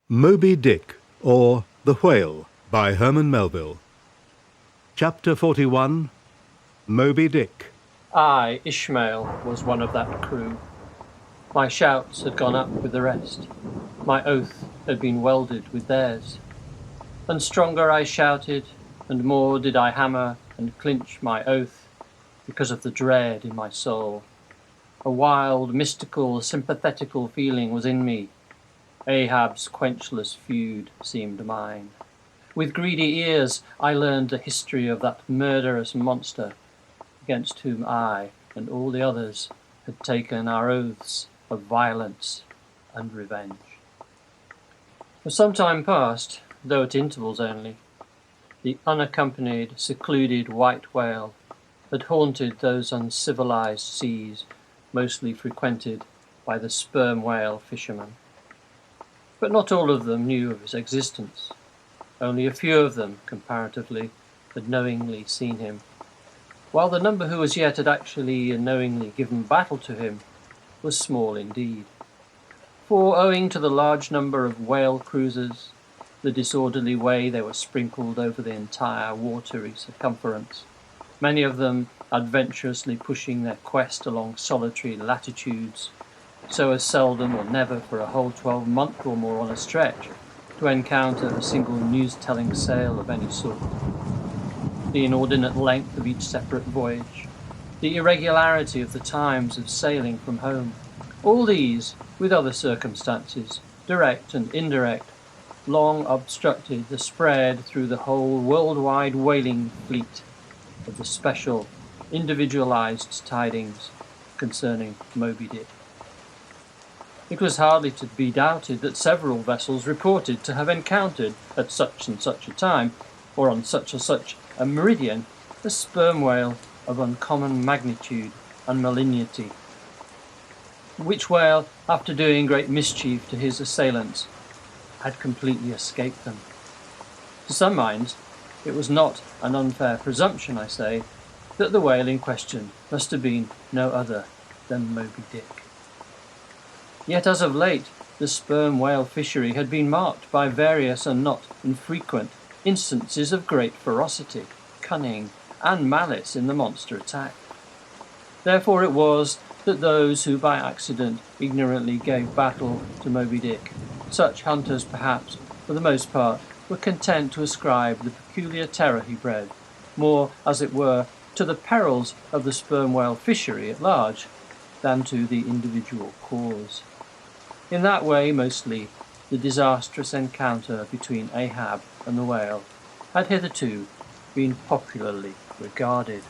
Moby-Dick, or The Whale, by Herman Melville. Chapter 41. Moby-Dick. I, Ishmael, was one of that crew. My shouts had gone up with the rest. My oath had been welded with theirs. And stronger I shouted, and more did I hammer and clinch my oath, because of the dread in my soul. A wild, mystical, sympathetical feeling was in me. Ahab's quenchless feud seemed mine. With greedy ears I learned the history of that murderous monster, against whom I and all the others had taken our oaths of violence and revenge. For some time past, though at intervals only, the unaccompanied, secluded white whale had haunted those uncivilized seas mostly frequented by the sperm whale fishermen. But not all of them knew of his existence. Only a few of them, comparatively, had knowingly seen him, while the number who as yet had actually and knowingly given battle to him was small indeed. For, owing to the large number of whale cruisers, the disorderly way they were sprinkled over the entire watery circumference, many of them adventurously pushing their quest along solitary latitudes, so as seldom or never for a whole 12 months or more on a stretch to encounter a single news-telling sail of any sort. The inordinate length of each separate voyage, the irregularity of the times of sailing from home, all these, with other circumstances, direct and indirect, long obstructed the spread through the whole worldwide whaling fleet of the special, individualized tidings concerning Moby-Dick. It was hardly to be doubted that several vessels reported to have encountered at such and such a time, or on such and such a meridian, a sperm whale of uncommon magnitude and malignity, which whale, after doing great mischief to his assailants, had completely escaped them. To some minds, it was not an unfair presumption, I say, that the whale in question must have been no other than Moby-Dick. Yet as of late, the sperm whale fishery had been marked by various and not infrequent instances of great ferocity, cunning, and malice in the monster attack. Therefore it was that those who by accident ignorantly gave battle to Moby-Dick, such hunters perhaps, for the most part, were content to ascribe the peculiar terror he bred, more, as it were, to the perils of the sperm whale fishery at large, than to the individual cause. In that way, mostly, the disastrous encounter between Ahab and the whale had hitherto been popularly regarded.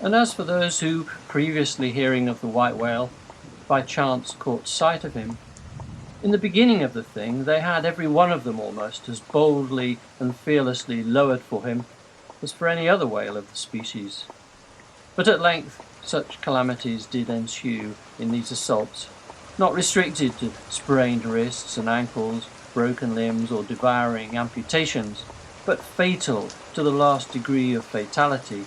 And as for those who, previously hearing of the white whale, by chance caught sight of him, in the beginning of the thing they had every one of them almost as boldly and fearlessly lowered for him as for any other whale of the species. But at length such calamities did ensue in these assaults, not restricted to sprained wrists and ankles, broken limbs, or devouring amputations, but fatal to the last degree of fatality,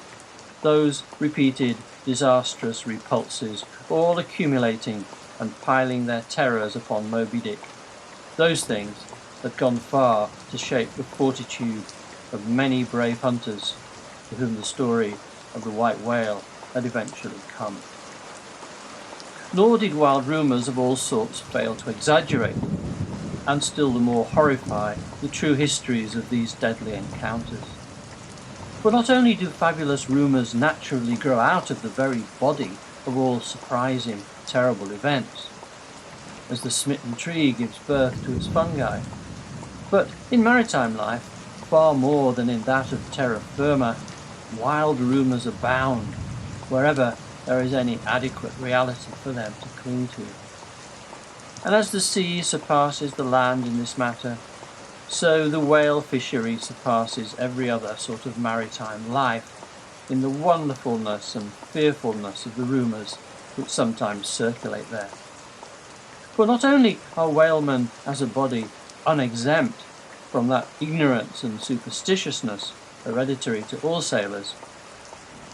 those repeated disastrous repulses all accumulating and piling their terrors upon Moby-Dick. Those things had gone far to shake the fortitude of many brave hunters to whom the story of the white whale had eventually come. Nor did wild rumours of all sorts fail to exaggerate, and still the more horrify, the true histories of these deadly encounters. For not only do fabulous rumours naturally grow out of the very body of all surprising, terrible events, as the smitten tree gives birth to its fungi, but in maritime life, far more than in that of terra firma, wild rumours abound wherever there is any adequate reality for them to cling to. And as the sea surpasses the land in this matter, so the whale fishery surpasses every other sort of maritime life in the wonderfulness and fearfulness of the rumours which sometimes circulate there. For not only are whalemen as a body unexempt from that ignorance and superstitiousness hereditary to all sailors,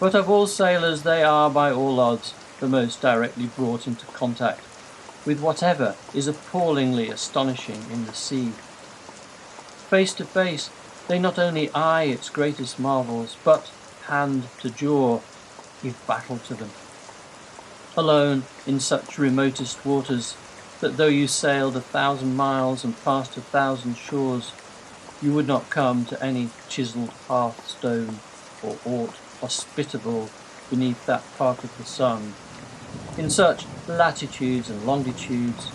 but of all sailors they are by all odds the most directly brought into contact with whatever is appallingly astonishing in the sea. Face to face, they not only eye its greatest marvels, but, hand to jaw, give battle to them. Alone in such remotest waters, that though you sailed 1,000 miles and passed 1,000 shores, you would not come to any chiselled hearthstone or aught hospitable beneath that part of the sun. In such latitudes and longitudes,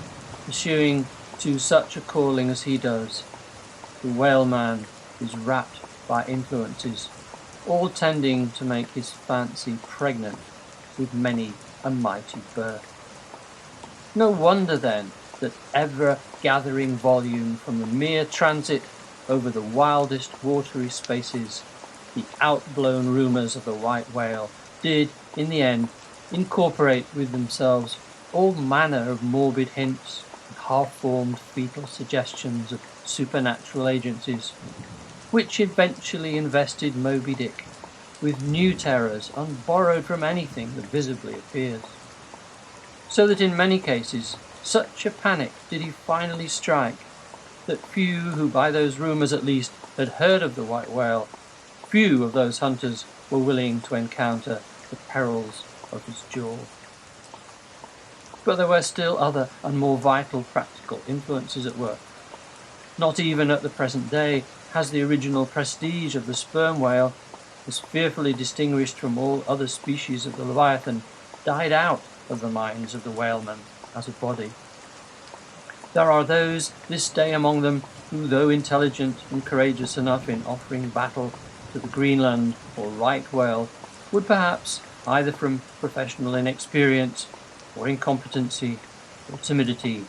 pursuing to such a calling as he does, the whaleman is wrapped by influences, all tending to make his fancy pregnant with many a mighty birth. No wonder then that ever-gathering volume from the mere transit over the wildest watery spaces, the outblown rumours of the white whale did, in the end, incorporate with themselves all manner of morbid hints and half-formed fetal suggestions of supernatural agencies, which eventually invested Moby-Dick with new terrors unborrowed from anything that visibly appears. So that in many cases, such a panic did he finally strike, that few who by those rumours at least had heard of the white whale, few of those hunters were willing to encounter the perils of his jaw. But there were still other and more vital practical influences at work. Not even at the present day has the original prestige of the sperm whale, as fearfully distinguished from all other species of the Leviathan, died out of the minds of the whalemen as a body. There are those this day among them who, though intelligent and courageous enough in offering battle to the Greenland or right whale, would perhaps, either from professional inexperience or incompetency or timidity,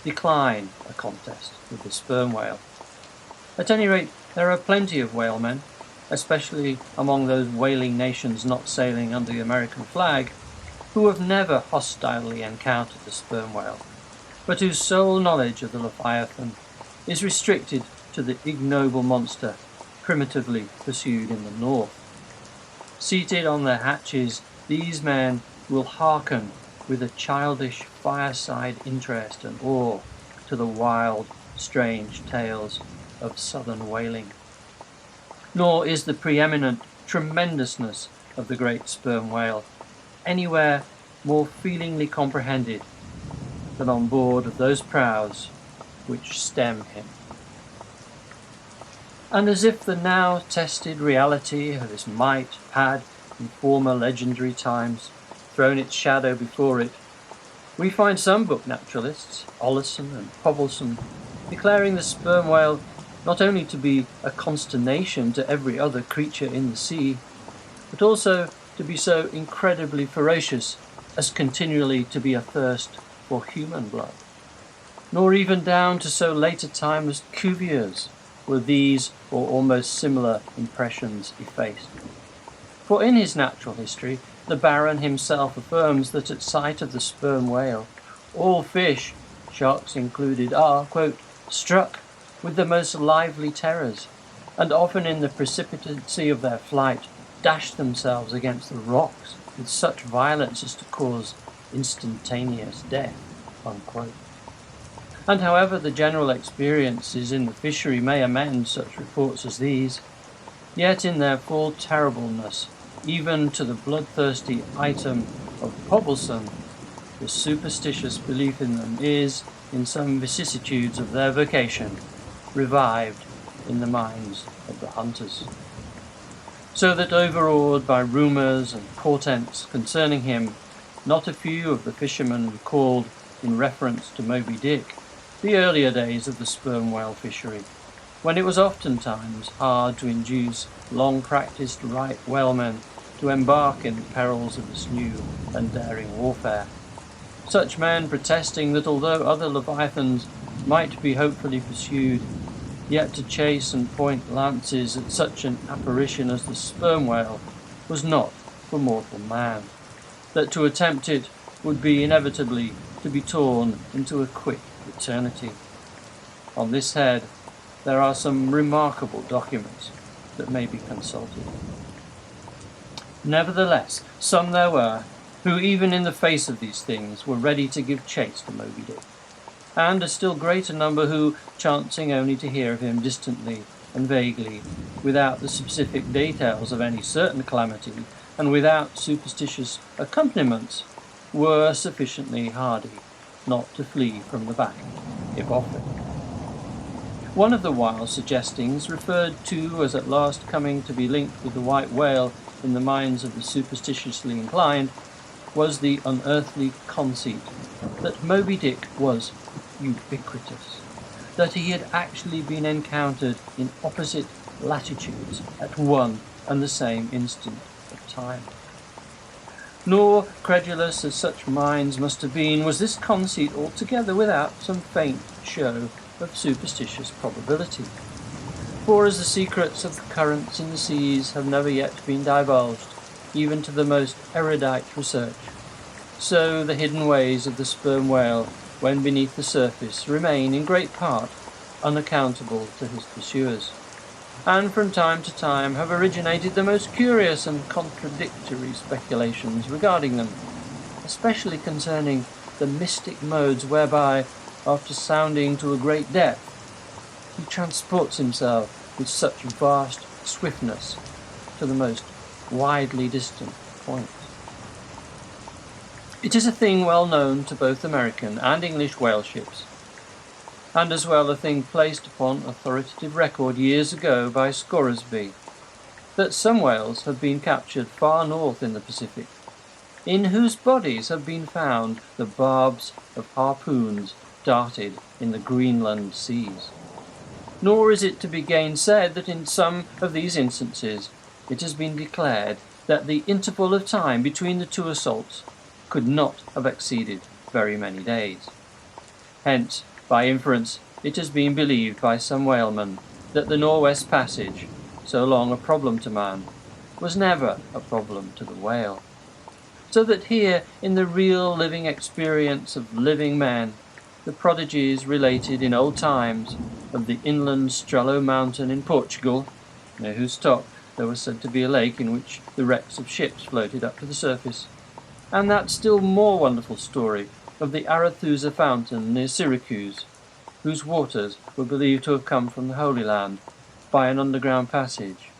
decline a contest with the sperm whale. At any rate, there are plenty of whalemen, especially among those whaling nations not sailing under the American flag, who have never hostilely encountered the sperm whale, but whose sole knowledge of the Leviathan is restricted to the ignoble monster primitively pursued in the north. Seated on their hatches, these men will hearken with a childish fireside interest and awe to the wild, strange tales of southern whaling. Nor is the preeminent tremendousness of the great sperm whale anywhere more feelingly comprehended than on board of those prows which stem him. And as if the now tested reality of his might had, in former legendary times, thrown its shadow before it, we find some book naturalists, Ollison and Povelson, declaring the sperm whale not only to be a consternation to every other creature in the sea, but also to be so incredibly ferocious as continually to be athirst for human blood. Nor even down to so late a time as Cuvier's were these or almost similar impressions effaced. For in his natural history, the Baron himself affirms that at sight of the sperm whale, all fish, sharks included, are, quote, struck with the most lively terrors, and often in the precipitancy of their flight dash themselves against the rocks with such violence as to cause instantaneous death, unquote. And however the general experiences in the fishery may amend such reports as these, yet in their full terribleness, even to the bloodthirsty item of Povelson, the superstitious belief in them is, in some vicissitudes of their vocation, revived in the minds of the hunters. So that overawed by rumours and portents concerning him, not a few of the fishermen recalled, in reference to Moby-Dick, the earlier days of the sperm whale fishery, when it was oftentimes hard to induce long-practised right whalemen to embark in the perils of this new and daring warfare. Such men protesting that although other leviathans might be hopefully pursued, yet to chase and point lances at such an apparition as the sperm whale was not for mortal man, that to attempt it would be inevitably to be torn into a quick eternity. On this head, there are some remarkable documents that may be consulted. Nevertheless, some there were who even in the face of these things were ready to give chase to Moby-Dick, and a still greater number who, chancing only to hear of him distantly and vaguely, without the specific details of any certain calamity, and without superstitious accompaniments, were sufficiently hardy not to flee from the battle, if offered. One of the wild suggestings referred to as at last coming to be linked with the white whale in the minds of the superstitiously inclined was the unearthly conceit that Moby-Dick was ubiquitous, that he had actually been encountered in opposite latitudes at one and the same instant of time. Nor, credulous as such minds must have been, was this conceit altogether without some faint show of superstitious probability. For as the secrets of the currents in the seas have never yet been divulged, even to the most erudite research, so the hidden ways of the sperm whale, when beneath the surface, remain in great part unaccountable to his pursuers, and from time to time have originated the most curious and contradictory speculations regarding them, especially concerning the mystic modes whereby, after sounding to a great depth, he transports himself with such vast swiftness to the most widely distant points. It is a thing well known to both American and English whale ships, and as well a thing placed upon authoritative record years ago by Scoresby, that some whales have been captured far north in the Pacific, in whose bodies have been found the barbs of harpoons darted in the Greenland seas. Nor is it to be gainsaid that in some of these instances it has been declared that the interval of time between the two assaults could not have exceeded very many days. Hence, by inference, it has been believed by some whalemen that the Northwest Passage, so long a problem to man, was never a problem to the whale. So that here, in the real living experience of living men, the prodigies related in old times of the inland Strello mountain in Portugal, near whose top there was said to be a lake in which the wrecks of ships floated up to the surface, and that still more wonderful story of the Arethusa fountain near Syracuse, whose waters were believed to have come from the Holy Land by an underground passage.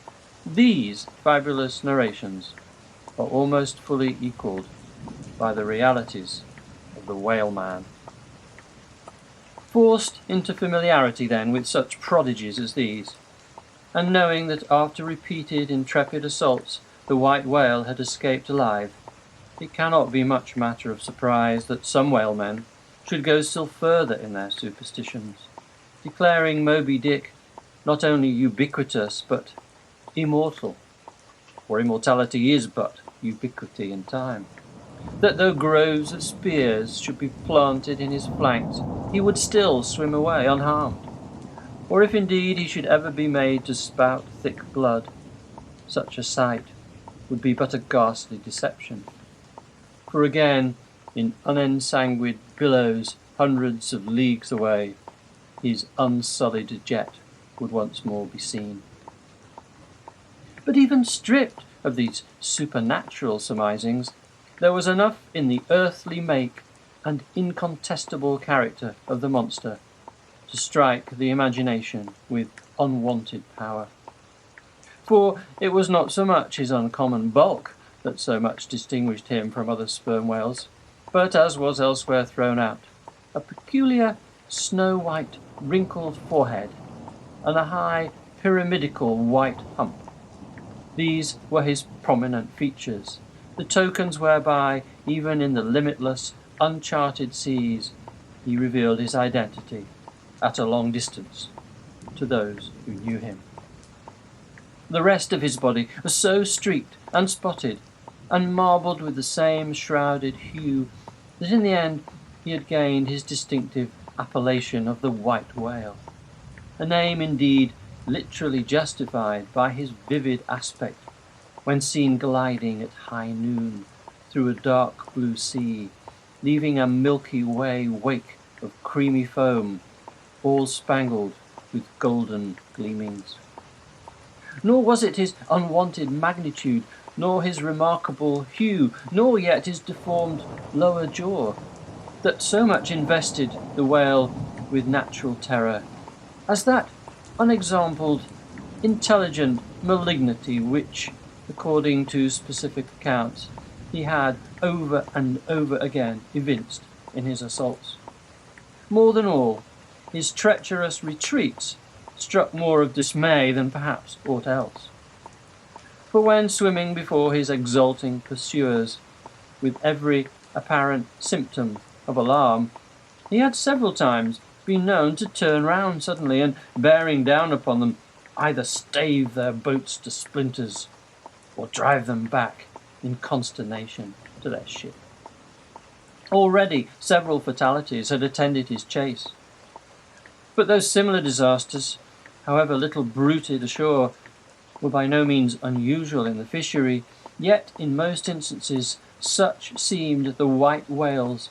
These fabulous narrations are almost fully equalled by the realities of the whaleman. Forced into familiarity, then, with such prodigies as these, and knowing that after repeated intrepid assaults the white whale had escaped alive, it cannot be much matter of surprise that some whalemen should go still further in their superstitions, declaring Moby-Dick not only ubiquitous but immortal, for immortality is but ubiquity in time, that though groves of spears should be planted in his flanks, he would still swim away unharmed, or if indeed he should ever be made to spout thick blood, such a sight would be but a ghastly deception. For again, in unensanguined billows hundreds of leagues away, his unsullied jet would once more be seen. But even stripped of these supernatural surmisings, there was enough in the earthly make and incontestable character of the monster to strike the imagination with unwonted power. For it was not so much his uncommon bulk that so much distinguished him from other sperm whales, but, as was elsewhere thrown out, a peculiar snow-white wrinkled forehead and a high pyramidical white hump. These were his prominent features, the tokens whereby, even in the limitless, uncharted seas, he revealed his identity at a long distance to those who knew him. The rest of his body was so streaked and spotted and marbled with the same shrouded hue that in the end he had gained his distinctive appellation of the white whale, a name indeed literally justified by his vivid aspect when seen gliding at high noon through a dark blue sea, leaving a Milky Way wake of creamy foam, all spangled with golden gleamings. Nor was it his unwonted magnitude nor his remarkable hue, nor yet his deformed lower jaw, that so much invested the whale with natural terror, as that unexampled, intelligent malignity which, according to specific accounts, he had over and over again evinced in his assaults. More than all, his treacherous retreats struck more of dismay than perhaps aught else. For when swimming before his exulting pursuers, with every apparent symptom of alarm, he had several times been known to turn round suddenly and, bearing down upon them, either stave their boats to splinters or drive them back in consternation to their ship. Already several fatalities had attended his chase, but those similar disasters, however little bruited ashore, were by no means unusual in the fishery, yet in most instances such seemed the white whale's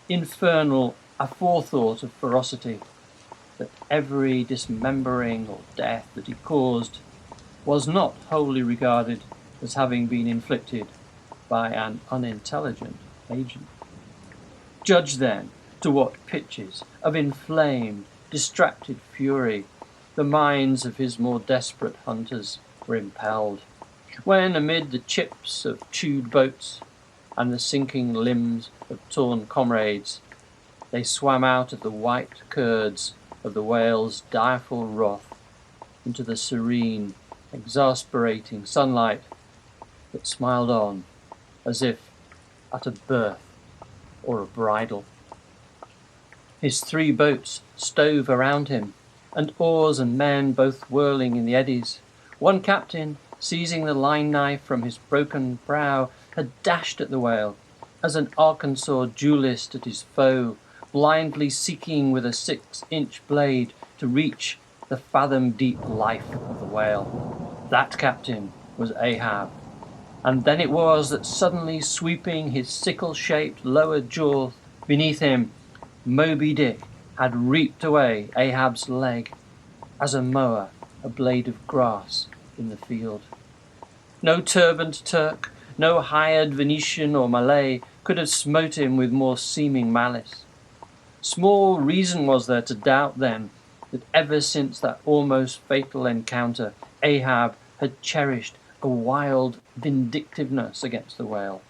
infernal aforethought of ferocity, that every dismembering or death that he caused was not wholly regarded as having been inflicted by an unintelligent agent. Judge then to what pitches of inflamed, distracted fury the minds of his more desperate hunters were impelled, when amid the chips of chewed boats and the sinking limbs of torn comrades, they swam out of the white curds of the whale's direful wrath into the serene, exasperating sunlight that smiled on as if at a birth or a bridal. His 3 boats stove around him, and oars and men both whirling in the eddies. One captain, seizing the line-knife from his broken prow, had dashed at the whale, as an Arkansas duellist at his foe, blindly seeking with a 6-inch blade to reach the fathom-deep life of the whale. That captain was Ahab, and then it was that suddenly sweeping his sickle-shaped lower jaw beneath him, Moby-Dick had reaped away Ahab's leg, as a mower a blade of grass in the field. No turbaned Turk, no hired Venetian or Malay could have smote him with more seeming malice. Small reason was there to doubt then that ever since that almost fatal encounter, Ahab had cherished a wild vindictiveness against the whale.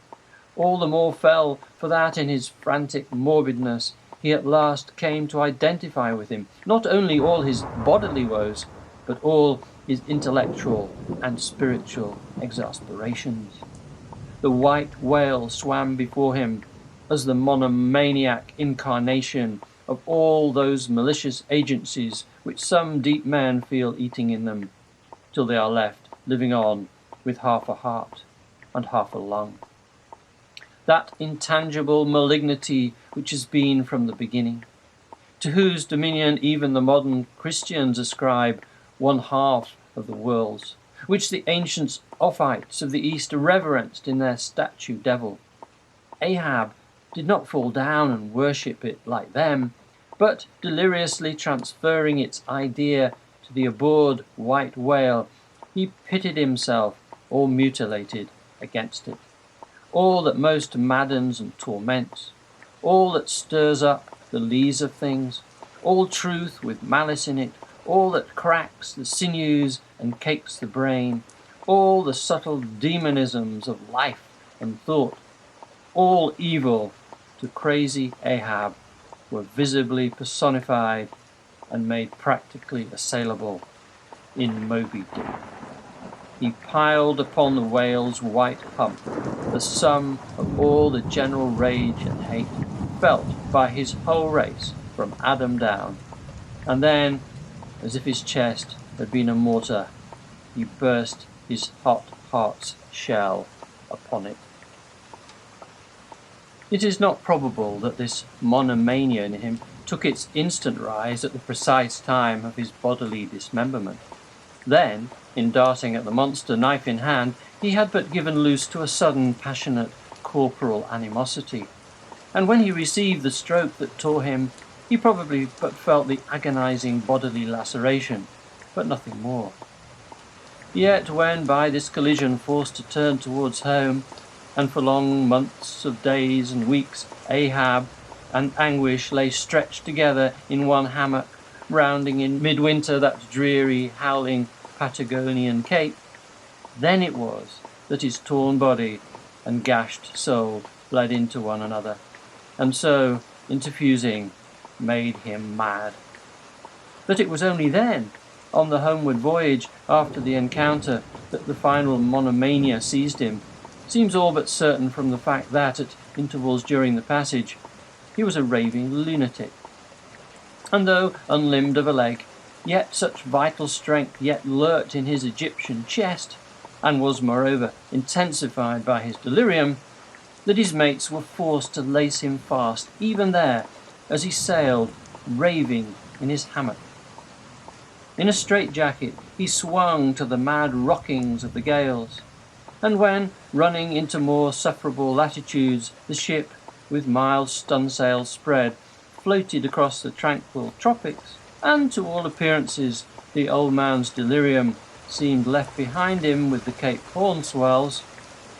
All the more fell for that in his frantic morbidness he at last came to identify with him not only all his bodily woes, but all his intellectual and spiritual exasperations. The white whale swam before him as the monomaniac incarnation of all those malicious agencies which some deep men feel eating in them, till they are left living on with half a heart and half a lung. That intangible malignity which has been from the beginning, to whose dominion even the modern Christians ascribe 1/2 of the worlds, which the ancient Ophites of the East reverenced in their statue devil. Ahab did not fall down and worship it like them, but deliriously transferring its idea to the abhorred white whale, he pitted himself, all mutilated, against it. All that most maddens and torments, all that stirs up the lees of things, all truth with malice in it, all that cracks the sinews and cakes the brain, all the subtle demonisms of life and thought, all evil to crazy Ahab, were visibly personified and made practically assailable in Moby-Dick. He piled upon the whale's white hump the sum of all the general rage and hate felt by his whole race from Adam down, and then, as if his chest had been a mortar, he burst his hot heart's shell upon it. It is not probable that this monomania in him took its instant rise at the precise time of his bodily dismemberment. Then, in darting at the monster, knife in hand, he had but given loose to a sudden, passionate, corporal animosity, and when he received the stroke that tore him, he probably but felt the agonizing bodily laceration, but nothing more. Yet when by this collision forced to turn towards home, and for long months of days and weeks Ahab and Anguish lay stretched together in one hammock, rounding in midwinter that dreary, howling Patagonian cape, then it was that his torn body and gashed soul bled into one another, and so, interfusing, made him mad. But it was only then, on the homeward voyage after the encounter, that the final monomania seized him, seems all but certain from the fact that, at intervals during the passage, he was a raving lunatic. And though unlimbed of a leg, yet such vital strength yet lurked in his Egyptian chest, and was moreover intensified by his delirium, that his mates were forced to lace him fast even there, as he sailed, raving in his hammock. In a straitjacket he swung to the mad rockings of the gales, and when, running into more sufferable latitudes, the ship, with mild stunsails spread, floated across the tranquil tropics, and to all appearances the old man's delirium seemed left behind him with the Cape Horn swells,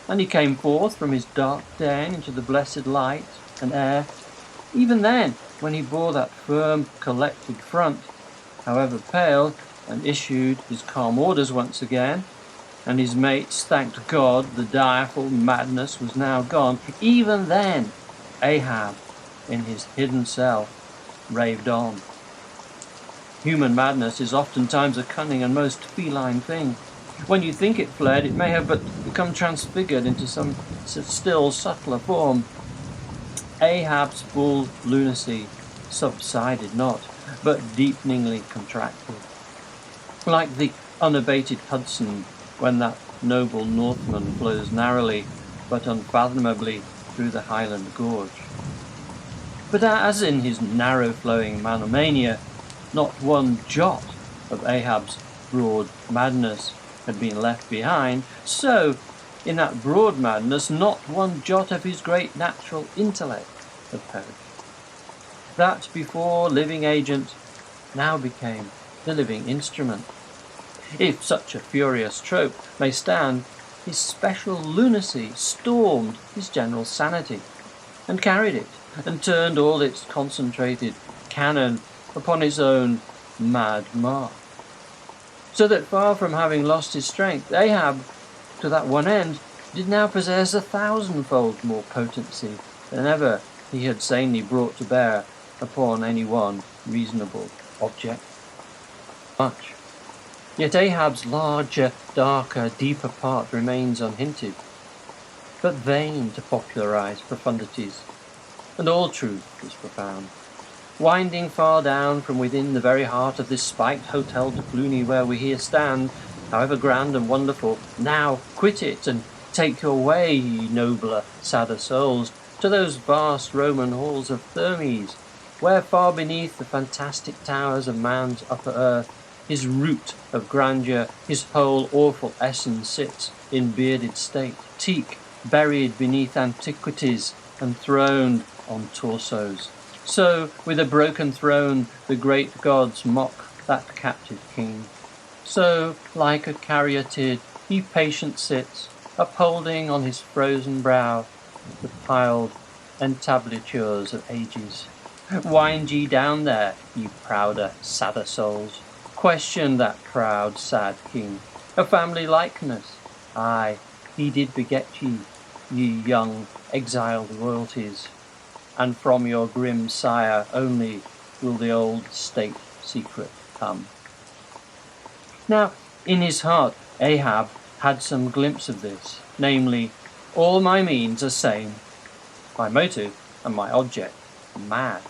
and he came forth from his dark den into the blessed light and air, even then, when he bore that firm, collected front, however pale, and issued his calm orders once again, and his mates thanked God the direful madness was now gone, even then Ahab, in his hidden self, raved on. Human madness is oftentimes a cunning and most feline thing. When you think it fled, it may have but become transfigured into some still subtler form. Ahab's full lunacy subsided not, but deepeningly contracted, like the unabated Hudson when that noble Northman flows narrowly but unfathomably through the Highland Gorge. But as in his narrow-flowing monomania, not one jot of Ahab's broad madness had been left behind, so in that broad madness not one jot of his great natural intellect had perished. That before living agent now became the living instrument. If such a furious trope may stand, his special lunacy stormed his general sanity, and carried it, and turned all its concentrated cannon upon his own mad mark. So that far from having lost his strength, Ahab, to that one end, did now possess 1,000-fold more potency than ever he had sanely brought to bear upon any one reasonable object. Much. Yet Ahab's larger, darker, deeper part remains unhinted, but vain to popularize profundities, and all truth is profound. Winding far down from within the very heart of this spiked Hotel de Cluny where we here stand, however grand and wonderful, now quit it and take your way, ye nobler, sadder souls, to those vast Roman halls of Thermes, where far beneath the fantastic towers of man's upper earth, his root of grandeur, his whole awful essence sits in bearded state, teak, buried beneath antiquities, and throned on torsos. So, with a broken throne, the great gods mock that captive king. So, like a caryatid, he patient sits, upholding on his frozen brow the piled entablatures of ages. Wind ye down there, ye prouder, sadder souls. Question that proud, sad king. A family likeness. Aye, he did beget ye, ye young, exiled royalties. And from your grim sire only will the old state secret come. Now, in his heart, Ahab had some glimpse of this, namely, all my means are same, my motive and my object mad.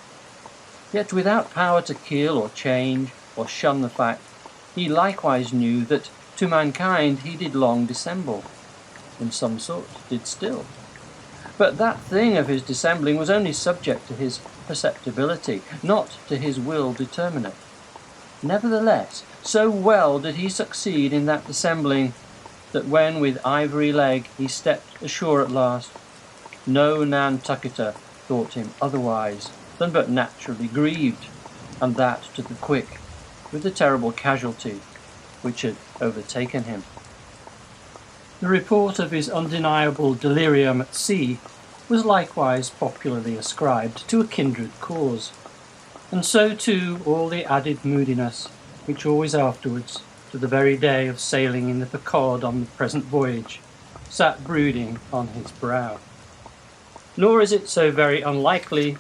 Yet without power to kill or change or shun the fact, he likewise knew that to mankind he did long dissemble, in some sort did still. But that thing of his dissembling was only subject to his perceptibility, not to his will determinate. Nevertheless, so well did he succeed in that dissembling, that when with ivory leg he stepped ashore at last, no Nantucketer thought him otherwise than but naturally grieved, and that to the quick, with the terrible casualty which had overtaken him. The report of his undeniable delirium at sea was likewise popularly ascribed to a kindred cause, and so too all the added moodiness which always afterwards, to the very day of sailing in the Pequod on the present voyage, sat brooding on his brow. Nor is it so very unlikely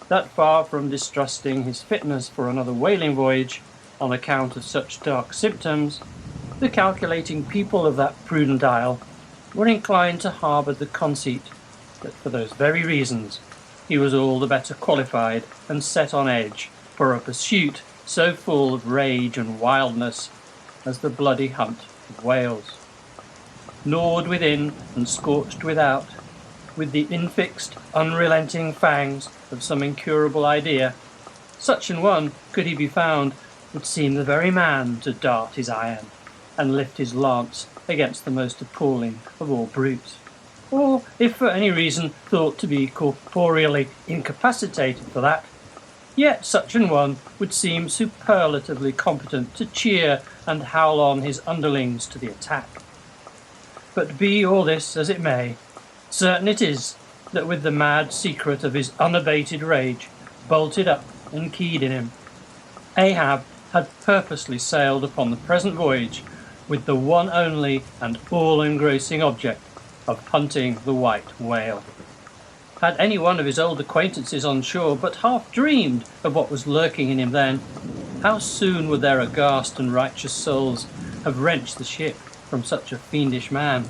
that, far from distrusting his fitness for another whaling voyage on account of such dark symptoms, the calculating people of that prudent isle were inclined to harbour the conceit that for those very reasons he was all the better qualified and set on edge for a pursuit so full of rage and wildness as the bloody hunt of whales. Gnawed within and scorched without, with the infixed, unrelenting fangs of some incurable idea, such an one, could he be found, would seem the very man to dart his iron and lift his lance against the most appalling of all brutes. Or, if for any reason thought to be corporeally incapacitated for that, yet such an one would seem superlatively competent to cheer and howl on his underlings to the attack. But be all this as it may, certain it is that with the mad secret of his unabated rage bolted up and keyed in him, Ahab had purposely sailed upon the present voyage with the one only and all-engrossing object of hunting the white whale. Had any one of his old acquaintances on shore but half dreamed of what was lurking in him then, how soon would their aghast and righteous souls have wrenched the ship from such a fiendish man?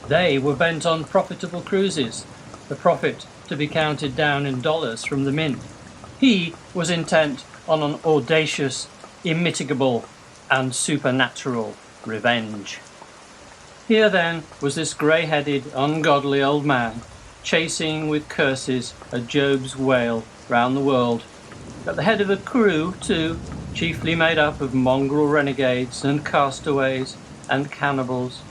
They were bent on profitable cruises, the profit to be counted down in dollars from the mint. He was intent on an audacious, immitigable, and supernatural revenge. Here then was this grey-headed, ungodly old man, chasing with curses a Job's whale round the world, at the head of a crew, too, chiefly made up of mongrel renegades and castaways and cannibals,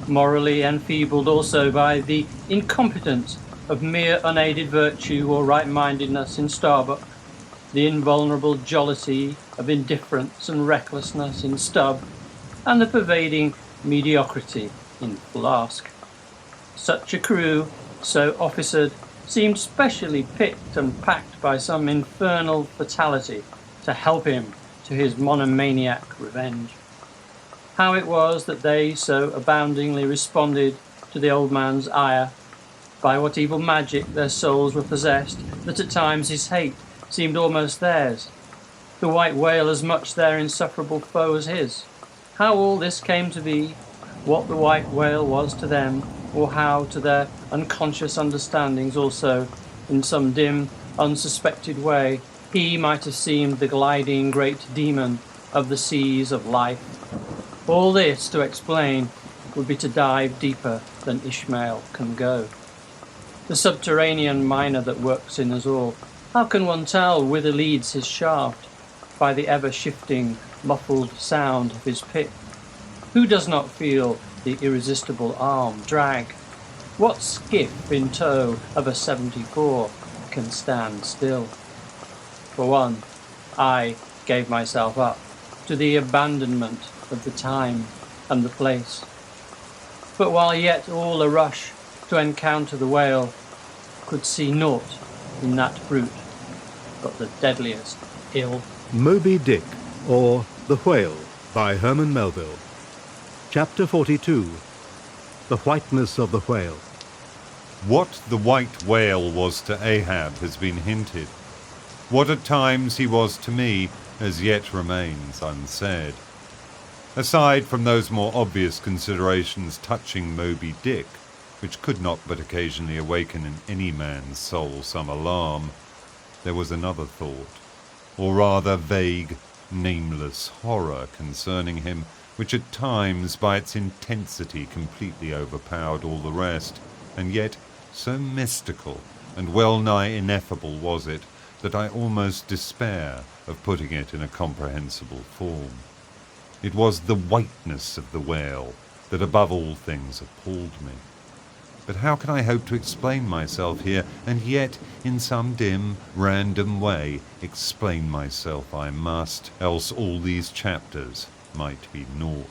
morally enfeebled also by the incompetence of mere unaided virtue or right-mindedness in Starbuck, the invulnerable jollity of indifference and recklessness in Stubb, and the pervading mediocrity in Flask. Such a crew, so officered, seemed specially picked and packed by some infernal fatality to help him to his monomaniac revenge. How it was that they so aboundingly responded to the old man's ire, by what evil magic their souls were possessed, that at times his hate seemed almost theirs, the white whale as much their insufferable foe as his. How all this came to be, what the white whale was to them, or how to their unconscious understandings also, in some dim, unsuspected way, he might have seemed the gliding great demon of the seas of life. All this to explain would be to dive deeper than Ishmael can go. The subterranean miner that works in us all, how can one tell whither leads his shaft? By the ever-shifting, muffled sound of his pick. Who does not feel the irresistible arm drag? What skiff in tow of a 74 can stand still? For one, I gave myself up to the abandonment of the time and the place. But while yet all a rush to encounter the whale, could see naught in that brute but the deadliest ill. Moby-Dick, or The Whale, by Herman Melville. Chapter 42. The Whiteness of the Whale. What the white whale was to Ahab has been hinted. What at times he was to me as yet remains unsaid. Aside from those more obvious considerations touching Moby-Dick, which could not but occasionally awaken in any man's soul some alarm, there was another thought, or rather vague, nameless horror concerning him, which at times by its intensity completely overpowered all the rest, and yet so mystical and well-nigh ineffable was it that I almost despair of putting it in a comprehensible form. It was the whiteness of the whale that above all things appalled me. But how can I hope to explain myself here, and yet, in some dim, random way, explain myself I must, else all these chapters might be naught.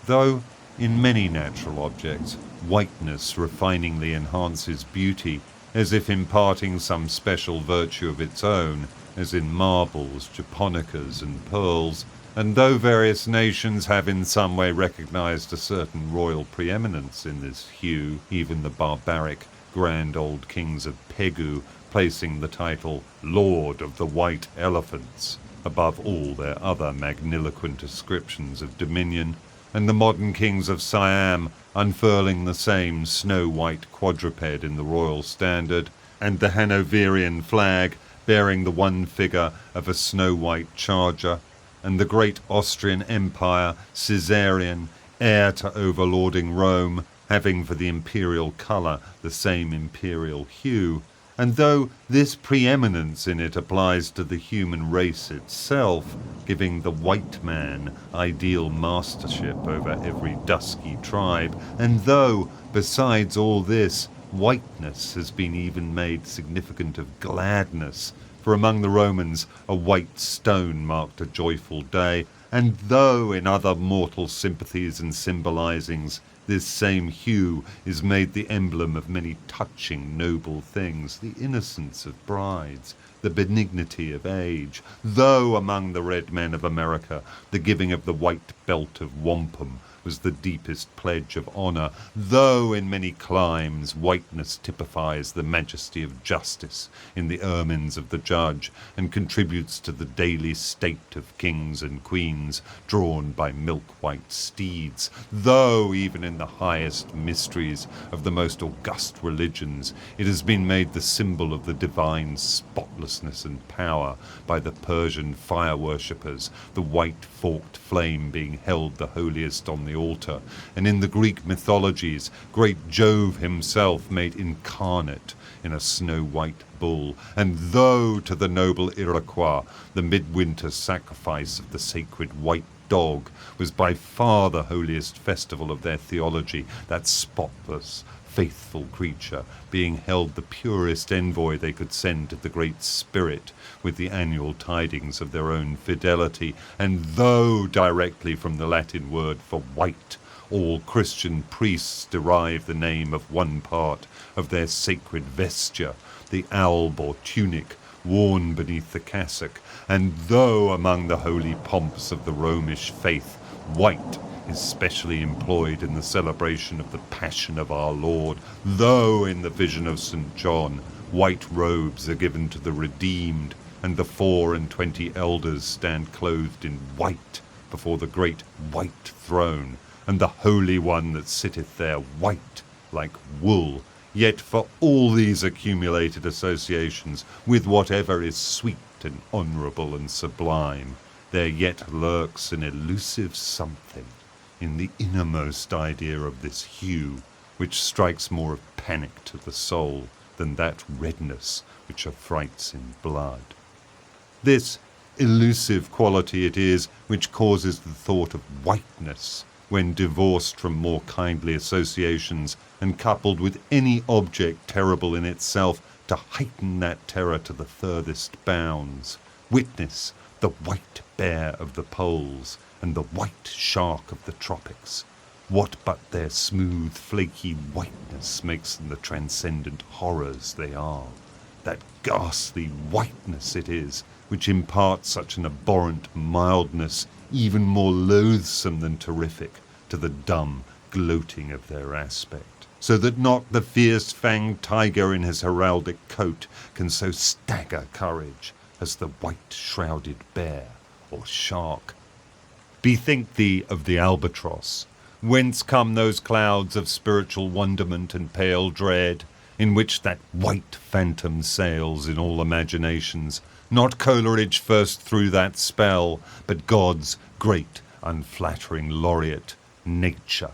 Though, in many natural objects, whiteness refiningly enhances beauty, as if imparting some special virtue of its own, as in marbles, japonicas, and pearls, and though various nations have in some way recognized a certain royal preeminence in this hue, even the barbaric, grand old kings of Pequod placing the title Lord of the White Elephants above all their other magniloquent ascriptions of dominion, and the modern kings of Siam unfurling the same snow-white quadruped in the royal standard, and the Hanoverian flag bearing the one figure of a snow-white charger, and the great Austrian Empire, Caesarian, heir to overlording Rome, having for the imperial colour the same imperial hue, and though this preeminence in it applies to the human race itself, giving the white man ideal mastership over every dusky tribe, and though, besides all this, whiteness has been even made significant of gladness, for among the Romans a white stone marked a joyful day, and though in other mortal sympathies and symbolizings this same hue is made the emblem of many touching noble things, the innocence of brides, the benignity of age, though among the red men of America the giving of the white belt of wampum was the deepest pledge of honour, though in many climes whiteness typifies the majesty of justice in the ermines of the judge, and contributes to the daily state of kings and queens drawn by milk-white steeds, though even in the highest mysteries of the most august religions it has been made the symbol of the divine spotlessness and power by the Persian fire-worshippers, the white forked flame being held the holiest on the altar, and in the Greek mythologies great Jove himself made incarnate in a snow-white bull, and though to the noble Iroquois the midwinter sacrifice of the sacred white dog was by far the holiest festival of their theology, that spotless, faithful creature being held the purest envoy they could send to the Great Spirit with the annual tidings of their own fidelity, and though directly from the Latin word for white all Christian priests derive the name of one part of their sacred vesture, the alb or tunic worn beneath the cassock, and though among the holy pomps of the Romish faith white is specially employed in the celebration of the Passion of our Lord, though in the vision of St. John white robes are given to the redeemed, and the 24 elders stand clothed in white before the great white throne, and the Holy One that sitteth there white like wool, yet for all these accumulated associations with whatever is sweet and honourable and sublime, there yet lurks an elusive something in the innermost idea of this hue, which strikes more of panic to the soul than that redness which affrights in blood. This elusive quality it is which causes the thought of whiteness, when divorced from more kindly associations and coupled with any object terrible in itself, to heighten that terror to the furthest bounds. Witness the white bear of the poles and the white shark of the tropics. What but their smooth, flaky whiteness makes them the transcendent horrors they are? That ghastly whiteness it is which imparts such an abhorrent mildness, even more loathsome than terrific, to the dumb gloating of their aspect, so that not the fierce-fanged tiger in his heraldic coat can so stagger courage as the white-shrouded bear or shark. Bethink thee of the albatross. Whence come those clouds of spiritual wonderment and pale dread, in which that white phantom sails in all imaginations, not Coleridge first threw that spell, but God's great unflattering laureate, Nature.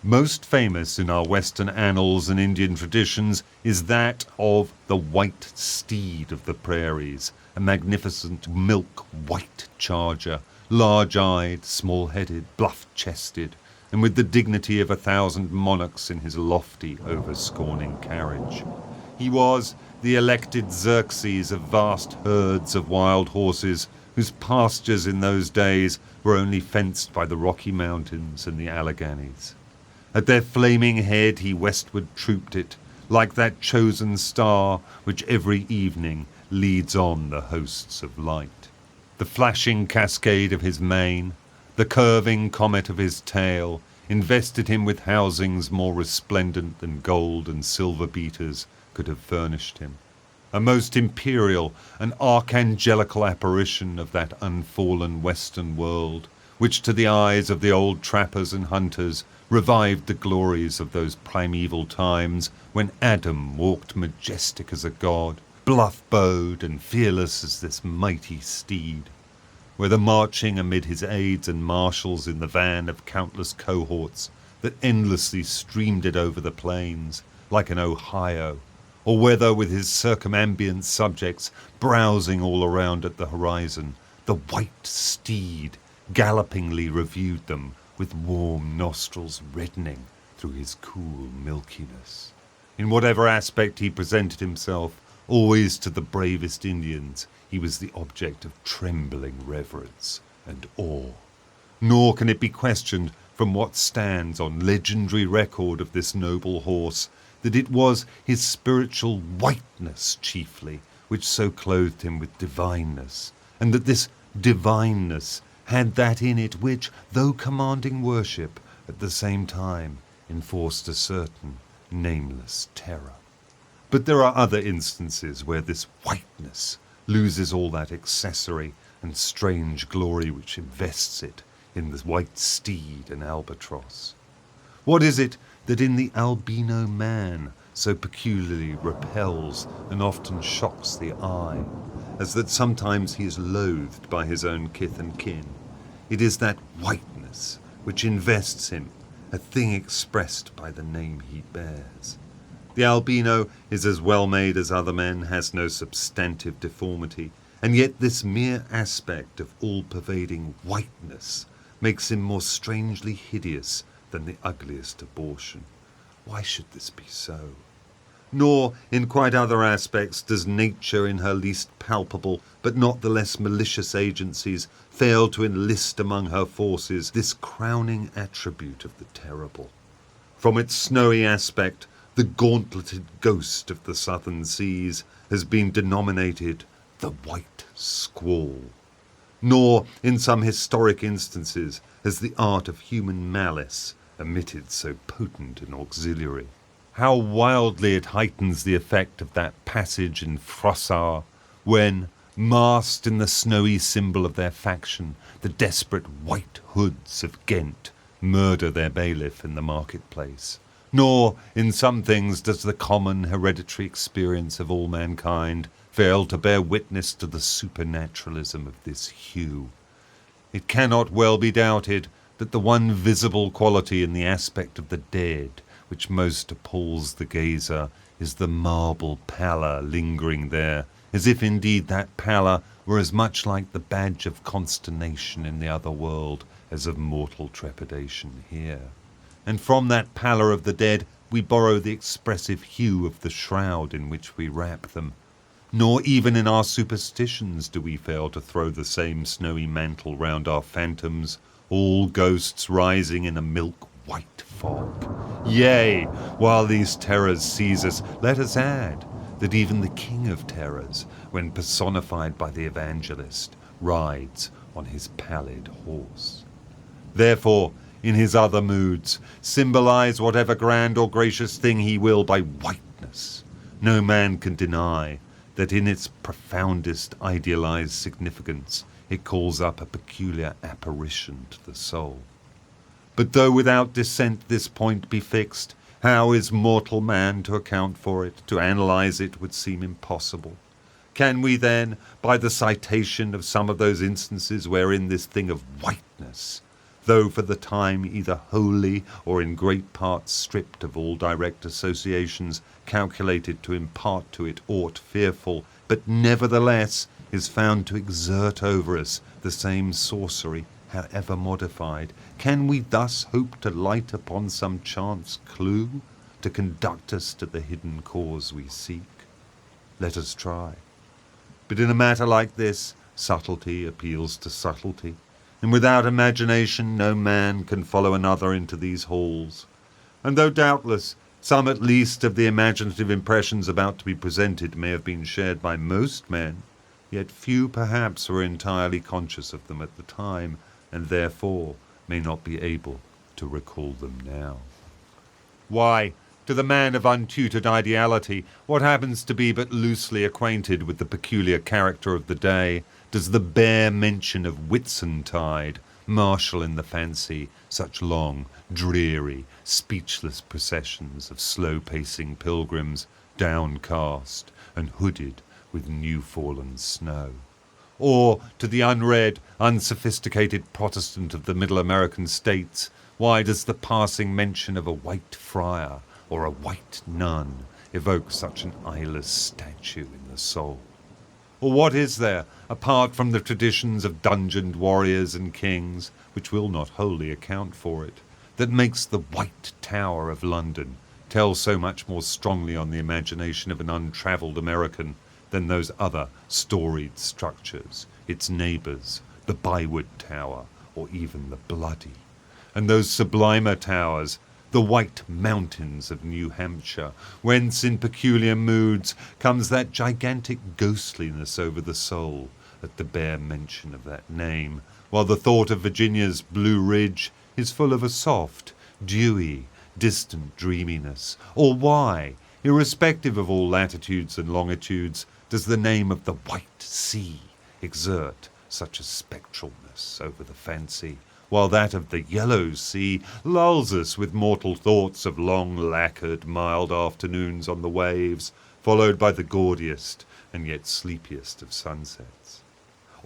Most famous in our Western annals and Indian traditions is that of the white steed of the prairies, a magnificent milk-white charger, large-eyed, small-headed, bluff-chested, and with the dignity of 1,000 monarchs in his lofty, over-scorning carriage. He was the elected Xerxes of vast herds of wild horses, whose pastures in those days were only fenced by the Rocky Mountains and the Alleghanies. At their flaming head he westward trooped it, like that chosen star which every evening leads on the hosts of light. The flashing cascade of his mane, the curving comet of his tail, invested him with housings more resplendent than gold and silver beaters could have furnished him. A most imperial and archangelical apparition of that unfallen western world, which to the eyes of the old trappers and hunters revived the glories of those primeval times when Adam walked majestic as a god, bluff-bowed and fearless as this mighty steed, whether marching amid his aides and marshals in the van of countless cohorts that endlessly streamed it over the plains like an Ohio, or whether with his circumambient subjects browsing all around at the horizon, the white steed gallopingly reviewed them with warm nostrils reddening through his cool milkiness. In whatever aspect he presented himself, always to the bravest Indians, he was the object of trembling reverence and awe. Nor can it be questioned from what stands on legendary record of this noble horse that it was his spiritual whiteness chiefly which so clothed him with divineness, and that this divineness had that in it which, though commanding worship, at the same time enforced a certain nameless terror. But there are other instances where this whiteness loses all that accessory and strange glory which invests it in the white steed and albatross. What is it that in the albino man so peculiarly repels and often shocks the eye, as that sometimes he is loathed by his own kith and kin? It is that whiteness which invests him, a thing expressed by the name he bears. The albino is as well made as other men, has no substantive deformity, and yet this mere aspect of all-pervading whiteness makes him more strangely hideous than the ugliest abortion. Why should this be so? Nor, in quite other aspects, does nature in her least palpable, but not the less malicious agencies, fail to enlist among her forces this crowning attribute of the terrible. From its snowy aspect, the gauntleted ghost of the southern seas has been denominated the White Squall. Nor, in some historic instances, has the art of human malice emitted so potent an auxiliary. How wildly it heightens the effect of that passage in Froissart, when, masked in the snowy symbol of their faction, the desperate White Hoods of Ghent murder their bailiff in the marketplace. Nor, in some things, does the common hereditary experience of all mankind fail to bear witness to the supernaturalism of this hue. It cannot well be doubted that the one visible quality in the aspect of the dead which most appalls the gazer is the marble pallor lingering there, as if indeed that pallor were as much like the badge of consternation in the other world as of mortal trepidation here. And from that pallor of the dead we borrow the expressive hue of the shroud in which we wrap them. Nor even in our superstitions do we fail to throw the same snowy mantle round our phantoms, all ghosts rising in a milk-white fog. Yea, while these terrors seize us, let us add that even the King of Terrors, when personified by the evangelist, rides on his pallid horse. Therefore, in his other moods, symbolize whatever grand or gracious thing he will by whiteness. No man can deny that in its profoundest idealized significance it calls up a peculiar apparition to the soul. But though without dissent this point be fixed, how is mortal man to account for it? To analyze it would seem impossible. Can we then, by the citation of some of those instances wherein this thing of whiteness, though for the time either wholly or in great part stripped of all direct associations calculated to impart to it aught fearful, but nevertheless is found to exert over us the same sorcery, however modified, can we thus hope to light upon some chance clue to conduct us to the hidden cause we seek? Let us try. But in a matter like this, Subtlety appeals to subtlety, and without imagination no man can follow another into these halls. And though doubtless some at least of the imaginative impressions about to be presented may have been shared by most men, yet few perhaps were entirely conscious of them at the time, and therefore may not be able to recall them now. Why, to the man of untutored ideality, what happens to be but loosely acquainted with the peculiar character of the day, does the bare mention of Whitsuntide marshal in the fancy such long, dreary, speechless processions of slow-pacing pilgrims, downcast and hooded with new-fallen snow? Or, to the unread, unsophisticated Protestant of the Middle American states, why does the passing mention of a white friar or a white nun evoke such an eyeless statue in the soul? Or what is there, apart from the traditions of dungeoned warriors and kings, which will not wholly account for it, that makes the White Tower of London tell so much more strongly on the imagination of an untravelled American than those other storied structures, its neighbours, the Byward Tower, or even the Bloody, and those sublimer towers, the White Mountains of New Hampshire, whence in peculiar moods comes that gigantic ghostliness over the soul at the bare mention of that name, while the thought of Virginia's Blue Ridge is full of a soft, dewy, distant dreaminess? Or why, irrespective of all latitudes and longitudes, does the name of the White Sea exert such a spectralness over the fancy, while that of the Yellow Sea lulls us with mortal thoughts of long lacquered mild afternoons on the waves, followed by the gaudiest and yet sleepiest of sunsets?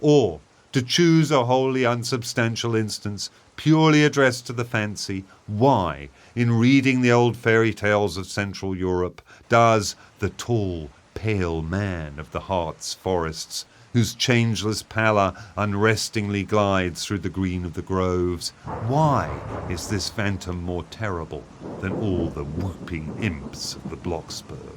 Or, to choose a wholly unsubstantial instance, purely addressed to the fancy, why, in reading the old fairy tales of Central Europe, does the tall, pale man of the Harz forests, whose changeless pallor unrestingly glides through the green of the groves, why is this phantom more terrible than all the whooping imps of the Blocksberg?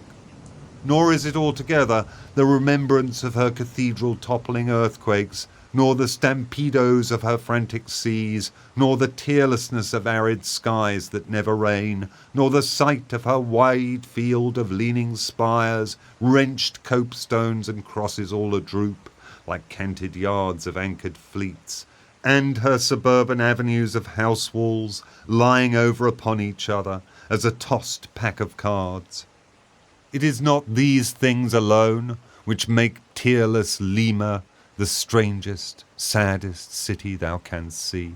Nor is it altogether the remembrance of her cathedral-toppling earthquakes, nor the stampedos of her frantic seas, nor the tearlessness of arid skies that never rain, nor the sight of her wide field of leaning spires, wrenched copestones and crosses all adroop, like canted yards of anchored fleets, and her suburban avenues of house walls lying over upon each other as a tossed pack of cards. It is not these things alone which make tearless Lima the strangest, saddest city thou canst see.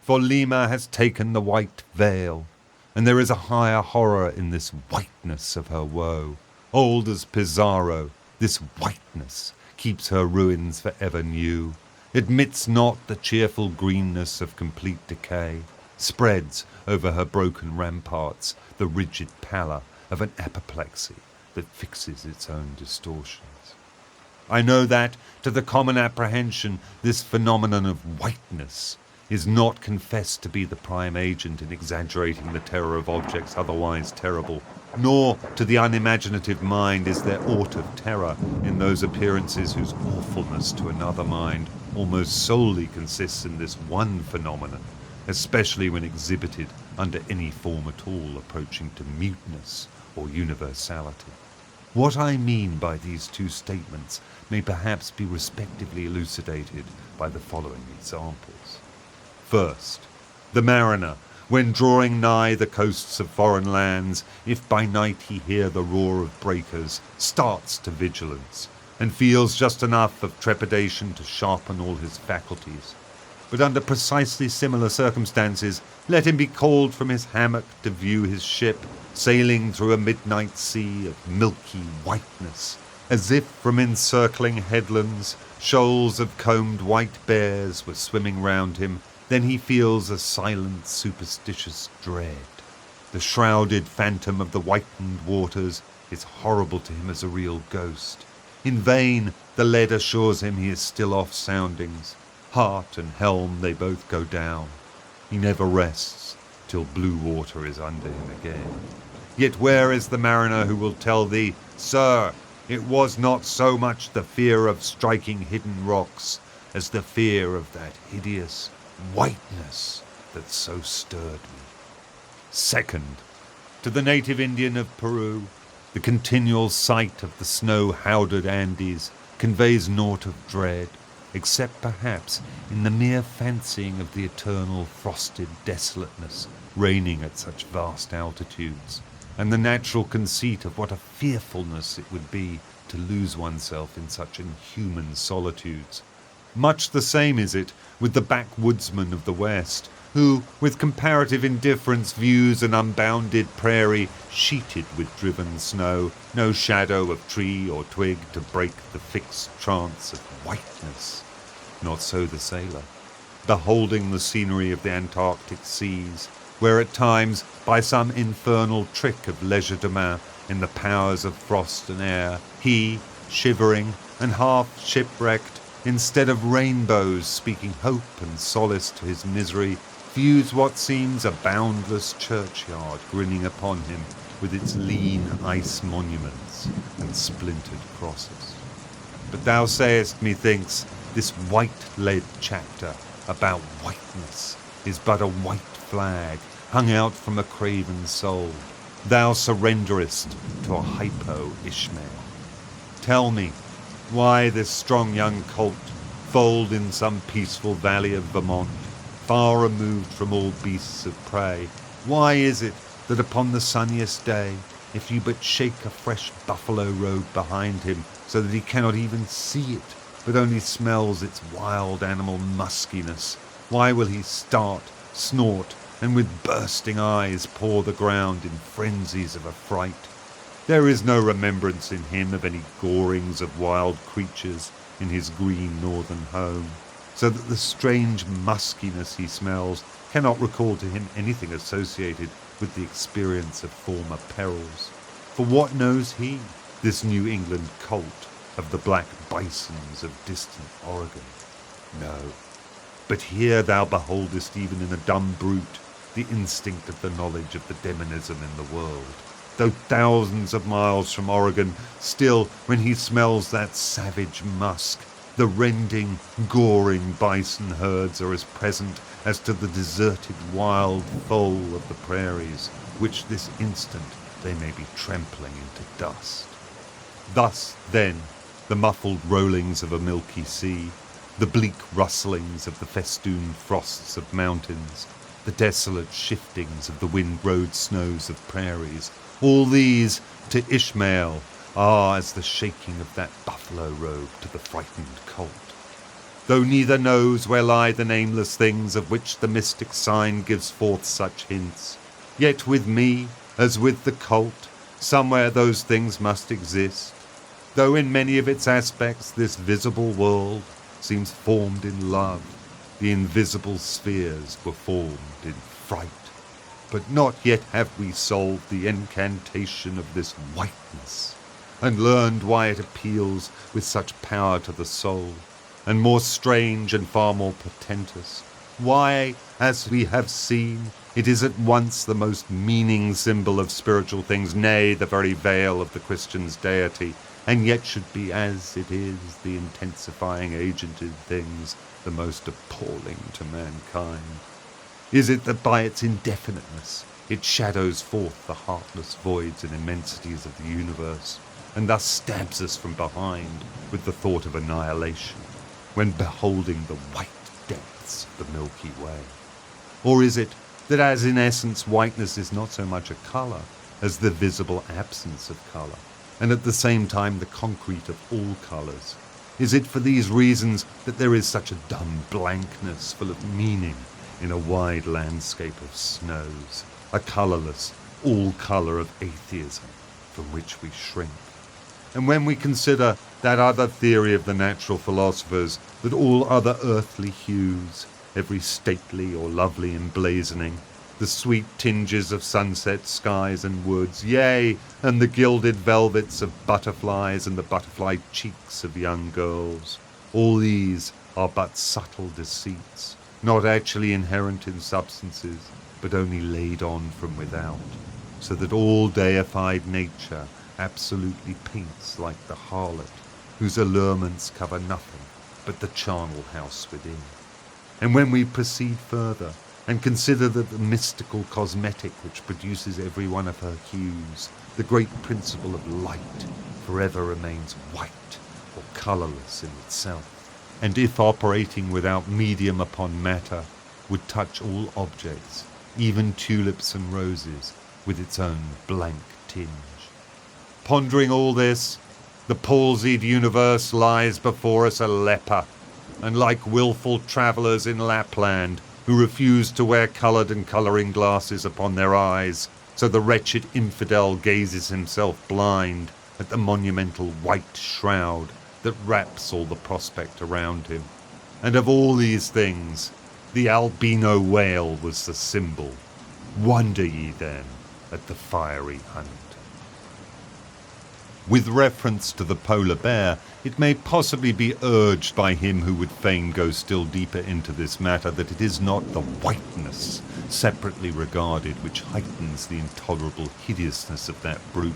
For Lima has taken the white veil, and there is a higher horror in this whiteness of her woe. Old as Pizarro, this whiteness keeps her ruins forever new, admits not the cheerful greenness of complete decay, spreads over her broken ramparts the rigid pallor of an apoplexy that fixes its own distortions. I know that, to the common apprehension, this phenomenon of whiteness is not confessed to be the prime agent in exaggerating the terror of objects otherwise terrible, nor to the unimaginative mind is there aught of terror in those appearances whose awfulness to another mind almost solely consists in this one phenomenon, especially when exhibited under any form at all approaching to muteness or universality. What I mean by these two statements may perhaps be respectively elucidated by the following examples. First, the mariner, when drawing nigh the coasts of foreign lands, if by night he hear the roar of breakers, starts to vigilance, and feels just enough of trepidation to sharpen all his faculties. But under precisely similar circumstances, let him be called from his hammock to view his ship, sailing through a midnight sea of milky whiteness, as if from encircling headlands shoals of combed white bears were swimming round him. Then he feels a silent, superstitious dread. The shrouded phantom of the whitened waters is horrible to him as a real ghost. In vain the lead assures him he is still off soundings. Heart and helm they both go down. He never rests till blue water is under him again. Yet where is the mariner who will tell thee, "Sir, It was not so much the fear of striking hidden rocks as the fear of that hideous whiteness that so stirred me. Second, to the native Indian of Peru, the continual sight of the snow-howdered Andes conveys naught of dread, except perhaps in the mere fancying of the eternal frosted desolateness reigning at such vast altitudes, and the natural conceit of what a fearfulness it would be to lose oneself in such inhuman solitudes. Much the same is it with the backwoodsman of the West, who, with comparative indifference, views an unbounded prairie sheeted with driven snow, no shadow of tree or twig to break the fixed trance of whiteness. Not so the sailor, beholding the scenery of the Antarctic seas, where at times, by some infernal trick of legerdemain in the powers of frost and air, he, shivering and half shipwrecked, instead of rainbows speaking hope and solace to his misery, views what seems a boundless churchyard grinning upon him with its lean ice monuments and splintered crosses. But thou sayest, methinks, this white-lead chapter about whiteness is but a white flag hung out from a craven soul. Thou surrenderest to a hypo-Ishmael. Tell me, why this strong young colt, foaled in some peaceful valley of Vermont, far removed from all beasts of prey, why is it that upon the sunniest day, if you but shake a fresh buffalo robe behind him so that he cannot even see it, but only smells its wild animal muskiness, why will he start, snort, and with bursting eyes paw the ground in frenzies of affright? There is no remembrance in him of any gorings of wild creatures in his green northern home, so that the strange muskiness he smells cannot recall to him anything associated with the experience of former perils. For what knows he, this New England colt, of the black bisons of distant Oregon? No, but here thou beholdest even in a dumb brute the instinct of the knowledge of the demonism in the world. Though thousands of miles from Oregon, still, when he smells that savage musk, the rending, goring bison herds are as present as to the deserted wild foal of the prairies, which this instant they may be trampling into dust. Thus, then, the muffled rollings of a milky sea, the bleak rustlings of the festooned frosts of mountains, the desolate shiftings of the wind-rode snows of prairies, all these, to Ishmael, are as the shaking of that buffalo robe to the frightened colt. Though neither knows where lie the nameless things of which the mystic sign gives forth such hints, yet with me, as with the colt, somewhere those things must exist, though in many of its aspects this visible world seems formed in love, the invisible spheres were formed in fright. But not yet have we solved the incantation of this whiteness, and learned why it appeals with such power to the soul, and more strange and far more portentous, why, as we have seen, it is at once the most meaning symbol of spiritual things, nay, the very veil of the Christian's deity, and yet should be, as it is, the intensifying agent in things the most appalling to mankind. Is it that by its indefiniteness it shadows forth the heartless voids and immensities of the universe, and thus stabs us from behind with the thought of annihilation, when beholding the white depths of the Milky Way? Or is it that as in essence whiteness is not so much a colour as the visible absence of colour, and at the same time the concrete of all colours? Is it for these reasons that there is such a dumb blankness full of meaning in a wide landscape of snows, a colourless, all-colour of atheism from which we shrink? And when we consider that other theory of the natural philosophers, that all other earthly hues, every stately or lovely emblazoning, the sweet tinges of sunset skies and woods, yea, and the gilded velvets of butterflies and the butterfly cheeks of young girls, all these are but subtle deceits, not actually inherent in substances, but only laid on from without, so that all deified nature absolutely paints like the harlot, whose allurements cover nothing but the charnel house within. And when we proceed further, and consider that the mystical cosmetic which produces every one of her hues, the great principle of light, forever remains white or colourless in itself, and if operating without medium upon matter, would touch all objects, even tulips and roses, with its own blank tinge. Pondering all this, the palsied universe lies before us a leper, and like wilful travellers in Lapland, who refuse to wear coloured and colouring glasses upon their eyes, so the wretched infidel gazes himself blind at the monumental white shroud that wraps all the prospect around him. And of all these things, the albino whale was the symbol. Wonder ye then at the fiery hunt. With reference to the polar bear, it may possibly be urged by him who would fain go still deeper into this matter that it is not the whiteness, separately regarded, which heightens the intolerable hideousness of that brute.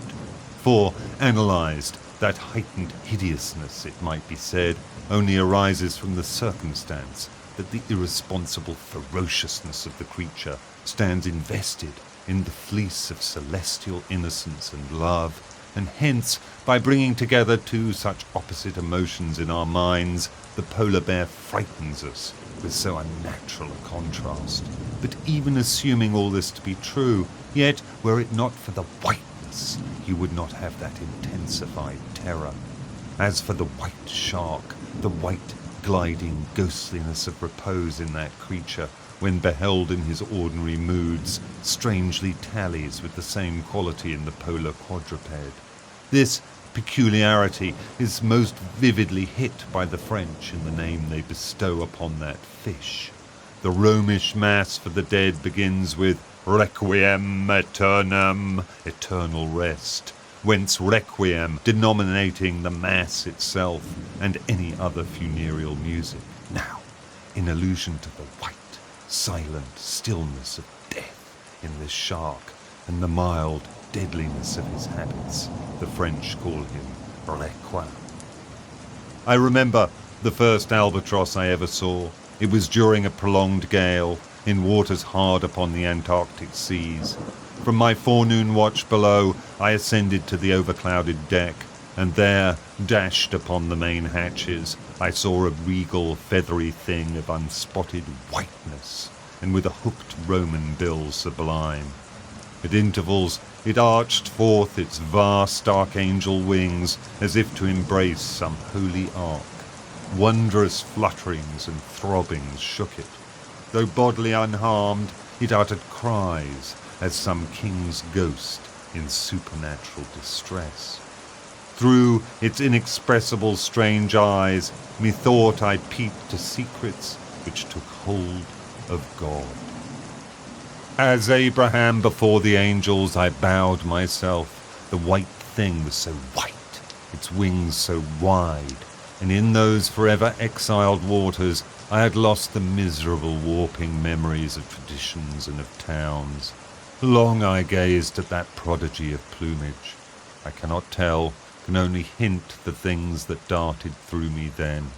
For, analysed, that heightened hideousness, it might be said, only arises from the circumstance that the irresponsible ferociousness of the creature stands invested in the fleece of celestial innocence and love, and hence, by bringing together two such opposite emotions in our minds, the polar bear frightens us with so unnatural a contrast. But even assuming all this to be true, yet, were it not for the whiteness, you would not have that intensified terror. As for the white shark, the white gliding ghostliness of repose in that creature, when beheld in his ordinary moods, strangely tallies with the same quality in the polar quadruped. This peculiarity is most vividly hit by the French in the name they bestow upon that fish. The Romish Mass for the dead begins with Requiem Aeternam, eternal rest, whence Requiem denominating the Mass itself and any other funereal music. Now, in allusion to the white, silent stillness of death in this shark, and the mild deadliness of his habits, the French call him Requiem. I remember the first albatross I ever saw. It was during a prolonged gale, in waters hard upon the Antarctic seas. From my forenoon watch below, I ascended to the overclouded deck, and there, dashed upon the main hatches, I saw a regal, feathery thing of unspotted whiteness, and with a hooked Roman bill sublime. At intervals, it arched forth its vast archangel wings as if to embrace some holy ark. Wondrous flutterings and throbbings shook it. Though bodily unharmed, it uttered cries as some king's ghost in supernatural distress. Through its inexpressible strange eyes, methought I peeped to secrets which took hold of God. As Abraham before the angels, I bowed myself. The white thing was so white, its wings so wide, and in those forever exiled waters I had lost the miserable warping memories of traditions and of towns. Long I gazed at that prodigy of plumage. I cannot tell, can only hint the things that darted through me then.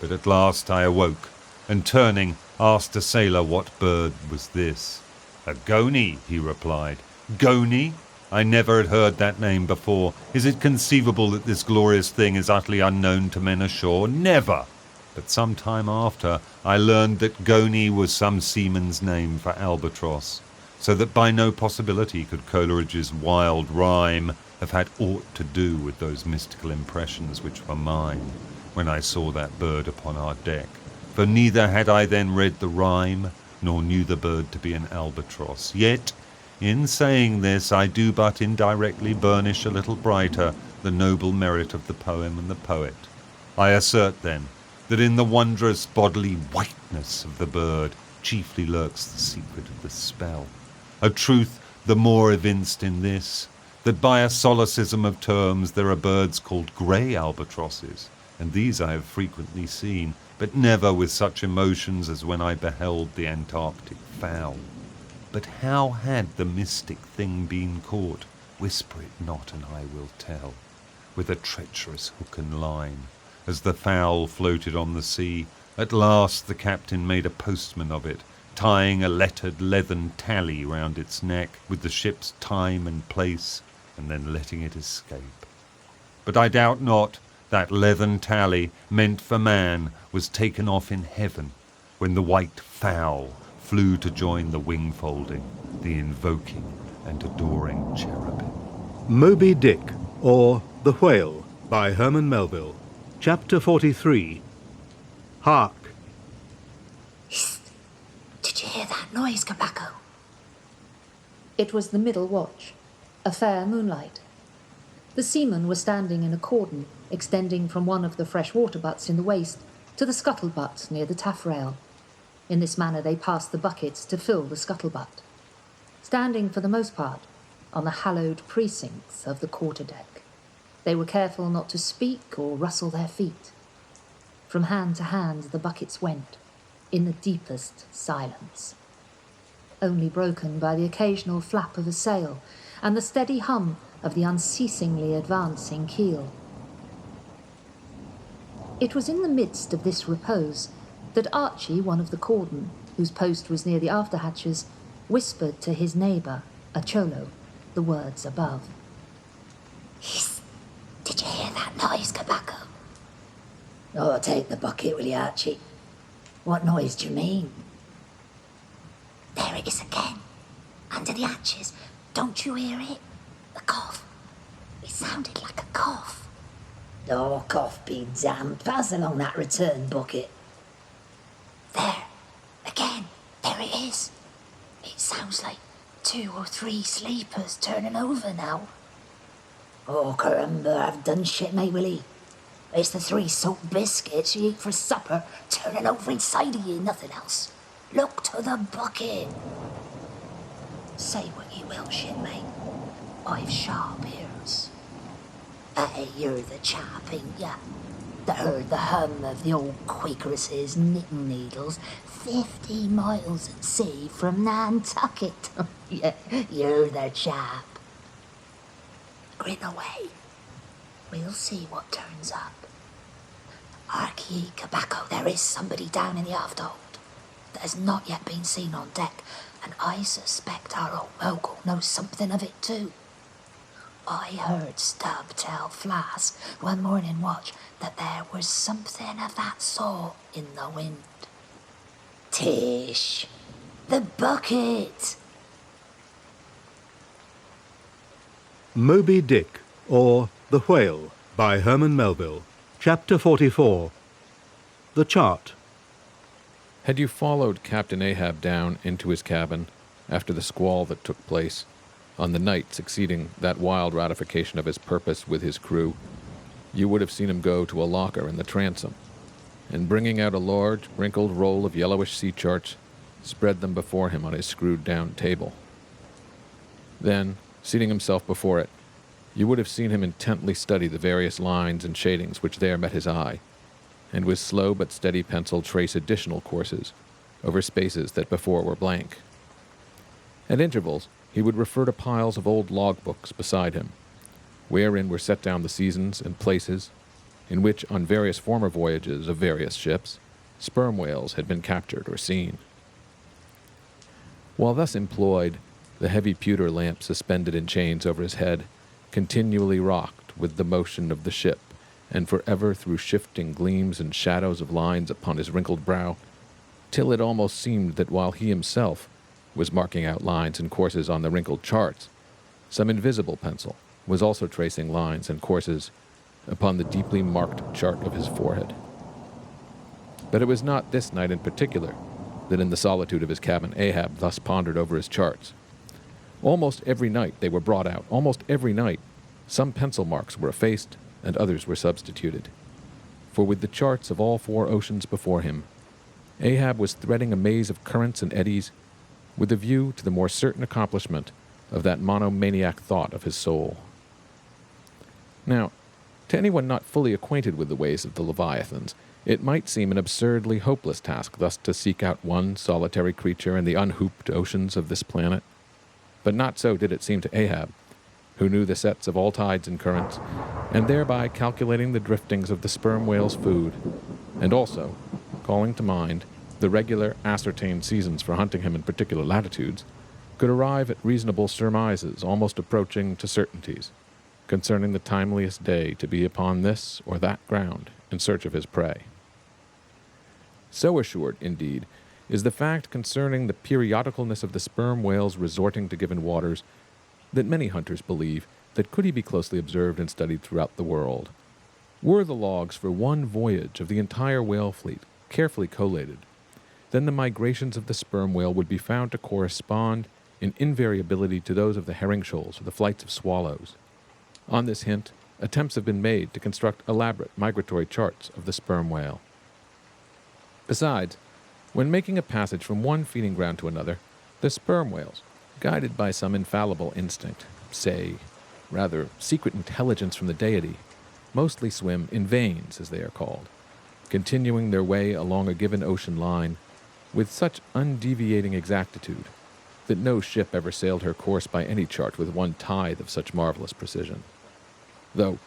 But at last I awoke, and turning, asked a sailor what bird was this. "A goney," he replied. "Goney? I never had heard that name before. Is it conceivable that this glorious thing is utterly unknown to men ashore? Never!" But some time after, I learned that goney was some seaman's name for albatross, so that by no possibility could Coleridge's wild rhyme have had aught to do with those mystical impressions which were mine when I saw that bird upon our deck. For neither had I then read the rhyme, nor knew the bird to be an albatross. Yet, in saying this, I do but indirectly burnish a little brighter the noble merit of the poem and the poet. I assert, then, that in the wondrous bodily whiteness of the bird chiefly lurks the secret of the spell. A truth the more evinced in this, that by a solecism of terms there are birds called grey albatrosses, and these I have frequently seen, but never with such emotions as when I beheld the Antarctic fowl. But how had the mystic thing been caught? whisper it not, and I will tell, with a treacherous hook and line. As the fowl floated on the sea, at last the captain made a postman of it, tying a lettered leathern tally round its neck with the ship's time and place, and then letting it escape. But I doubt not that leathern tally, meant for man, was taken off in heaven, when the white fowl flew to join the wing-folding, the invoking and adoring cherubim. Moby-Dick, or The Whale, by Herman Melville. Chapter 43. Hark! Hist! Did you hear that noise, Tobacco? It was the middle watch, a fair moonlight. The seamen were standing in a cordon extending from one of the fresh water butts in the waist to the scuttlebutt near the taffrail. In this manner they passed the buckets to fill the scuttlebutt, standing for the most part on the hallowed precincts of the quarter-deck. They were careful not to speak or rustle their feet. From hand to hand the buckets went, in the deepest silence, only broken by the occasional flap of a sail and the steady hum of the unceasingly advancing keel. It was in the midst of this repose that Archie, one of the cordon, whose post was near the after-hatches, whispered to his neighbour, a cholo, the words above. Hist! Did you hear that noise, Tobacco? Oh, take the bucket, will you, Archie? What noise do you mean? There it is again, under the hatches. Don't you hear it? The cough. It sounded like a cough. Oh, cough be damned. Pass along that return bucket. There, again, there it is. It sounds like 2 or 3 sleepers turning over now. Oh, caramba, I've done shit, mate, Willie. It's the 3 salt biscuits you eat for supper turning over inside of you, nothing else. Look to the bucket. Say what you will, shipmate. I've sharp ears. Hey, you're the chap, ain't ya? That heard the hum of the old Quakeress's knitting needles 50 miles at sea from Nantucket. Yeah, you're the chap. Grin away. We'll see what turns up. Hark ye, Tobacco, there is somebody down in the aft-hold that has not yet been seen on deck, and I suspect our old mogul knows something of it too. I heard Stubb tell Flask one morning watch that there was something of that sort in the wind. Tish! The bucket! Moby-Dick, or The Whale, by Herman Melville. Chapter 44. The Chart. Had you followed Captain Ahab down into his cabin after the squall that took place on the night succeeding that wild ratification of his purpose with his crew, you would have seen him go to a locker in the transom, and bringing out a large, wrinkled roll of yellowish sea charts, spread them before him on his screwed-down table. Then, seating himself before it, you would have seen him intently study the various lines and shadings which there met his eye, and with slow but steady pencil trace additional courses over spaces that before were blank. At intervals, he would refer to piles of old logbooks beside him, wherein were set down the seasons and places in which, on various former voyages of various ships, sperm whales had been captured or seen. While thus employed, the heavy pewter lamp suspended in chains over his head continually rocked with the motion of the ship, and forever threw shifting gleams and shadows of lines upon his wrinkled brow, till it almost seemed that while he himself was marking out lines and courses on the wrinkled charts, some invisible pencil was also tracing lines and courses upon the deeply marked chart of his forehead. But it was not this night in particular that in the solitude of his cabin Ahab thus pondered over his charts. Almost every night they were brought out. Almost every night some pencil marks were effaced and others were substituted. For with the charts of all 4 oceans before him, Ahab was threading a maze of currents and eddies with a view to the more certain accomplishment of that monomaniac thought of his soul. Now, to anyone not fully acquainted with the ways of the Leviathans, it might seem an absurdly hopeless task thus to seek out one solitary creature in the unhooped oceans of this planet. But not so did it seem to Ahab, who knew the sets of all tides and currents, and thereby calculating the driftings of the sperm whale's food, and also calling to mind the regular ascertained seasons for hunting him in particular latitudes, could arrive at reasonable surmises almost approaching to certainties concerning the timeliest day to be upon this or that ground in search of his prey. So assured, indeed, is the fact concerning the periodicalness of the sperm whale's resorting to given waters that many hunters believe that could he be closely observed and studied throughout the world, were the logs for one voyage of the entire whale fleet carefully collated, then the migrations of the sperm whale would be found to correspond in invariability to those of the herring shoals or the flights of swallows. On this hint, attempts have been made to construct elaborate migratory charts of the sperm whale. Besides, when making a passage from one feeding ground to another, the sperm whales, guided by some infallible instinct, say, rather secret intelligence from the deity, mostly swim in veins, as they are called, continuing their way along a given ocean line with such undeviating exactitude that no ship ever sailed her course by any chart with one tithe of such marvelous precision. Though,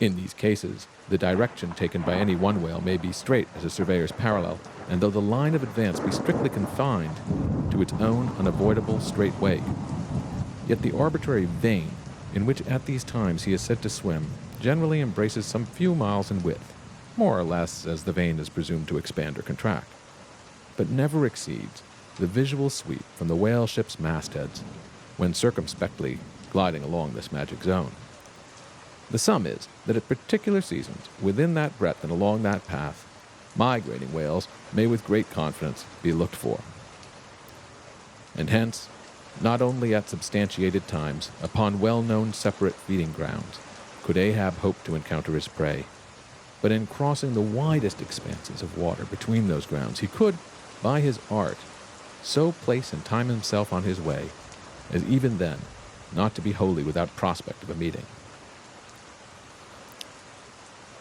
in these cases, the direction taken by any one whale may be straight as a surveyor's parallel, and though the line of advance be strictly confined to its own unavoidable straight wake, yet the arbitrary vein in which at these times he is said to swim generally embraces some few miles in width, more or less as the vein is presumed to expand or contract, but never exceeds the visual sweep from the whale ship's mastheads when circumspectly gliding along this magic zone. The sum is that at particular seasons, within that breadth and along that path, migrating whales may with great confidence be looked for. And hence, not only at substantiated times, upon well-known separate feeding grounds, could Ahab hope to encounter his prey, but in crossing the widest expanses of water between those grounds, he could, by his art, so place and time himself on his way, as even then not to be wholly without prospect of a meeting.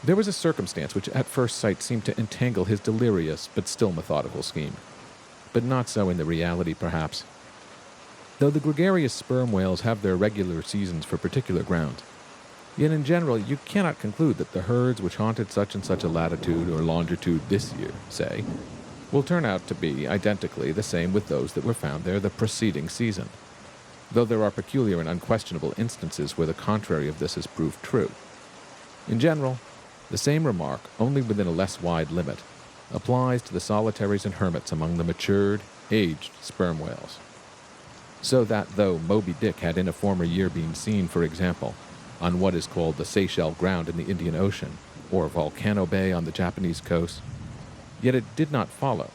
There was a circumstance which at first sight seemed to entangle his delirious but still methodical scheme, but not so in the reality, perhaps. Though the gregarious sperm whales have their regular seasons for particular grounds, yet in general you cannot conclude that the herds which haunted such and such a latitude or longitude this year, say, will turn out to be identically the same with those that were found there the preceding season, though there are peculiar and unquestionable instances where the contrary of this has proved true. In general, the same remark, only within a less wide limit, applies to the solitaries and hermits among the matured, aged sperm whales. So that though Moby-Dick had in a former year been seen, for example, on what is called the Seychelles Ground in the Indian Ocean, or Volcano Bay on the Japanese coast, yet it did not follow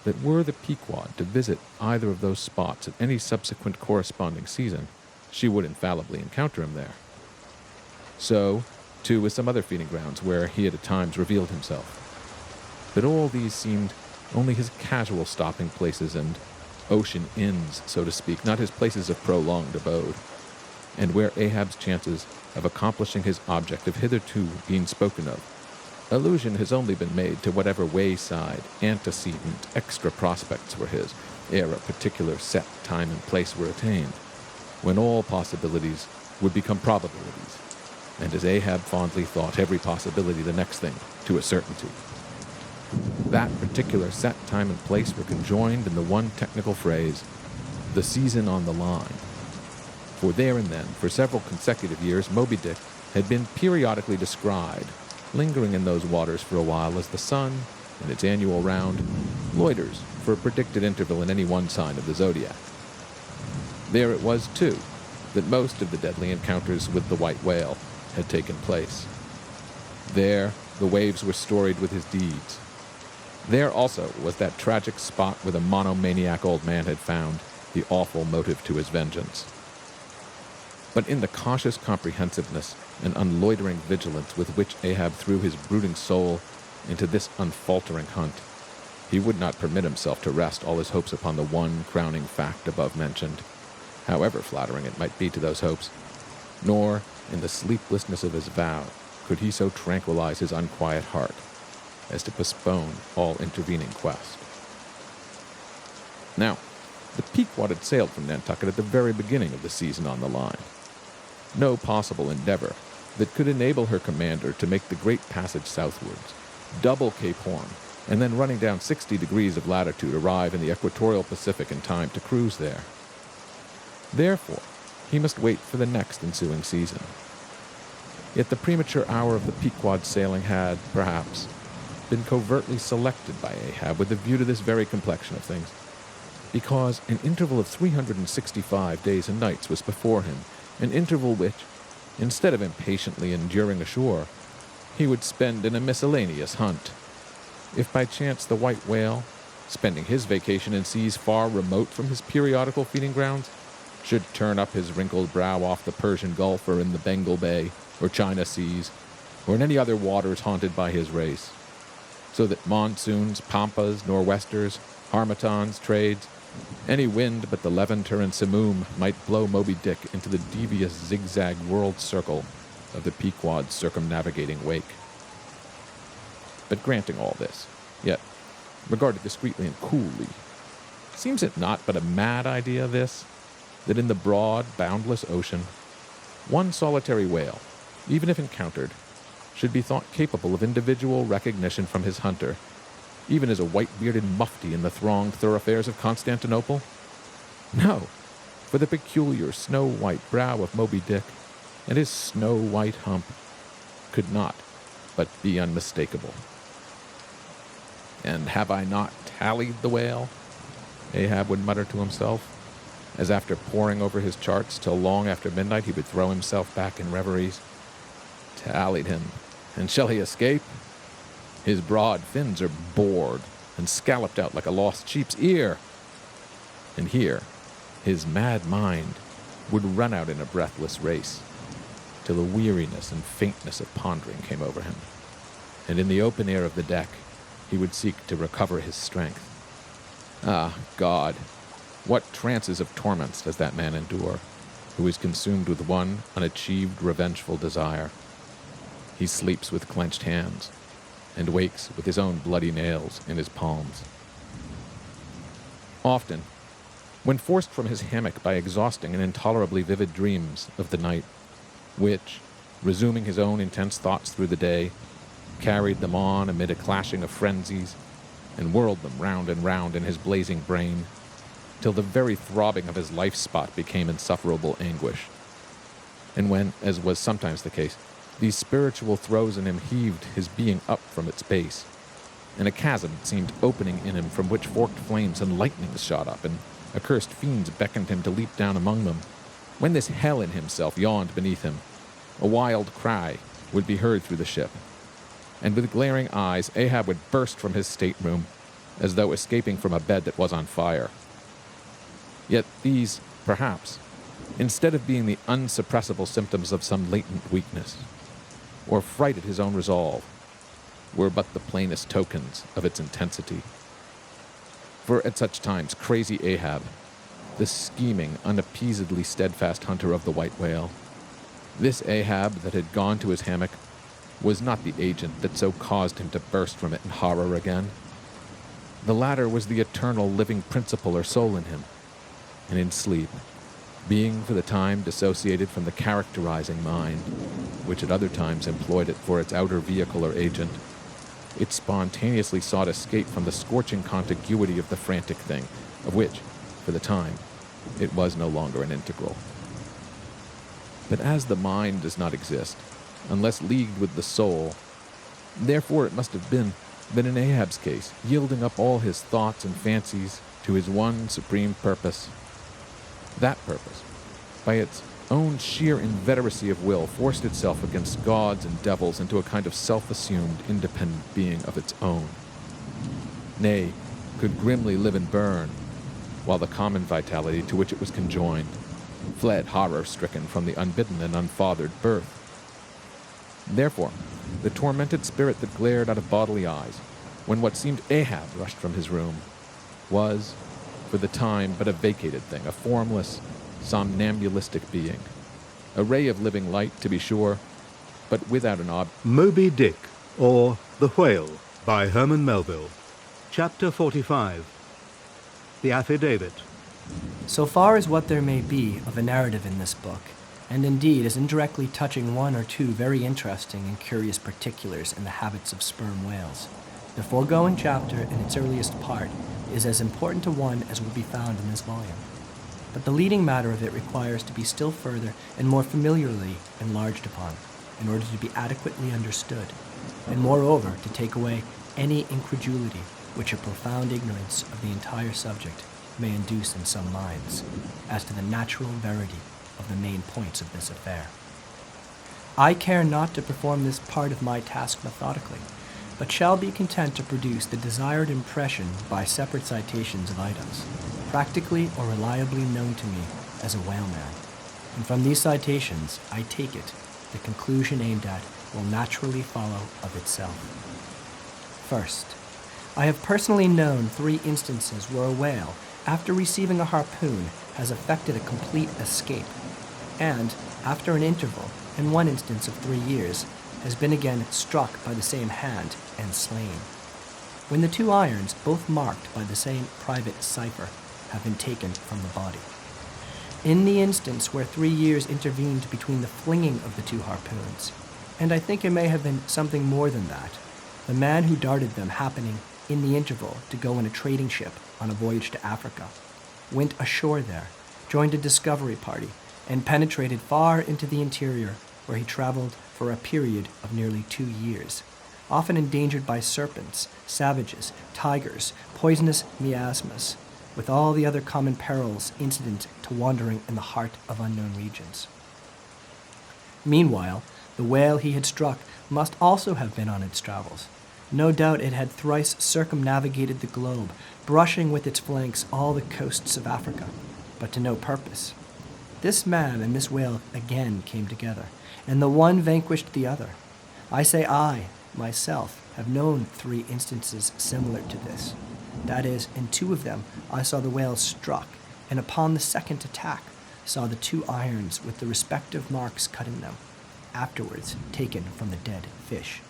that were the Pequod to visit either of those spots at any subsequent corresponding season, she would infallibly encounter him there. So, too, with some other feeding grounds where he had at times revealed himself. But all these seemed only his casual stopping places and ocean inns, so to speak, not his places of prolonged abode, and where Ahab's chances of accomplishing his object have hitherto been spoken of, allusion has only been made to whatever wayside, antecedent, extra prospects were his, ere a particular set time and place were attained, when all possibilities would become probabilities, and as Ahab fondly thought, every possibility the next thing to a certainty. That particular set time and place were conjoined in the one technical phrase, the season on the line. For there and then, for several consecutive years, Moby-Dick had been periodically descried, lingering in those waters for a while as the sun, in its annual round, loiters for a predicted interval in any one sign of the zodiac. There it was, too, that most of the deadly encounters with the white whale had taken place. There, the waves were storied with his deeds. There also was that tragic spot where the monomaniac old man had found the awful motive to his vengeance. But in the cautious comprehensiveness and unloitering vigilance with which Ahab threw his brooding soul into this unfaltering hunt, he would not permit himself to rest all his hopes upon the one crowning fact above mentioned, however flattering it might be to those hopes, nor, in the sleeplessness of his vow, could he so tranquilize his unquiet heart as to postpone all intervening quest. Now, the Pequod had sailed from Nantucket at the very beginning of the season on the line. no possible endeavor that could enable her commander to make the great passage southwards, double Cape Horn, and then running down 60 degrees of latitude arrive in the equatorial Pacific in time to cruise there. Therefore, he must wait for the next ensuing season. Yet the premature hour of the Pequod sailing had, perhaps, been covertly selected by Ahab with a view to this very complexion of things, because an interval of 365 days and nights was before him, an interval which, instead of impatiently enduring ashore, he would spend in a miscellaneous hunt. If by chance the white whale, spending his vacation in seas far remote from his periodical feeding grounds, should turn up his wrinkled brow off the Persian Gulf or in the Bengal Bay or China Seas, or in any other waters haunted by his race, so that monsoons, pampas, nor'westers, harmatons, trades, any wind but the Levanter and Simoom might blow Moby-Dick into the devious zigzag world circle of the Pequod's circumnavigating wake. But granting all this, yet, regarded discreetly and coolly, seems it not but a mad idea, this, that in the broad, boundless ocean, one solitary whale, even if encountered, should be thought capable of individual recognition from his hunter, even as a white-bearded mufti in the thronged thoroughfares of Constantinople? No, for the peculiar snow-white brow of Moby-Dick and his snow-white hump could not but be unmistakable. And have I not tallied the whale? Ahab would mutter to himself, as after poring over his charts till long after midnight he would throw himself back in reveries. Tallied him, and shall he escape? His broad fins are bored and scalloped out like a lost sheep's ear. And here, his mad mind would run out in a breathless race, till a weariness and faintness of pondering came over him, and in the open air of the deck he would seek to recover his strength. Ah, God, what trances of torments does that man endure, who is consumed with one unachieved revengeful desire? He sleeps with clenched hands, and wakes with his own bloody nails in his palms. Often, when forced from his hammock by exhausting and intolerably vivid dreams of the night, which, resuming his own intense thoughts through the day, carried them on amid a clashing of frenzies, and whirled them round and round in his blazing brain, till the very throbbing of his life-spot became insufferable anguish. And when, as was sometimes the case, these spiritual throes in him heaved his being up from its base, and a chasm seemed opening in him from which forked flames and lightnings shot up, and accursed fiends beckoned him to leap down among them, when this hell in himself yawned beneath him, a wild cry would be heard through the ship, and with glaring eyes Ahab would burst from his stateroom, as though escaping from a bed that was on fire. Yet these, perhaps, instead of being the unsuppressible symptoms of some latent weakness, or fright at his own resolve, were but the plainest tokens of its intensity. For at such times crazy Ahab, the scheming, unappeasedly steadfast hunter of the white whale, this Ahab that had gone to his hammock, was not the agent that so caused him to burst from it in horror again. The latter was the eternal living principle or soul in him, and in sleep, being for the time dissociated from the characterizing mind, which at other times employed it for its outer vehicle or agent, it spontaneously sought escape from the scorching contiguity of the frantic thing, of which, for the time, it was no longer an integral. But as the mind does not exist, unless leagued with the soul, therefore it must have been that in Ahab's case, yielding up all his thoughts and fancies to his one supreme purpose, that purpose, by its own sheer inveteracy of will, forced itself against gods and devils into a kind of self-assumed, independent being of its own. Nay, could grimly live and burn, while the common vitality to which it was conjoined fled horror-stricken from the unbidden and unfathered birth. Therefore, the tormented spirit that glared out of bodily eyes, when what seemed Ahab rushed from his room, was, for the time, but a vacated thing, a formless, somnambulistic being. A ray of living light, to be sure, but without an object. Moby-Dick, or The Whale, by Herman Melville. Chapter 45. The Affidavit. So far as what there may be of a narrative in this book, and indeed is indirectly touching one or two very interesting and curious particulars in the habits of sperm whales. The foregoing chapter, in its earliest part, is as important to one as will be found in this volume. But the leading matter of it requires to be still further and more familiarly enlarged upon, in order to be adequately understood, and moreover to take away any incredulity which a profound ignorance of the entire subject may induce in some minds, as to the natural verity of the main points of this affair. I care not to perform this part of my task methodically, but shall be content to produce the desired impression by separate citations of items, practically or reliably known to me as a whaleman. And from these citations, I take it, the conclusion aimed at will naturally follow of itself. First, I have personally known 3 instances where a whale, after receiving a harpoon, has effected a complete escape, and, after an interval, in one instance of 3 years, has been again struck by the same hand and slain, when the 2 irons, both marked by the same private cipher, have been taken from the body. In the instance where 3 years intervened between the flinging of the 2 harpoons, and I think it may have been something more than that, the man who darted them happening in the interval to go in a trading ship on a voyage to Africa, went ashore there, joined a discovery party, and penetrated far into the interior, where he traveled for a period of nearly 2 years, often endangered by serpents, savages, tigers, poisonous miasmas, with all the other common perils incident to wandering in the heart of unknown regions. Meanwhile, the whale he had struck must also have been on its travels. No doubt it had thrice circumnavigated the globe, brushing with its flanks all the coasts of Africa, but to no purpose. This man and this whale again came together, and the one vanquished the other. I say I, myself, have known 3 instances similar to this. That is, in 2 of them I saw the whale struck, and upon the second attack saw the 2 irons with the respective marks cut in them, afterwards taken from the dead fish.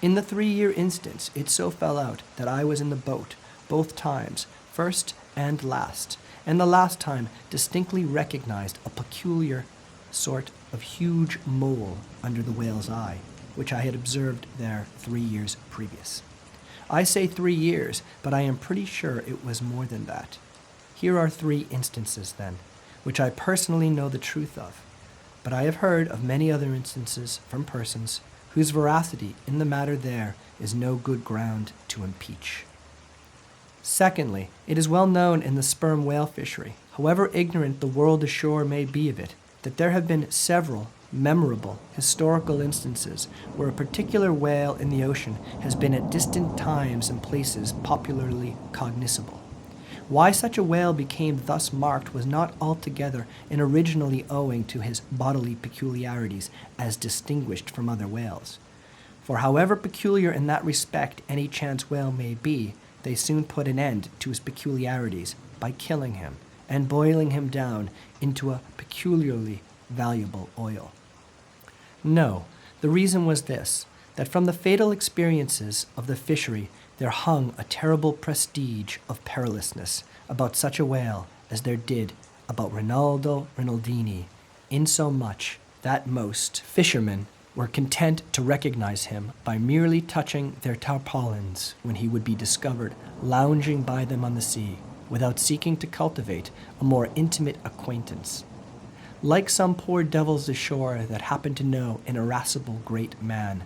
In the 3-year instance, it so fell out that I was in the boat both times, first and last, and the last time distinctly recognized a peculiar sort of huge mole under the whale's eye, which I had observed there 3 years previous. I say 3 years, but I am pretty sure it was more than that. Here are 3 instances, then, which I personally know the truth of, but I have heard of many other instances from persons whose veracity in the matter there is no good ground to impeach. Secondly, it is well known in the sperm whale fishery, however ignorant the world ashore may be of it, that there have been several memorable historical instances where a particular whale in the ocean has been at distant times and places popularly cognizable. Why such a whale became thus marked was not altogether and originally owing to his bodily peculiarities as distinguished from other whales. For however peculiar in that respect any chance whale may be, they soon put an end to his peculiarities by killing him and boiling him down into a peculiarly valuable oil. No, the reason was this, that from the fatal experiences of the fishery there hung a terrible prestige of perilousness about such a whale as there did about Rinaldo Rinaldini, insomuch that most fishermen were content to recognize him by merely touching their tarpaulins when he would be discovered lounging by them on the sea, without seeking to cultivate a more intimate acquaintance. Like some poor devils ashore that happen to know an irascible great man,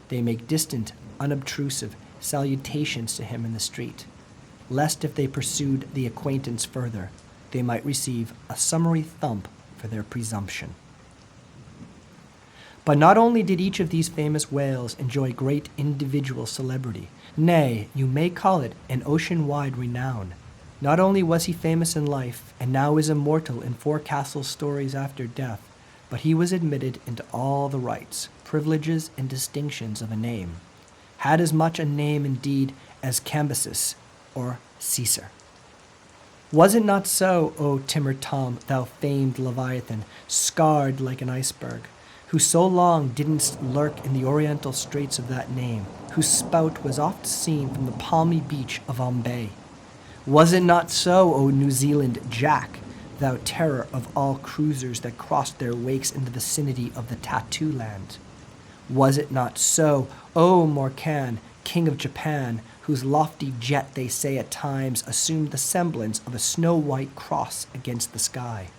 they make distant, unobtrusive salutations to him in the street, lest if they pursued the acquaintance further, they might receive a summary thump for their presumption. But not only did each of these famous whales enjoy great individual celebrity, nay, you may call it an ocean-wide renown. Not only was he famous in life, and now is immortal in forecastle stories after death, but he was admitted into all the rights, privileges, and distinctions of a name. Had as much a name indeed as Cambyses or Caesar. Was it not so, O Timor Tom, thou famed Leviathan, scarred like an iceberg, who so long didn't lurk in the oriental straits of that name, whose spout was oft seen from the palmy beach of Ombay? Was it not so, O New Zealand Jack, thou terror of all cruisers that crossed their wakes in the vicinity of the Tattoo Land? Was it not so, O Morcan, king of Japan, whose lofty jet they say at times assumed the semblance of a snow-white cross against the sky?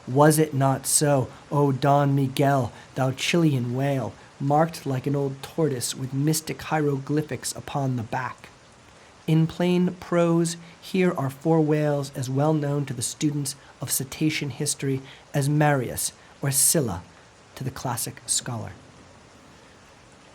Was it not so, O Don Miguel, thou Chilean whale, marked like an old tortoise with mystic hieroglyphics upon the back? In plain prose, here are 4 whales as well known to the students of cetacean history as Marius or Scylla to the classic scholar.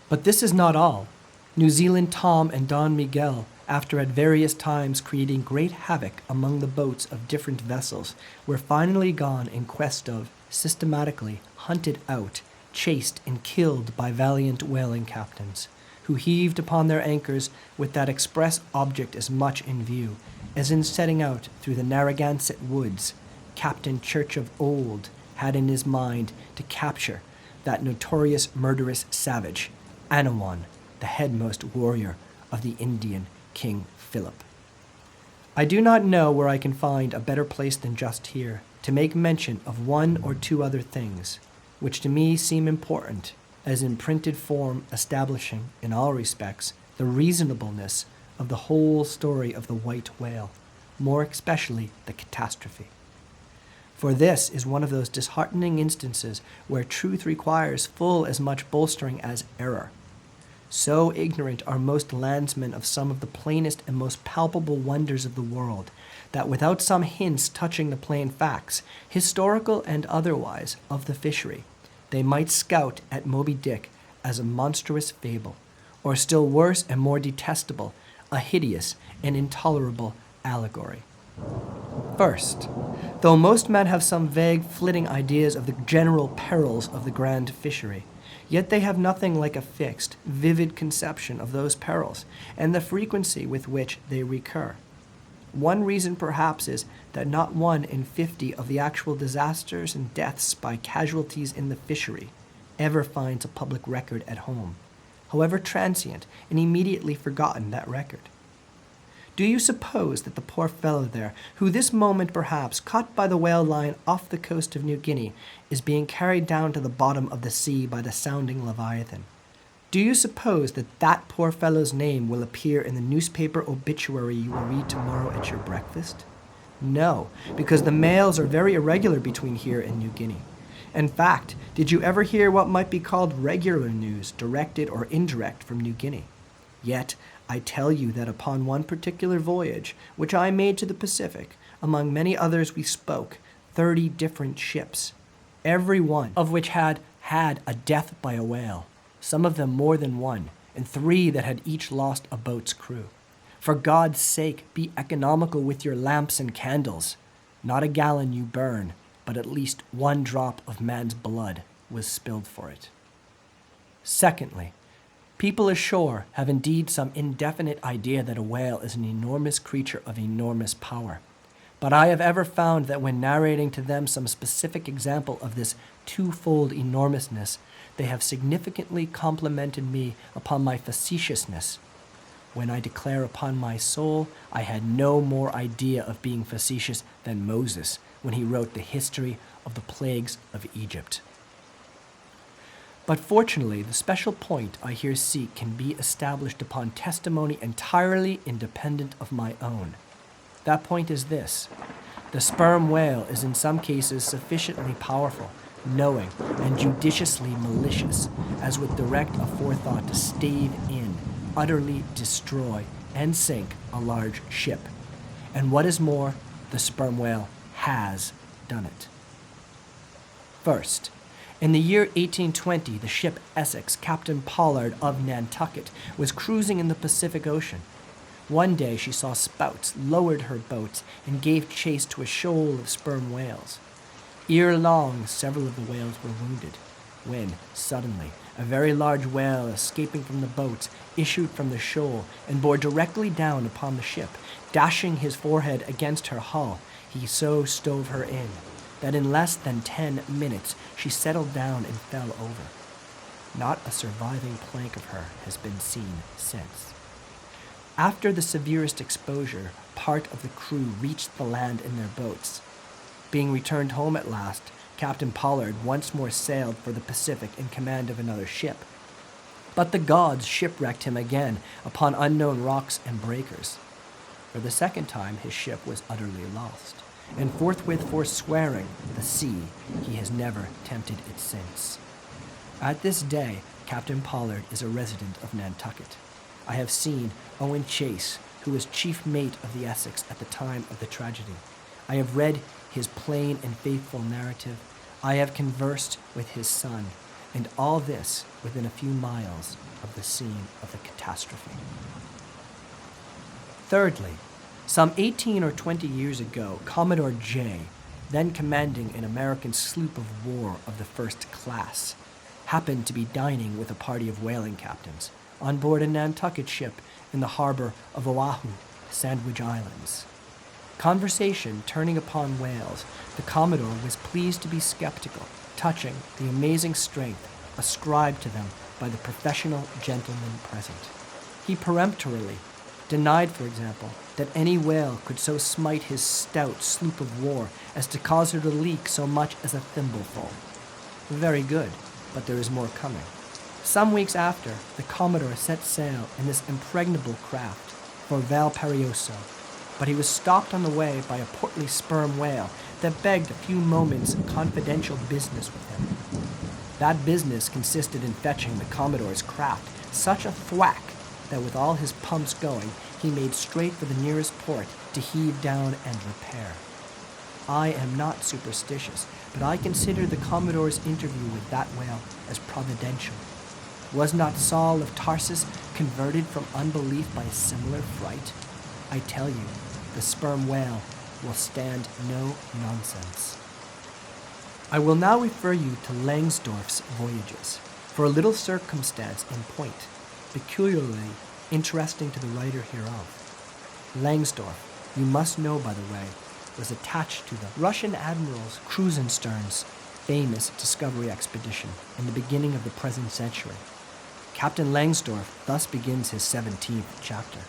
But this is not all. New Zealand Tom and Don Miguel, after at various times creating great havoc among the boats of different vessels, were finally gone in quest of, systematically hunted out, chased and killed by valiant whaling captains, who heaved upon their anchors with that express object as much in view, as in setting out through the Narragansett woods, Captain Church of Old had in his mind to capture that notorious murderous savage, Anawan, the headmost warrior of the Indian King Philip. I do not know where I can find a better place than just here to make mention of 1 or 2 other things, which to me seem important, as in printed form establishing, in all respects, the reasonableness of the whole story of the white whale, more especially the catastrophe. For this is one of those disheartening instances where truth requires full as much bolstering as error. So ignorant are most landsmen of some of the plainest and most palpable wonders of the world, that without some hints touching the plain facts, historical and otherwise, of the fishery, they might scout at Moby-Dick as a monstrous fable, or still worse and more detestable, a hideous and intolerable allegory. First, though most men have some vague flitting ideas of the general perils of the grand fishery, yet they have nothing like a fixed, vivid conception of those perils and the frequency with which they recur. One reason perhaps is that not 1 in 50 of the actual disasters and deaths by casualties in the fishery ever finds a public record at home, however transient and immediately forgotten that record. Do you suppose that the poor fellow there, who this moment perhaps, caught by the whale line off the coast of New Guinea, is being carried down to the bottom of the sea by the sounding Leviathan, do you suppose that that poor fellow's name will appear in the newspaper obituary you will read tomorrow at your breakfast? No, because the mails are very irregular between here and New Guinea. In fact, did you ever hear what might be called regular news, directed or indirect from New Guinea? Yet, I tell you that upon one particular voyage, which I made to the Pacific, among many others we spoke, 30 different ships, every one of which had a death by a whale, some of them more than 1, and 3 that had each lost a boat's crew. For God's sake, be economical with your lamps and candles. Not a gallon you burn, but at least 1 drop of man's blood was spilled for it. Secondly, people ashore have indeed some indefinite idea that a whale is an enormous creature of enormous power. But I have ever found that when narrating to them some specific example of this twofold enormousness, they have significantly complimented me upon my facetiousness, when I declare upon my soul I had no more idea of being facetious than Moses when he wrote the history of the plagues of Egypt. But fortunately, the special point I here seek can be established upon testimony entirely independent of my own. That point is this: the sperm whale is in some cases sufficiently powerful, knowing, and judiciously malicious, as with direct aforethought to stave in, utterly destroy, and sink a large ship. And what is more, the sperm whale has done it. First, in the year 1820, the ship Essex, Captain Pollard of Nantucket, was cruising in the Pacific Ocean. One day she saw spouts, lowered her boats, and gave chase to a shoal of sperm whales. Ere long, several of the whales were wounded, when, suddenly, a very large whale, escaping from the boats, issued from the shoal and bore directly down upon the ship. Dashing his forehead against her hull, he so stove her in that in less than 10 minutes she settled down and fell over. Not a surviving plank of her has been seen since. After the severest exposure, part of the crew reached the land in their boats. Being returned home at last, Captain Pollard once more sailed for the Pacific in command of another ship. But the gods shipwrecked him again upon unknown rocks and breakers. For the second time his ship was utterly lost, and forthwith forswearing the sea, he has never tempted it since. At this day, Captain Pollard is a resident of Nantucket. I have seen Owen Chase, who was chief mate of the Essex at the time of the tragedy. I have read his plain and faithful narrative. I have conversed with his son, and all this within a few miles of the scene of the catastrophe. Thirdly, some 18 or 20 years ago, Commodore J, then commanding an American sloop of war of the first class, happened to be dining with a party of whaling captains on board a Nantucket ship in the harbor of Oahu, Sandwich Islands. Conversation turning upon whales, the Commodore was pleased to be skeptical, touching the amazing strength ascribed to them by the professional gentlemen present. He peremptorily denied, for example, that any whale could so smite his stout sloop of war as to cause her to leak so much as a thimbleful. Very good, but there is more coming. Some weeks after, the Commodore set sail in this impregnable craft for Valparaiso, but he was stopped on the way by a portly sperm whale that begged a few moments' confidential business with him. That business consisted in fetching the Commodore's craft such a thwack that with all his pumps going, he made straight for the nearest port to heave down and repair. I am not superstitious, but I consider the Commodore's interview with that whale as providential. Was not Saul of Tarsus converted from unbelief by a similar fright? I tell you, the sperm whale will stand no nonsense. I will now refer you to Langsdorff's voyages for a little circumstance in point, peculiarly interesting to the writer hereof. Langsdorff, you must know by the way, was attached to the Russian Admiral's Krusenstern's famous discovery expedition in the beginning of the present century. Captain Langsdorff thus begins his 17th chapter.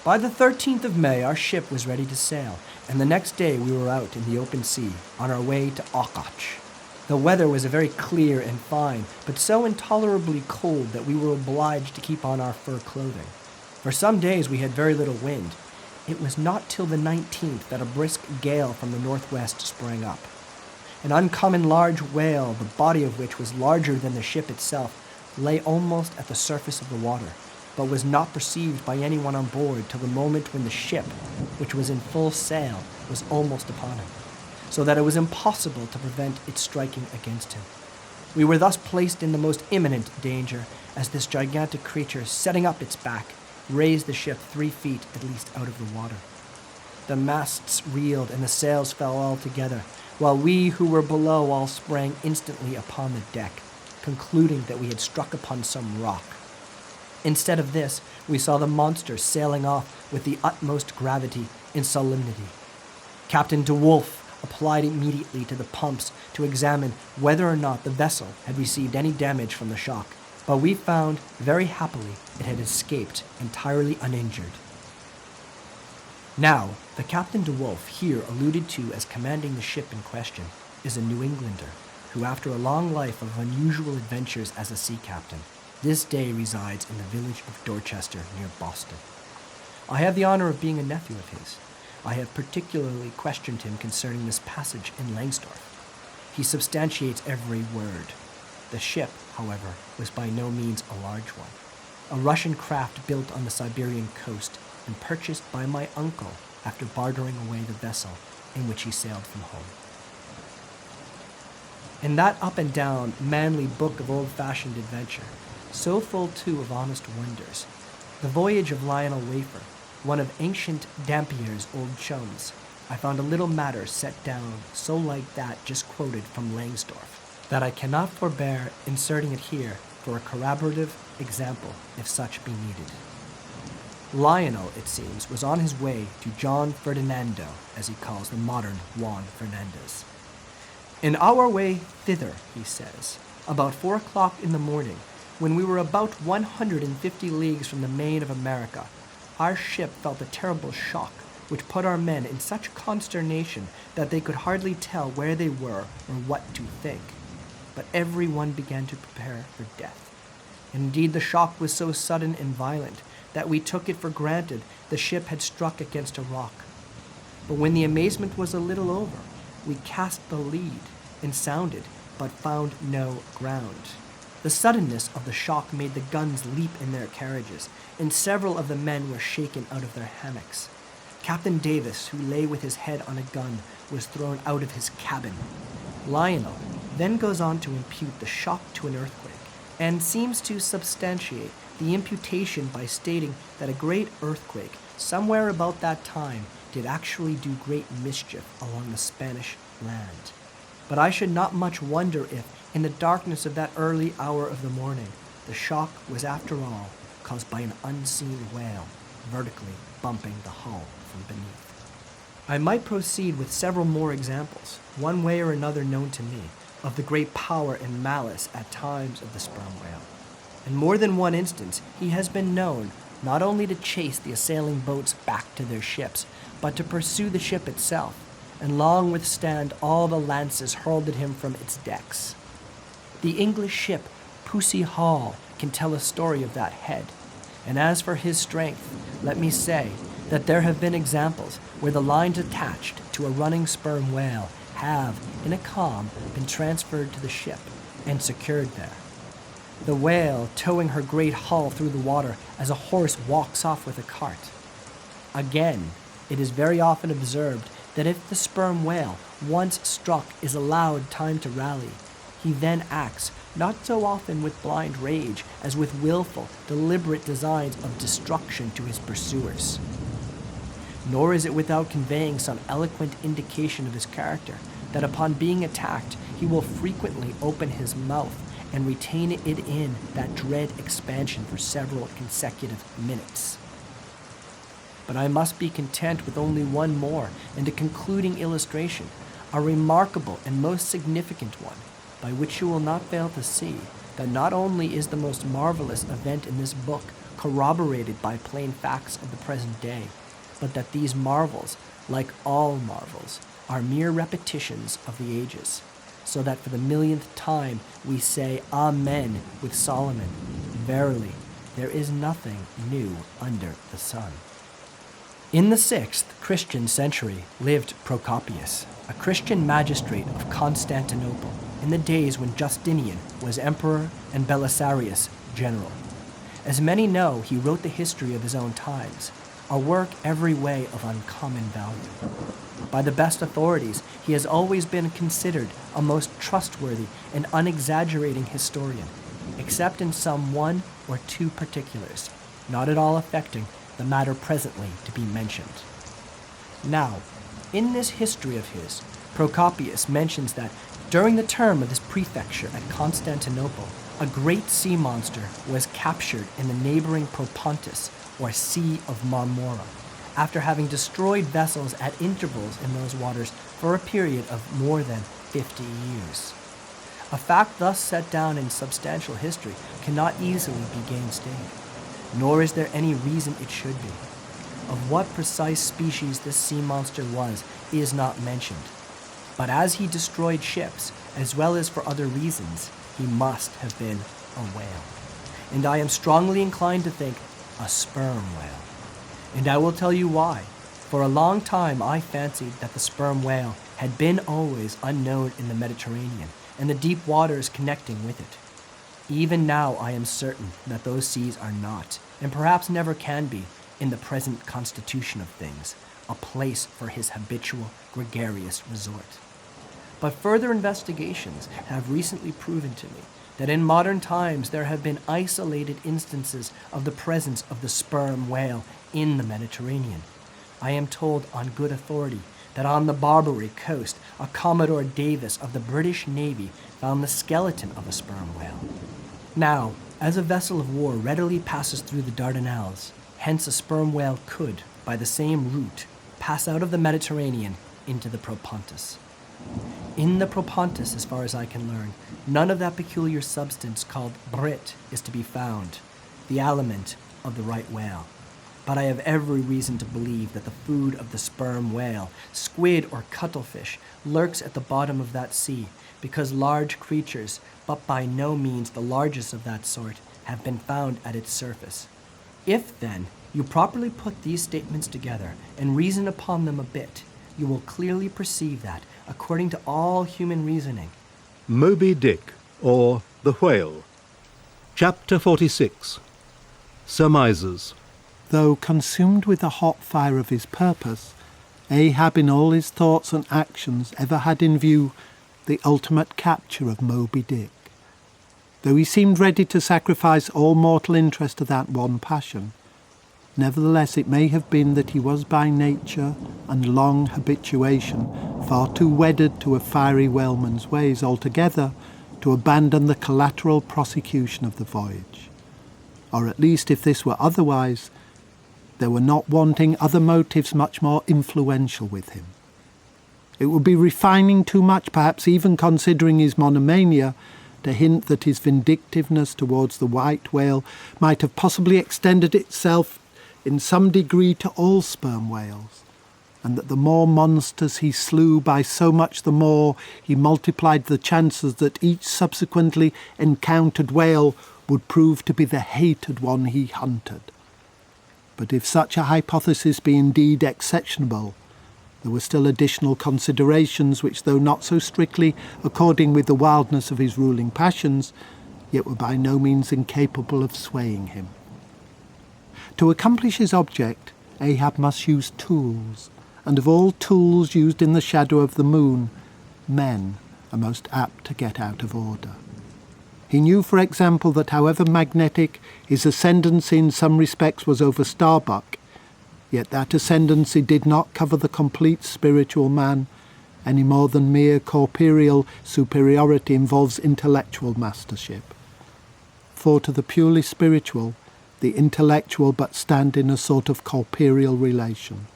By the 13th of May, our ship was ready to sail, and the next day we were out in the open sea, on our way to Ochotsk. The weather was very clear and fine, but so intolerably cold that we were obliged to keep on our fur clothing. For some days we had very little wind. It was not till the 19th that a brisk gale from the northwest sprang up. An uncommon large whale, the body of which was larger than the ship itself, lay almost at the surface of the water, but was not perceived by anyone on board till the moment when the ship, which was in full sail, was almost upon him, so that it was impossible to prevent its striking against him. We were thus placed in the most imminent danger, as this gigantic creature, setting up its back, raised the ship 3 feet at least out of the water. The masts reeled and the sails fell all together, while we who were below all sprang instantly upon the deck, concluding that we had struck upon some rock. Instead of this, we saw the monster sailing off with the utmost gravity and solemnity. Captain de Wolf applied immediately to the pumps to examine whether or not the vessel had received any damage from the shock, but we found, very happily, it had escaped entirely uninjured. Now, the Captain de Wolf, here alluded to as commanding the ship in question, is a New Englander, who after a long life of unusual adventures as a sea captain, this day resides in the village of Dorchester near Boston. I have the honor of being a nephew of his. I have particularly questioned him concerning this passage in Langsdorff. He substantiates every word. The ship, however, was by no means a large one. A Russian craft built on the Siberian coast and purchased by my uncle after bartering away the vessel in which he sailed from home. In that up-and-down, manly book of old-fashioned adventure, so full too of honest wonders, the voyage of Lionel Wafer, one of ancient Dampier's old chums, I found a little matter set down so like that just quoted from Langsdorff, that I cannot forbear inserting it here for a corroborative example if such be needed. Lionel, it seems, was on his way to John Ferdinando, as he calls the modern Juan Fernandez. In our way thither, he says, about 4 o'clock in the morning, when we were about 150 leagues from the main of America, our ship felt a terrible shock, which put our men in such consternation that they could hardly tell where they were or what to think. But everyone began to prepare for death. Indeed, the shock was so sudden and violent that we took it for granted the ship had struck against a rock. But when the amazement was a little over, we cast the lead and sounded, but found no ground. The suddenness of the shock made the guns leap in their carriages, and several of the men were shaken out of their hammocks. Captain Davis, who lay with his head on a gun, was thrown out of his cabin. Lionel then goes on to impute the shock to an earthquake, and seems to substantiate the imputation by stating that a great earthquake somewhere about that time did actually do great mischief along the Spanish land. But I should not much wonder if, in the darkness of that early hour of the morning, the shock was after all caused by an unseen whale vertically bumping the hull from beneath. I might proceed with several more examples, one way or another known to me, of the great power and malice at times of the sperm whale. In more than one instance, he has been known not only to chase the assailing boats back to their ships, but to pursue the ship itself, and long withstand all the lances hurled at him from its decks. The English ship Pussy Hall can tell a story of that head, and as for his strength, let me say that there have been examples where the lines attached to a running sperm whale have, in a calm, been transferred to the ship and secured there. The whale towing her great hull through the water as a horse walks off with a cart. Again, it is very often observed that if the sperm whale, once struck, is allowed time to rally, he then acts, not so often with blind rage as with willful, deliberate designs of destruction to his pursuers. Nor is it without conveying some eloquent indication of his character that upon being attacked, he will frequently open his mouth and retain it in that dread expansion for several consecutive minutes. But I must be content with only one more and a concluding illustration, a remarkable and most significant one, by which you will not fail to see that not only is the most marvelous event in this book corroborated by plain facts of the present day, but that these marvels, like all marvels, are mere repetitions of the ages, so that for the millionth time we say Amen with Solomon. Verily, there is nothing new under the sun. In the 6th Christian century lived Procopius, a Christian magistrate of Constantinople, in the days when Justinian was emperor and Belisarius general. As many know, he wrote the history of his own times, a work every way of uncommon value. By the best authorities, he has always been considered a most trustworthy and unexaggerating historian, except in some one or two particulars, not at all affecting the matter presently to be mentioned. Now, in this history of his, Procopius mentions that during the term of his prefecture at Constantinople, a great sea monster was captured in the neighboring Propontis, or Sea of Marmora, after having destroyed vessels at intervals in those waters for a period of more than 50 years. A fact thus set down in substantial history cannot easily be gainsaid, nor is there any reason it should be. Of what precise species this sea monster was is not mentioned, but as he destroyed ships, as well as for other reasons, he must have been a whale. And I am strongly inclined to think a sperm whale. And I will tell you why. For a long time I fancied that the sperm whale had been always unknown in the Mediterranean and the deep waters connecting with it. Even now I am certain that those seas are not, and perhaps never can be, in the present constitution of things, a place for his habitual gregarious resort. But further investigations have recently proven to me that in modern times there have been isolated instances of the presence of the sperm whale in the Mediterranean. I am told on good authority that on the Barbary coast, a Commodore Davis of the British Navy found the skeleton of a sperm whale. Now, as a vessel of war readily passes through the Dardanelles, hence a sperm whale could, by the same route, pass out of the Mediterranean into the Propontis. In the Propontis, as far as I can learn, none of that peculiar substance called brit is to be found, the aliment of the right whale. but I have every reason to believe that the food of the sperm whale, squid, or cuttlefish lurks at the bottom of that sea, because large creatures, but by no means the largest of that sort, have been found at its surface. If, then, you properly put these statements together and reason upon them a bit, you will clearly perceive that, according to all human reasoning, Moby-Dick, or The Whale. Chapter 46. Surmises. Though consumed with the hot fire of his purpose, Ahab in all his thoughts and actions ever had in view the ultimate capture of Moby-Dick. Though he seemed ready to sacrifice all mortal interest to that one passion, nevertheless it may have been that he was by nature and long habituation far too wedded to a fiery whaleman's ways altogether to abandon the collateral prosecution of the voyage. Or at least, if this were otherwise, there were not wanting other motives much more influential with him. It would be refining too much, perhaps even considering his monomania, to hint that his vindictiveness towards the white whale might have possibly extended itself in some degree to all sperm whales, and that the more monsters he slew, by so much the more he multiplied the chances that each subsequently encountered whale would prove to be the hated one he hunted. But if such a hypothesis be indeed exceptionable, there were still additional considerations which, though not so strictly according with the wildness of his ruling passions, yet were by no means incapable of swaying him. To accomplish his object, Ahab must use tools, and of all tools used in the shadow of the moon, men are most apt to get out of order. He knew, for example, that however magnetic his ascendancy in some respects was over Starbuck, yet that ascendancy did not cover the complete spiritual man any more than mere corporeal superiority involves intellectual mastership. For to the purely spiritual, the intellectual but stand in a sort of corporeal relation.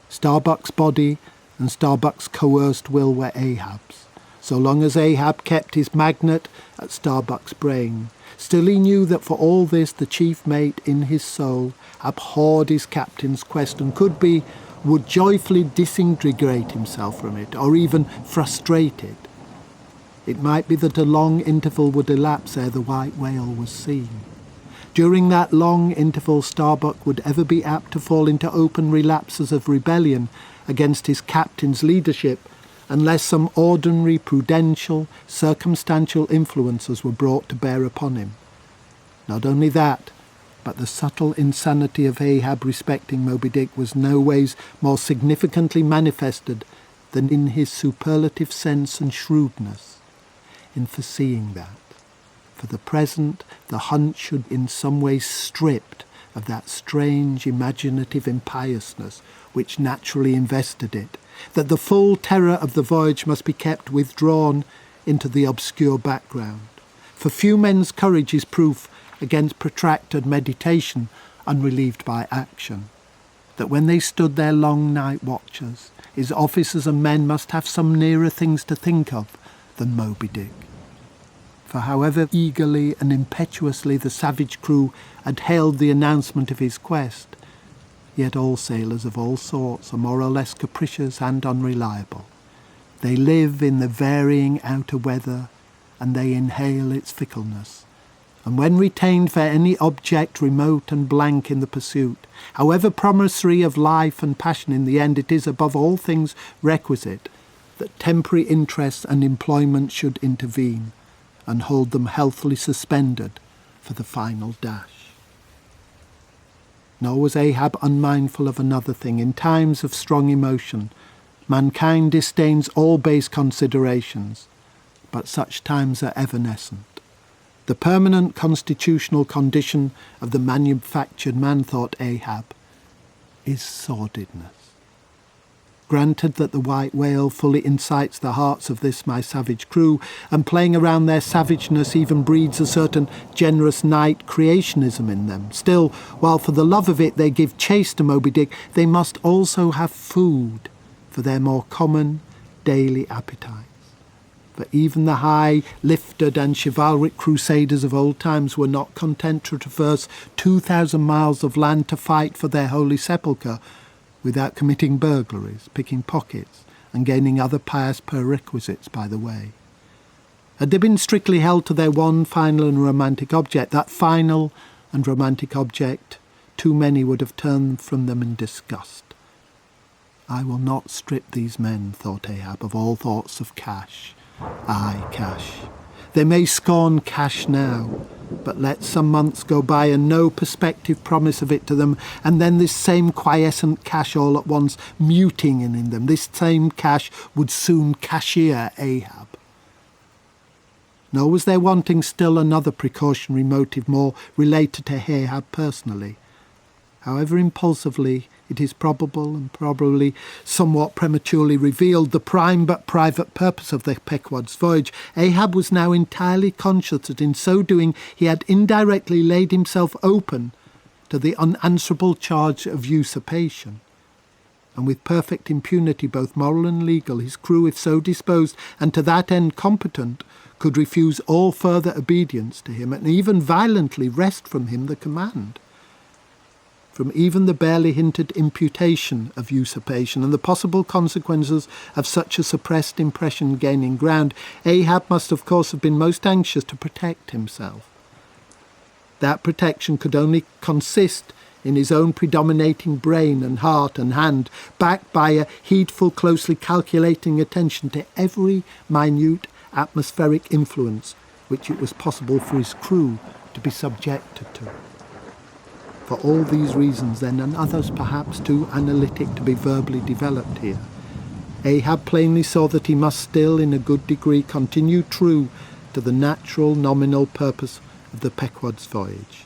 Starbuck's body and Starbuck's coerced will were Ahab's. So long as Ahab kept his magnet at Starbuck's brain, still he knew that for all this the chief mate in his soul abhorred his captain's quest and would joyfully disintegrate himself from it, or even frustrate it. It might be that a long interval would elapse ere the white whale was seen. During that long interval Starbuck would ever be apt to fall into open relapses of rebellion against his captain's leadership, unless some ordinary, prudential, circumstantial influences were brought to bear upon him. Not only that, but the subtle insanity of Ahab respecting Moby-Dick was no ways more significantly manifested than in his superlative sense and shrewdness in foreseeing that, for the present, the hunt should in some way stripped of that strange imaginative impiousness which naturally invested it, that the full terror of the voyage must be kept withdrawn into the obscure background. For few men's courage is proof against protracted meditation unrelieved by action, that when they stood their long night watches, his officers and men must have some nearer things to think of than Moby-Dick. For however eagerly and impetuously the savage crew had hailed the announcement of his quest, yet all sailors of all sorts are more or less capricious and unreliable. They live in the varying outer weather, and they inhale its fickleness. And when retained for any object remote and blank in the pursuit, however promissory of life and passion in the end, it is above all things requisite that temporary interest and employment should intervene, and hold them healthily suspended for the final dash. Nor was Ahab unmindful of another thing. In times of strong emotion, mankind disdains all base considerations, but such times are evanescent. The permanent constitutional condition of the manufactured man, thought Ahab, is sordidness. Granted that the white whale fully incites the hearts of this my savage crew, and playing around their savageness even breeds a certain generous knight creationism in them. Still, while for the love of it they give chase to Moby-Dick, they must also have food for their more common daily appetites. For even the high-lifted and chivalric crusaders of old times were not content to traverse 2,000 miles of land to fight for their holy sepulchre without committing burglaries, picking pockets, and gaining other pious perquisites by the way. Had they been strictly held to their one final and romantic object, that final and romantic object, too many would have turned from them in disgust. I will not strip these men, thought Ahab, of all thoughts of cash. Aye, cash. They may scorn cash now, but let some months go by and no perspective promise of it to them, and then this same quiescent cash all at once muting in them, this same cash would soon cashier Ahab. Nor was there wanting still another precautionary motive more related to Ahab personally. However impulsively it is probable and probably somewhat prematurely revealed the prime but private purpose of the Pequod's voyage, Ahab was now entirely conscious that in so doing he had indirectly laid himself open to the unanswerable charge of usurpation. And with perfect impunity, both moral and legal, his crew, if so disposed, and to that end competent, could refuse all further obedience to him, and even violently wrest from him the command. From even the barely hinted imputation of usurpation and the possible consequences of such a suppressed impression gaining ground, Ahab must of course have been most anxious to protect himself. That protection could only consist in his own predominating brain and heart and hand, backed by a heedful, closely calculating attention to every minute atmospheric influence which it was possible for his crew to be subjected to. For all these reasons, then, and others perhaps too analytic to be verbally developed here, Ahab plainly saw that he must still, in a good degree, continue true to the natural nominal purpose of the Pequod's voyage.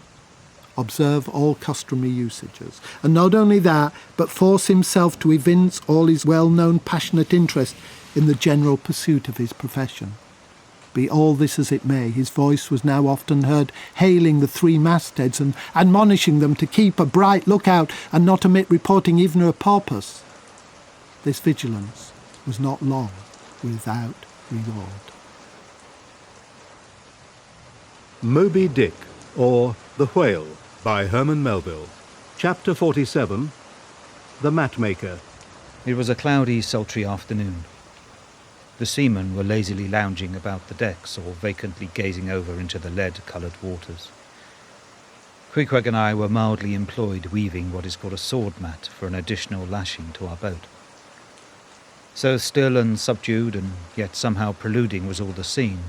Observe all customary usages, and not only that, but force himself to evince all his well-known passionate interest in the general pursuit of his profession. Be all this as it may, his voice was now often heard hailing the three mastheads and admonishing them to keep a bright lookout and not omit reporting even a porpoise. This vigilance was not long without reward. Moby-Dick, or The Whale, by Herman Melville. Chapter 47, The Matmaker. It was a cloudy, sultry afternoon. The seamen were lazily lounging about the decks or vacantly gazing over into the lead-coloured waters. Queequeg and I were mildly employed weaving what is called a sword mat for an additional lashing to our boat. So still and subdued and yet somehow preluding was all the scene,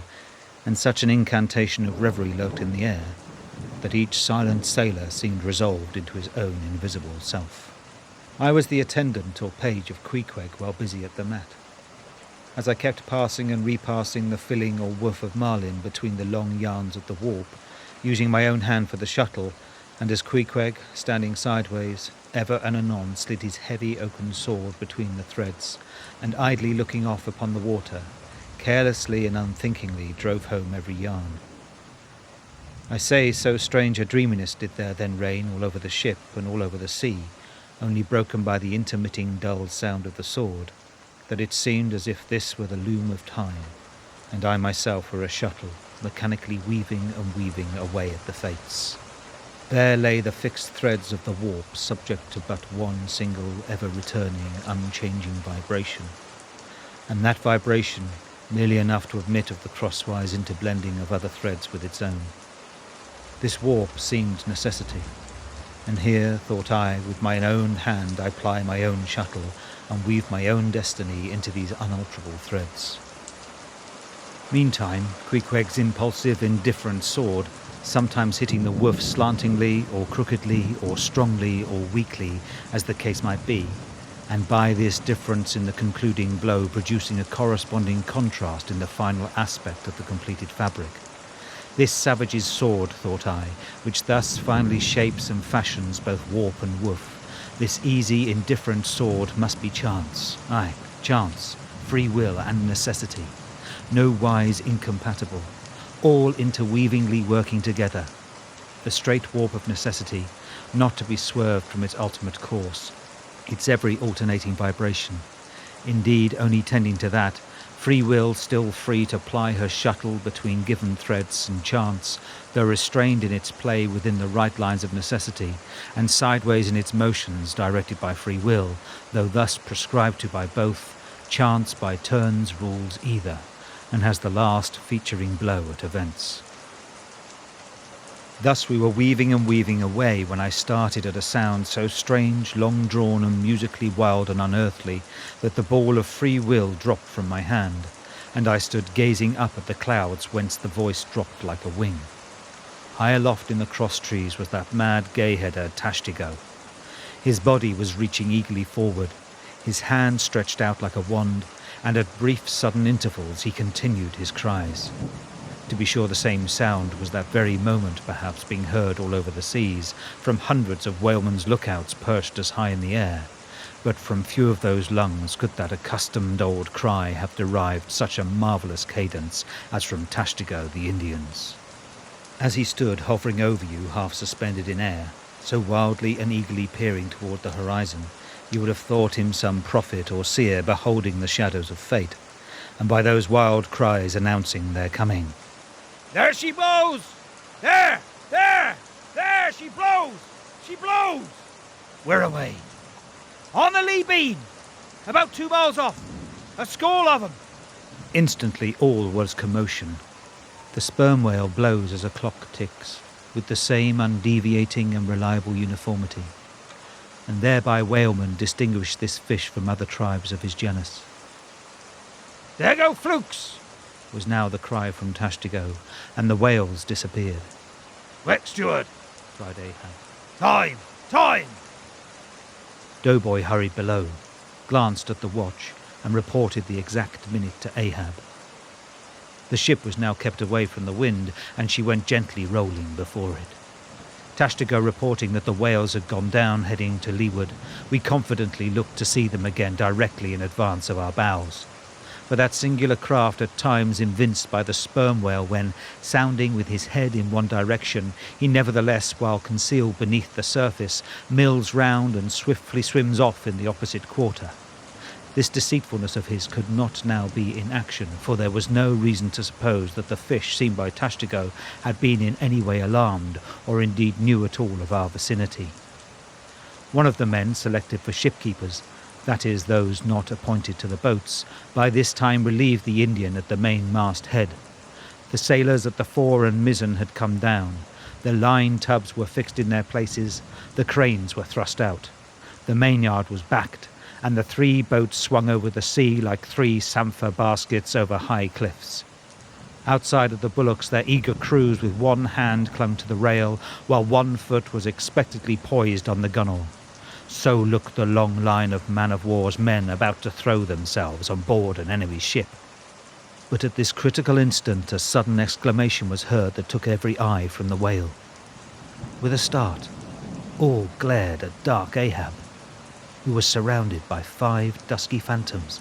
and such an incantation of reverie lurked in the air, that each silent sailor seemed resolved into his own invisible self. I was the attendant or page of Queequeg while busy at the mat. As I kept passing and repassing the filling or woof of marlin between the long yarns of the warp, using my own hand for the shuttle, and as Queequeg, standing sideways, ever and anon slid his heavy oaken sword between the threads, and idly looking off upon the water, carelessly and unthinkingly drove home every yarn. I say so strange a dreaminess did there then reign all over the ship and all over the sea, only broken by the intermitting dull sound of the sword, that it seemed as if this were the loom of time, and I myself were a shuttle, mechanically weaving and weaving away at the fates. There lay the fixed threads of the warp, subject to but one single, ever-returning, unchanging vibration, and that vibration merely enough to admit of the crosswise interblending of other threads with its own. This warp seemed necessity, and here, thought I, with my own hand I ply my own shuttle, and weave my own destiny into these unalterable threads. Meantime, Queequeg's impulsive, indifferent sword, sometimes hitting the woof slantingly, or crookedly, or strongly, or weakly, as the case might be, and by this difference in the concluding blow producing a corresponding contrast in the final aspect of the completed fabric. This savage's sword, thought I, which thus finally shapes and fashions both warp and woof, this easy, indifferent sword must be chance, aye, chance, free will and necessity, no wise incompatible, all interweavingly working together, the straight warp of necessity, not to be swerved from its ultimate course, its every alternating vibration, indeed only tending to that, Free will still free to ply her shuttle between given threads and chance, though restrained in its play within the right lines of necessity, and sideways in its motions directed by free will, though thus prescribed to by both, chance by turns rules either, and has the last featuring blow at events. Thus we were weaving and weaving away when I started at a sound so strange, long-drawn and musically wild and unearthly that the ball of free will dropped from my hand, and I stood gazing up at the clouds whence the voice dropped like a wing. High aloft in the cross-trees was that mad gay-header Tashtigo. His body was reaching eagerly forward, his hand stretched out like a wand, and at brief sudden intervals he continued his cries. To be sure, the same sound was that very moment perhaps being heard all over the seas, from hundreds of whalemen's lookouts perched as high in the air, but from few of those lungs could that accustomed old cry have derived such a marvellous cadence as from Tashtigo the Indians. As he stood hovering over you, half suspended in air, so wildly and eagerly peering toward the horizon, you would have thought him some prophet or seer beholding the shadows of fate, and by those wild cries announcing their coming. There she blows! There! She blows! She blows! Where away? On the lee beam! About 2 miles off. A score of 'em. Instantly all was commotion. The sperm whale blows as a clock ticks, with the same undeviating and reliable uniformity, and thereby whalemen distinguish this fish from other tribes of his genus. There go flukes! Was now the cry from Tashtigo, and the whales disappeared. Wet steward! Cried Ahab. Time! Doughboy hurried below, glanced at the watch, and reported the exact minute to Ahab. The ship was now kept away from the wind, and she went gently rolling before it. Tashtigo reporting that the whales had gone down, heading to leeward, we confidently looked to see them again directly in advance of our bows. For that singular craft at times evinced by the sperm whale when, sounding with his head in one direction, he nevertheless, while concealed beneath the surface, mills round and swiftly swims off in the opposite quarter. This deceitfulness of his could not now be in action, for there was no reason to suppose that the fish seen by Tashtigo had been in any way alarmed, or indeed knew at all of our vicinity. One of the men selected for shipkeepers, that is, those not appointed to the boats, by this time relieved the Indian at the main-mast head. The sailors at the fore and mizzen had come down. The line tubs were fixed in their places, the cranes were thrust out. The mainyard was backed, and the 3 boats swung over the sea like 3 samphire baskets over high cliffs. Outside of the bulwarks their eager crews with one hand clung to the rail, while one foot was expectantly poised on the gunwale. So looked the long line of man-of-war's men about to throw themselves on board an enemy ship. But at this critical instant a sudden exclamation was heard that took every eye from the whale. With a start, all glared at dark Ahab, who was surrounded by 5 dusky phantoms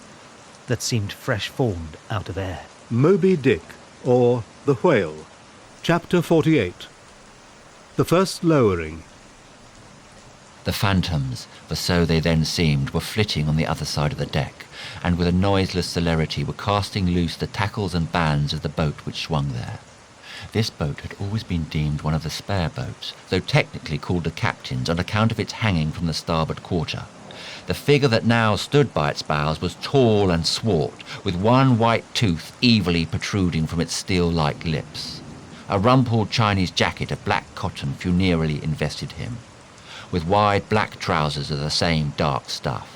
that seemed fresh-formed out of air. Moby-Dick, or The Whale, Chapter 48. The First Lowering. The phantoms, for so they then seemed, were flitting on the other side of the deck, and with a noiseless celerity were casting loose the tackles and bands of the boat which swung there. This boat had always been deemed one of the spare boats, though technically called the captain's on account of its hanging from the starboard quarter. The figure that now stood by its bows was tall and swart, with one white tooth evilly protruding from its steel-like lips. A rumpled Chinese jacket of black cotton funereally invested him, with wide black trousers of the same dark stuff.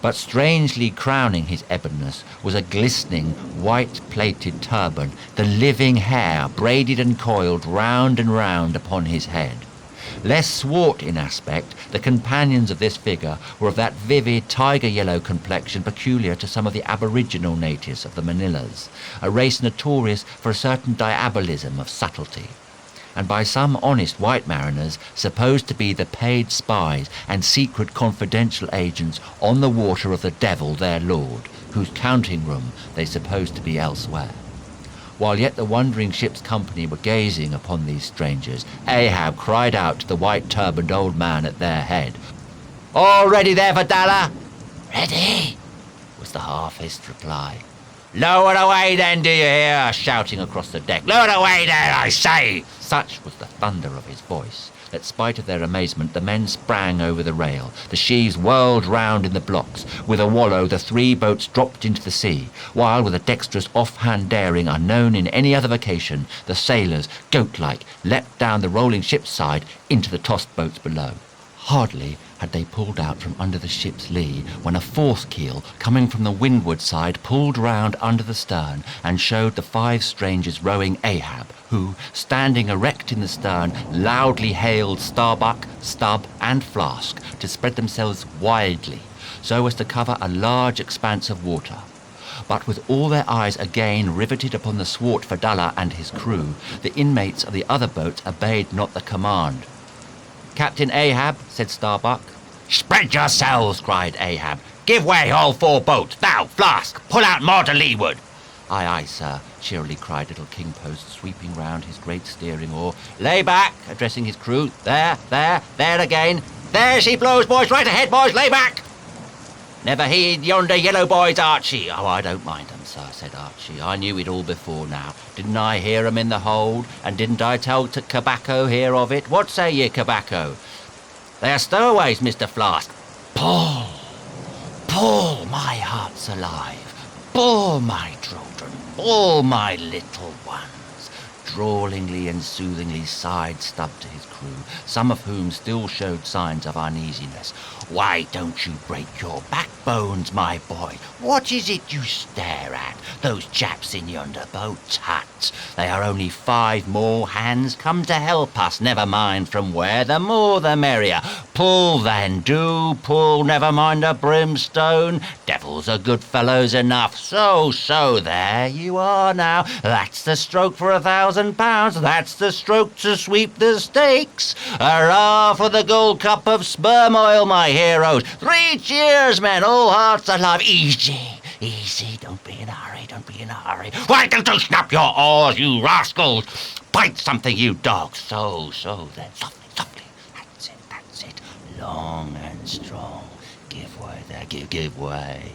But strangely crowning his ebonness was a glistening, white-plated turban, the living hair braided and coiled round and round upon his head. Less swart in aspect, the companions of this figure were of that vivid tiger-yellow complexion peculiar to some of the aboriginal natives of the Manillas, a race notorious for a certain diabolism of subtlety, and by some honest white mariners supposed to be the paid spies and secret confidential agents on the water of the devil their lord, whose counting-room they supposed to be elsewhere. While yet the wondering ship's company were gazing upon these strangers, Ahab cried out to the white-turbaned old man at their head, "All ready there, Vidala?" "Ready," was the half-hissed reply. "Lower away then, do you hear?" shouting across the deck. "Lower away then, I say!" Such was the thunder of his voice that, spite of their amazement, the men sprang over the rail. The sheaves whirled round in the blocks. With a wallow, the 3 boats dropped into the sea, while, with a dexterous offhand daring unknown in any other vocation, the sailors, goat-like, leapt down the rolling ship's side into the tossed boats below. Hardly had they pulled out from under the ship's lee when a 4th keel, coming from the windward side, pulled round under the stern and showed the 5 strangers rowing Ahab, who, standing erect in the stern, loudly hailed Starbuck, Stubb, and Flask to spread themselves widely, so as to cover a large expanse of water. But with all their eyes again riveted upon the swart Fadalla and his crew, the inmates of the other boats obeyed not the command. "Captain Ahab," said Starbuck. "Spread yourselves," cried Ahab. "Give way, all 4 boats. Thou, Flask, pull out more to leeward." "Aye, aye, sir," cheerily cried little King Post, sweeping round his great steering oar. "Lay back," addressing his crew. "There again. There she blows, boys, right ahead, boys, lay back." "Never heed yonder yellow boys, Archie." "Oh, I don't mind 'em, sir," said Archie. "I knew it all before now. Didn't I hear 'em in the hold? And didn't I tell to Cabacco here of it? What say ye, Cabacco?" "They are stowaways, Mr. Flask." "Pull, pull, my heart's alive. Pull, my children, pull, my little ones." Drawlingly and soothingly sighed Stubb to his crew, some of whom still showed signs of uneasiness. "Why don't you break your backbones, my boy? What is it you stare at? Those chaps in yonder boat? Tut! They are only 5 more hands come to help us, never mind from where, the more the merrier. Pull then, do pull, never mind a brimstone. Devils are good fellows enough. So, there you are now. That's the stroke for £1,000. That's the stroke to sweep the stakes. Hurrah for the gold cup of sperm oil, my heroes. 3 cheers, men, all hearts alive. Easy, easy, don't be in a hurry, don't be in a hurry. Why don't you snap your oars, you rascals? Bite something, you dogs. So, then, softly. That's it. Long and strong. Give way there, give way.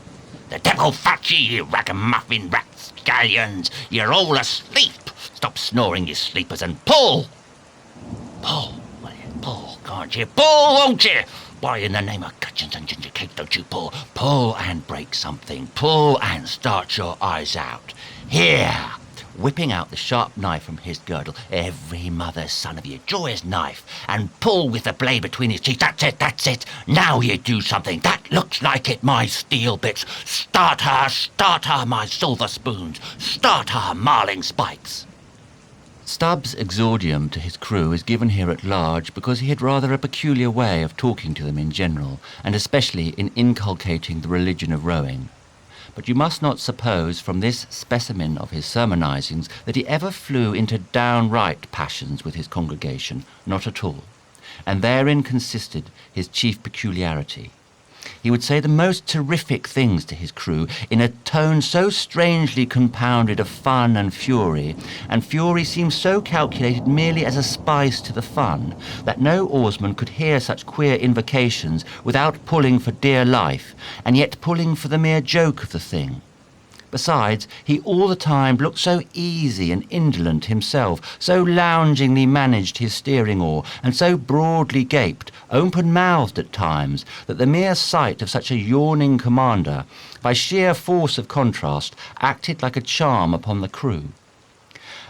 The devil fetch ye, you ragamuffin rapscallions. You're all asleep. Stop snoring, you sleepers, and pull. Pull, will you? Pull, can't you? Pull, won't you? Why, in the name of Cutchins and ginger cake, don't you pull? Pull and break something. Pull and start your eyes out. Here, whipping out the sharp knife from his girdle, every mother's son of you, draw his knife and pull with the blade between his teeth. That's it. Now you do something. That looks like it, my steel bits. Start her, my silver spoons. Start her, marling spikes. Stubb's exordium to his crew is given here at large because he had rather a peculiar way of talking to them in general, and especially in inculcating the religion of rowing. But you must not suppose from this specimen of his sermonizings that he ever flew into downright passions with his congregation, not at all. And therein consisted his chief peculiarity. He would say the most terrific things to his crew in a tone so strangely compounded of fun and fury seemed so calculated merely as a spice to the fun, that no oarsman could hear such queer invocations without pulling for dear life, and yet pulling for the mere joke of the thing. Besides, he all the time looked so easy and indolent himself, so loungingly managed his steering oar, and so broadly gaped, open-mouthed at times, that the mere sight of such a yawning commander, by sheer force of contrast, acted like a charm upon the crew.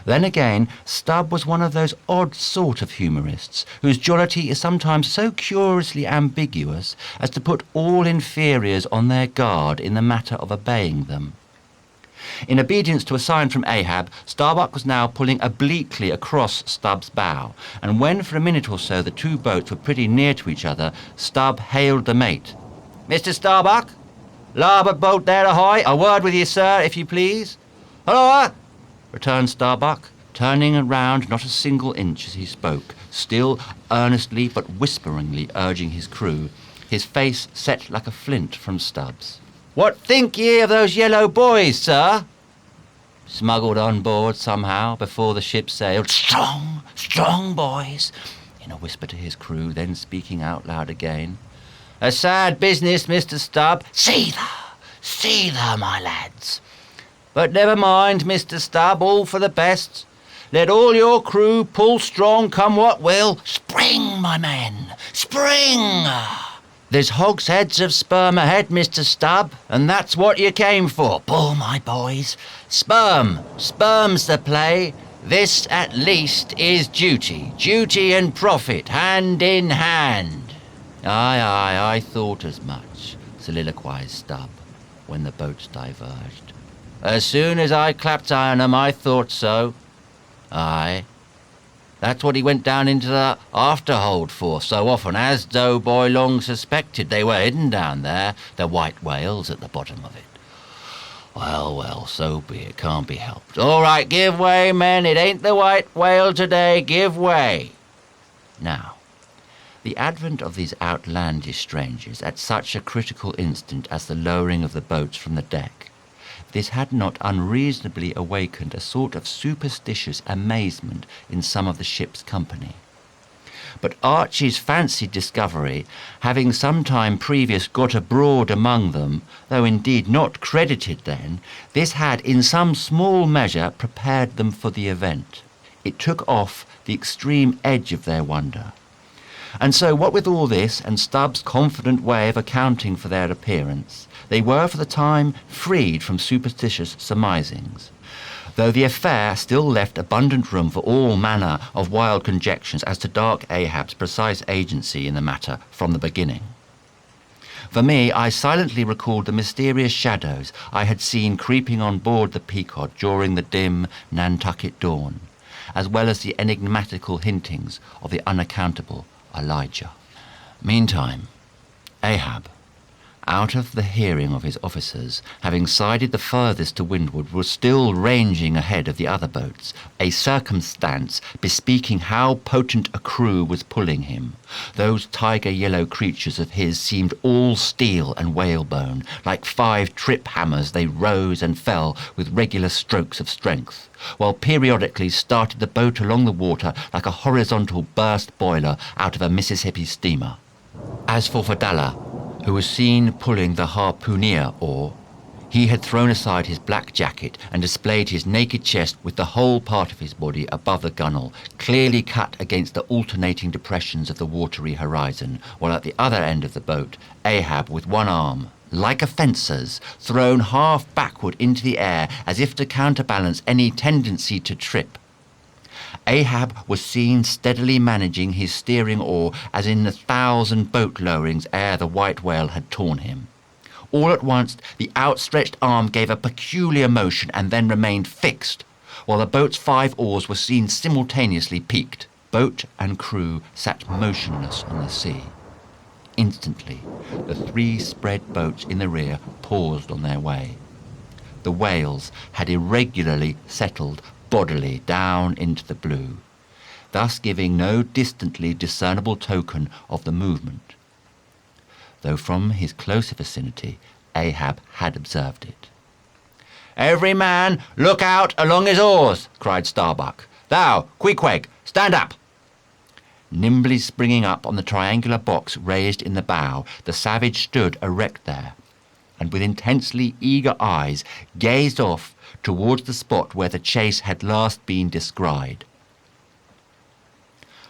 Then again, Stubb was one of those odd sort of humorists whose jollity is sometimes so curiously ambiguous as to put all inferiors on their guard in the matter of obeying them. In obedience to a sign from Ahab, Starbuck was now pulling obliquely across Stubb's bow, and when for a minute or so the 2 boats were pretty near to each other, Stubb hailed the mate. "Mr. Starbuck? Larboard boat there ahoy! A word with you, sir, if you please." "Hulloa!" returned Starbuck, turning round not a single inch as he spoke, still earnestly but whisperingly urging his crew, his face set like a flint from Stubb's. "What think ye of those yellow boys, sir?" "Smuggled on board somehow before the ship sailed." Strong boys," in a whisper to his crew, then speaking out loud again. "A sad business, Mr. Stubb." See there, my lads." But never mind, Mr. Stubb, all for the best. Let all your crew pull strong, come what will. Spring, my men, spring! There's hogsheads of sperm ahead, Mr. Stubb, and that's what you came for. Pull, my boys. Sperm's the play. This, at least, is duty. Duty and profit, hand in hand. Aye, I thought as much, soliloquized Stubb, when the boats diverged. As soon as I clapped eye on 'em, I thought so. Aye. That's what he went down into the afterhold for so often, as Doughboy long suspected. They were hidden down there, the white whales at the bottom of it. Well, so be it, can't be helped. All right, give way, men, it ain't the white whale today, give way. Now, the advent of these outlandish strangers at such a critical instant as the lowering of the boats from the deck, this had not unreasonably awakened a sort of superstitious amazement in some of the ship's company. But Archie's fancied discovery, having some time previous got abroad among them, though indeed not credited then, this had in some small measure prepared them for the event. It took off the extreme edge of their wonder. And so, what with all this, and Stubb's confident way of accounting for their appearance, they were for the time freed from superstitious surmisings, though the affair still left abundant room for all manner of wild conjectures as to dark Ahab's precise agency in the matter from the beginning. For me, I silently recalled the mysterious shadows I had seen creeping on board the Pequod during the dim Nantucket dawn, as well as the enigmatical hintings of the unaccountable Elijah. Meantime, Ahab, out of the hearing of his officers, having sided the furthest to windward, was still ranging ahead of the other boats, a circumstance bespeaking how potent a crew was pulling him. Those tiger-yellow creatures of his seemed all steel and whalebone. Like 5 trip hammers they rose and fell with regular strokes of strength, while periodically started the boat along the water like a horizontal burst boiler out of a Mississippi steamer. As for Fadalla, who was seen pulling the harpooneer oar, he had thrown aside his black jacket and displayed his naked chest with the whole part of his body above the gunwale, clearly cut against the alternating depressions of the watery horizon, while at the other end of the boat, Ahab, with one arm, like a fencer's, thrown half backward into the air as if to counterbalance any tendency to trip. Ahab was seen steadily managing his steering oar as in the 1,000 boat lowerings ere the white whale had torn him. All at once the outstretched arm gave a peculiar motion and then remained fixed, while the boat's 5 oars were seen simultaneously peaked. Boat and crew sat motionless on the sea. Instantly, the 3 spread boats in the rear paused on their way. The whales had irregularly settled bodily down into the blue, thus giving no distantly discernible token of the movement, though from his closer vicinity Ahab had observed it. "Every man look out along his oars!" cried Starbuck. "Thou, Queequeg, stand up!" Nimbly springing up on the triangular box raised in the bow, the savage stood erect there, and with intensely eager eyes gazed off towards the spot where the chase had last been descried.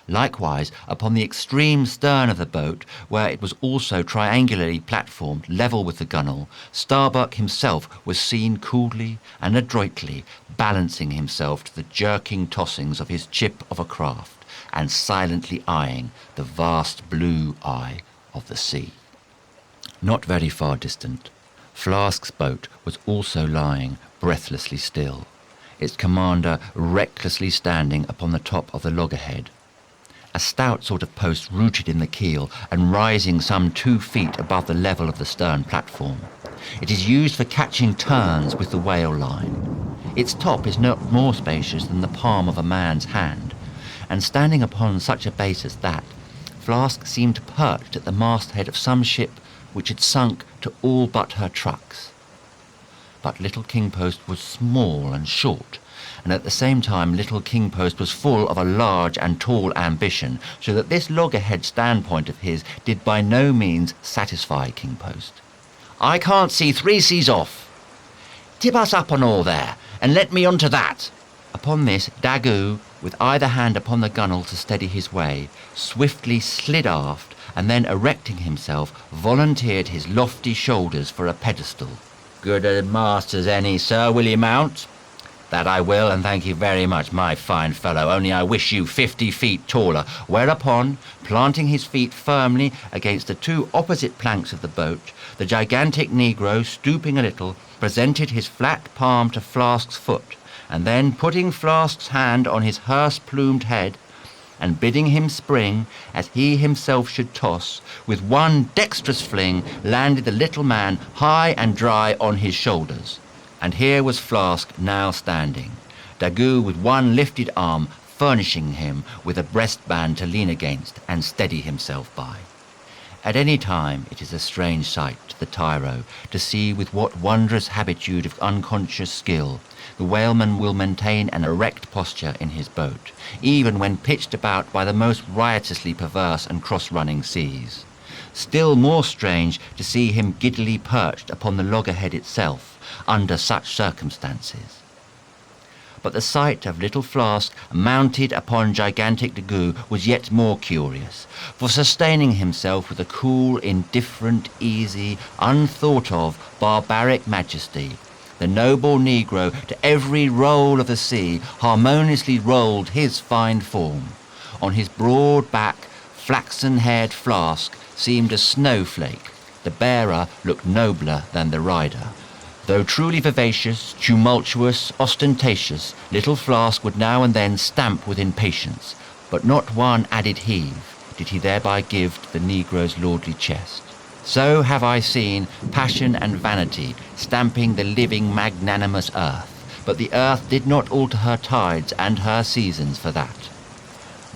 Likewise, upon the extreme stern of the boat, where it was also triangularly platformed, level with the gunwale, Starbuck himself was seen coolly and adroitly balancing himself to the jerking tossings of his chip of a craft, and silently eyeing the vast blue eye of the sea. Not very far distant, Flask's boat was also lying breathlessly still, its commander recklessly standing upon the top of the loggerhead, a stout sort of post rooted in the keel and rising some 2 feet above the level of the stern platform. It is used for catching turns with the whale line. Its top is not more spacious than the palm of a man's hand, and standing upon such a base as that, Flask seemed perched at the masthead of some ship which had sunk to all but her trucks. But Little Kingpost was small and short, and at the same time Little Kingpost was full of a large and tall ambition, so that this loggerhead standpoint of his did by no means satisfy Kingpost. "I can't see 3 seas off." Tip us up on all there, and let me on to that." Upon this, Daggoo, with either hand upon the gunwale to steady his way, swiftly slid aft, and then erecting himself, volunteered his lofty shoulders for a pedestal. "Good a master as any, sir, will you mount?" "That I will, and thank you very much, my fine fellow, only I wish you 50 feet taller." Whereupon, planting his feet firmly against the two opposite planks of the boat, the gigantic negro, stooping a little, presented his flat palm to Flask's foot, and then putting Flask's hand on his hearse-plumed head, and bidding him spring, as he himself should toss, with one dexterous fling landed the little man high and dry on his shoulders. And here was Flask now standing, Daggoo with one lifted arm furnishing him with a breastband to lean against and steady himself by. At any time it is a strange sight to the tyro to see with what wondrous habitude of unconscious skill the whaleman will maintain an erect posture in his boat, even when pitched about by the most riotously perverse and cross-running seas. Still more strange to see him giddily perched upon the loggerhead itself under such circumstances. But the sight of little Flask mounted upon gigantic Daggoo was yet more curious, for sustaining himself with a cool, indifferent, easy, unthought-of, barbaric majesty, the noble negro to every roll of the sea harmoniously rolled his fine form. On his broad back, flaxen-haired Flask seemed a snowflake. The bearer looked nobler than the rider. Though truly vivacious, tumultuous, ostentatious, little Flask would now and then stamp with impatience, but not one added heave did he thereby give to the negro's lordly chest. So have I seen passion and vanity stamping the living magnanimous earth, but the earth did not alter her tides and her seasons for that.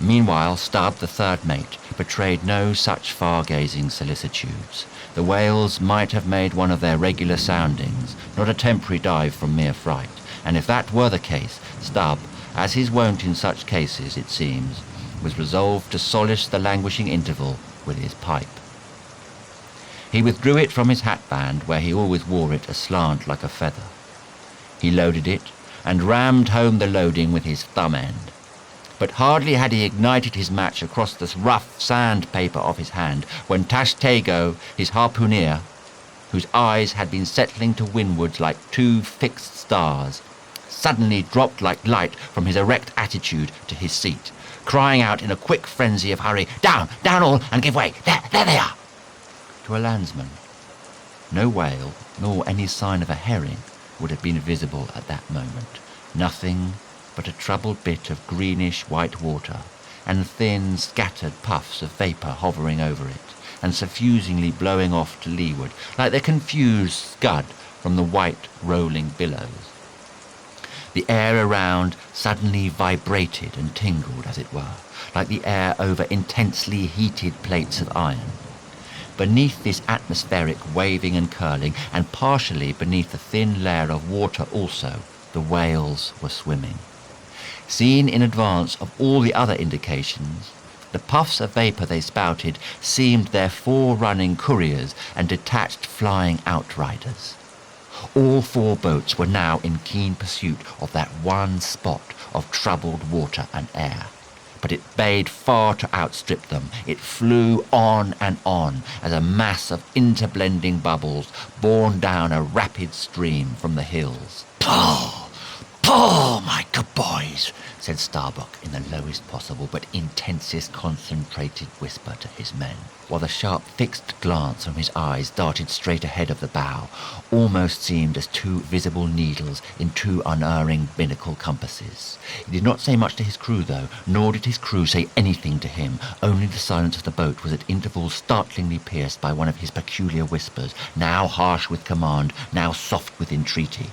Meanwhile Stubb, the third mate, betrayed no such far-gazing solicitudes. The whales might have made one of their regular soundings, not a temporary dive from mere fright, and if that were the case, Stubb, as his wont in such cases, it seems, was resolved to solace the languishing interval with his pipe. He withdrew it from his hatband, where he always wore it aslant like a feather. He loaded it, and rammed home the loading with his thumb end. But hardly had he ignited his match across the rough sandpaper of his hand, when Tashtego, his harpooner, whose eyes had been settling to windwards like two fixed stars, suddenly dropped like light from his erect attitude to his seat, crying out in a quick frenzy of hurry, "Down, down all, and give way! There they are!" To a landsman, no whale, nor any sign of a herring would have been visible at that moment. Nothing but a troubled bit of greenish-white water, and thin, scattered puffs of vapour hovering over it, and suffusingly blowing off to leeward, like the confused scud from the white, rolling billows. The air around suddenly vibrated and tingled, as it were, like the air over intensely heated plates of iron. Beneath this atmospheric waving and curling, and partially beneath a thin layer of water also, the whales were swimming. Seen in advance of all the other indications, the puffs of vapour they spouted seemed their forerunning couriers and detached flying outriders. All four boats were now in keen pursuit of that one spot of troubled water and air. But it bade far to outstrip them. It flew on and on as a mass of interblending bubbles borne down a rapid stream from the hills. "Pull! Pull, my good boys!" said Starbuck in the lowest possible but intensest concentrated whisper to his men, while the sharp fixed glance from his eyes darted straight ahead of the bow, almost seemed as two visible needles in two unerring binnacle compasses. He did not say much to his crew, though, nor did his crew say anything to him. Only the silence of the boat was at intervals startlingly pierced by one of his peculiar whispers, now harsh with command, now soft with entreaty.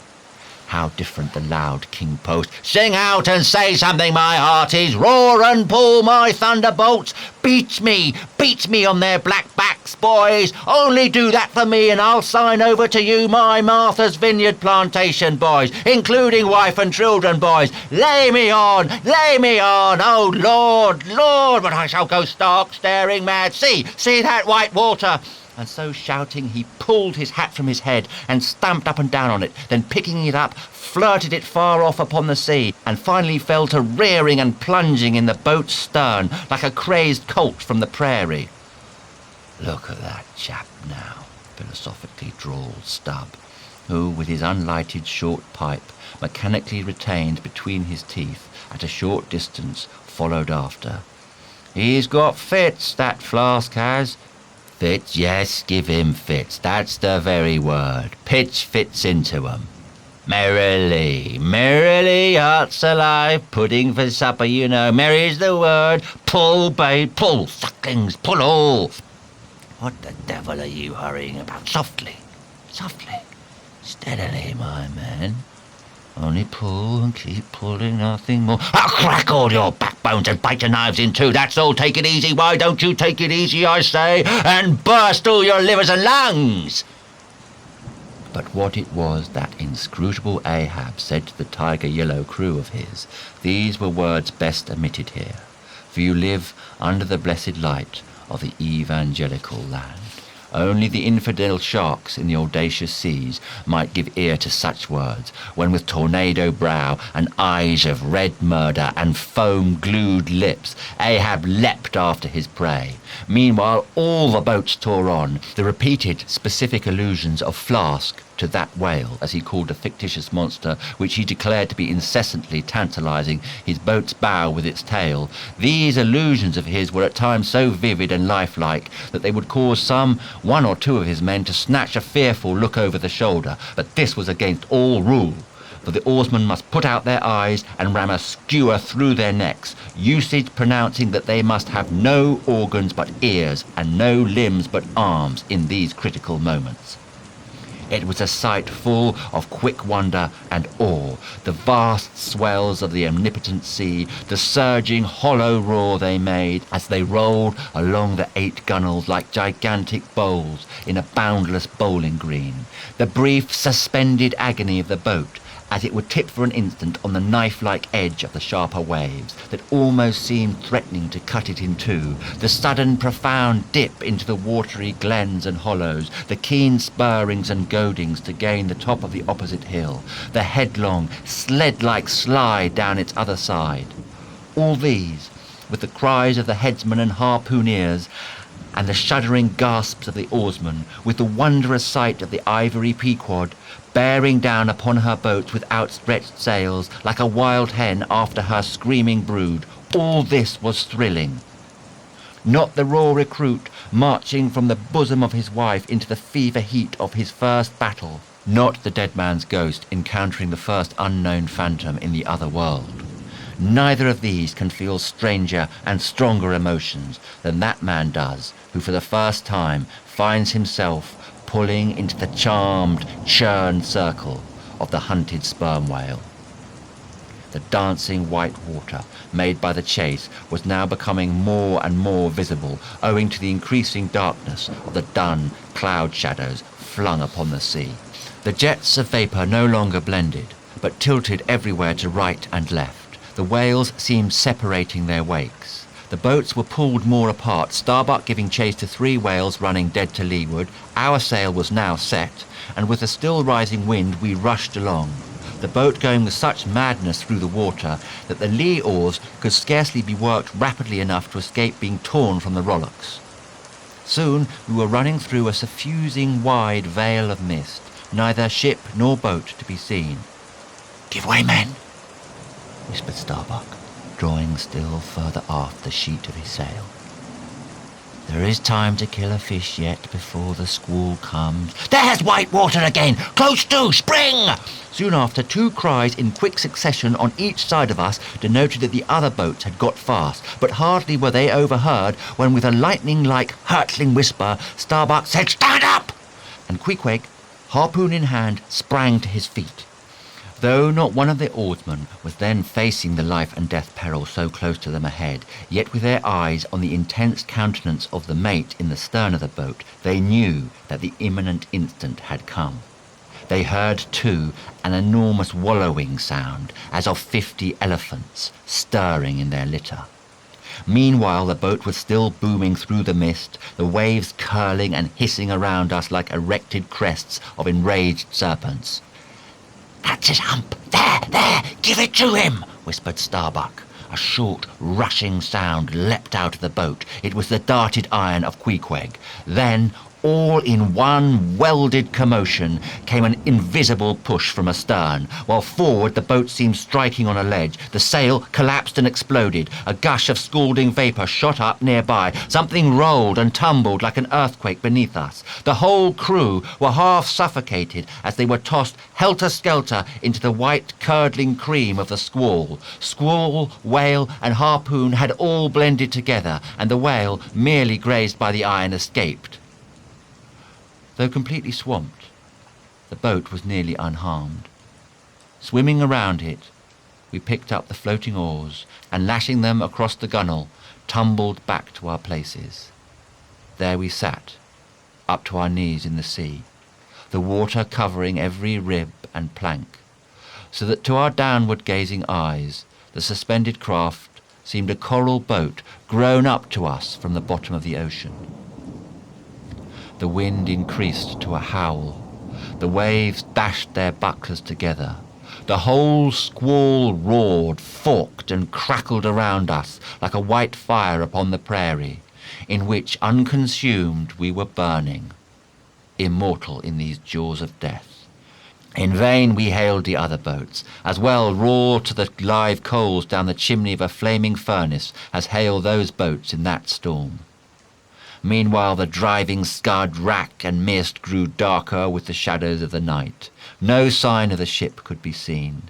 How different the loud king post, "Sing out and say something, my hearties! Roar and pull, my thunderbolts! Beat me on their black backs, boys! Only do that for me and I'll sign over to you my Martha's Vineyard plantation, boys, including wife and children, boys! Lay me on! Oh, Lord, but I shall go stark, staring mad! See that white water! and so shouting he pulled his hat from his head and stamped up and down on it, then picking it up, flirted it far off upon the sea, and finally fell to rearing and plunging in the boat's stern like a crazed colt from the prairie. "Look at that chap now," philosophically drawled Stubb, who, with his unlighted short pipe mechanically retained between his teeth at a short distance, followed after. "He's got fits, that Flask has. Fits, yes, give him fits, that's the very word. Pitch fits into 'em. Merrily, merrily, hearts alive, pudding for supper, you know, merry's the word. Pull, babe, pull, sucklings, pull all. What the devil are you hurrying about? Softly, softly, steadily, my man. Only pull and keep pulling, nothing more. I'll crack all your backbones and bite your knives in two, that's all. Take it easy, why don't you take it easy, I say, and burst all your livers and lungs." But what it was that inscrutable Ahab said to the tiger yellow crew of his, these were words best omitted here, for you live under the blessed light of the evangelical land. Only the infidel sharks in the audacious seas might give ear to such words, when with tornado brow and eyes of red murder and foam-glued lips, Ahab leapt after his prey. Meanwhile all the boats tore on, the repeated specific allusions of Flask to that whale, as he called a fictitious monster which he declared to be incessantly tantalizing his boat's bow with its tail. These allusions of his were at times so vivid and lifelike that they would cause some one or two of his men to snatch a fearful look over the shoulder, but this was against all rule, for the oarsmen must put out their eyes and ram a skewer through their necks, usage pronouncing that they must have no organs but ears and no limbs but arms in these critical moments. It was a sight full of quick wonder and awe, the vast swells of the omnipotent sea, the surging hollow roar they made as they rolled along the 8 gunnels like gigantic bowls in a boundless bowling green, the brief suspended agony of the boat as it would tip for an instant on the knife-like edge of the sharper waves that almost seemed threatening to cut it in two, the sudden profound dip into the watery glens and hollows, the keen spurrings and goadings to gain the top of the opposite hill, the headlong, sled-like slide down its other side. All these, with the cries of the headsmen and harpooneers, and the shuddering gasps of the oarsmen, with the wondrous sight of the ivory Pequod, bearing down upon her boats with outstretched sails, like a wild hen after her screaming brood, all this was thrilling. Not the raw recruit marching from the bosom of his wife into the fever heat of his first battle, not the dead man's ghost encountering the first unknown phantom in the other world. Neither of these can feel stranger and stronger emotions than that man does who for the first time finds himself pulling into the charmed, churned circle of the hunted sperm whale. The dancing white water made by the chase was now becoming more and more visible owing to the increasing darkness of the dun cloud shadows flung upon the sea. The jets of vapour no longer blended, but tilted everywhere to right and left. The whales seemed separating their wakes. The boats were pulled more apart, Starbuck giving chase to 3 whales running dead to leeward. Our sail was now set, and with a still rising wind we rushed along, the boat going with such madness through the water that the lee oars could scarcely be worked rapidly enough to escape being torn from the rowlocks. Soon we were running through a suffusing wide veil of mist, neither ship nor boat to be seen. "Give way, men," whispered Starbuck, drawing still further aft the sheet of his sail. "There is time to kill a fish yet before the squall comes." "There's white water again! Close to! Spring!" Soon after, 2 cries in quick succession on each side of us denoted that the other boats had got fast, but hardly were they overheard when, with a lightning-like, hurtling whisper, Starbuck said, "Stand up!" and Queequeg, harpoon in hand, sprang to his feet. Though not one of the oarsmen was then facing the life and death peril so close to them ahead, yet with their eyes on the intense countenance of the mate in the stern of the boat, they knew that the imminent instant had come. They heard, too, an enormous wallowing sound, as of 50 elephants stirring in their litter. Meanwhile, the boat was still booming through the mist, the waves curling and hissing around us like erected crests of enraged serpents. "That's his hump! There! Give it to him!" whispered Starbuck. A short, rushing sound leapt out of the boat. It was the darted iron of Queequeg. Then, all in one welded commotion, came an invisible push from astern. While forward the boat seemed striking on a ledge, the sail collapsed and exploded. A gush of scalding vapour shot up nearby. Something rolled and tumbled like an earthquake beneath us. The whole crew were half suffocated as they were tossed helter-skelter into the white curdling cream of the squall. Squall, whale and harpoon had all blended together, and the whale, merely grazed by the iron, escaped. Though completely swamped, the boat was nearly unharmed. Swimming around it, we picked up the floating oars and, lashing them across the gunwale, tumbled back to our places. There we sat, up to our knees in the sea, the water covering every rib and plank, so that to our downward-gazing eyes the suspended craft seemed a coral boat grown up to us from the bottom of the ocean. The wind increased to a howl. The waves dashed their bucklers together. The whole squall roared, forked and crackled around us like a white fire upon the prairie, in which, unconsumed, we were burning, immortal in these jaws of death. In vain we hailed the other boats, as well roar to the live coals down the chimney of a flaming furnace as hail those boats in that storm. Meanwhile the driving scud, rack and mist grew darker with the shadows of the night. No sign of the ship could be seen.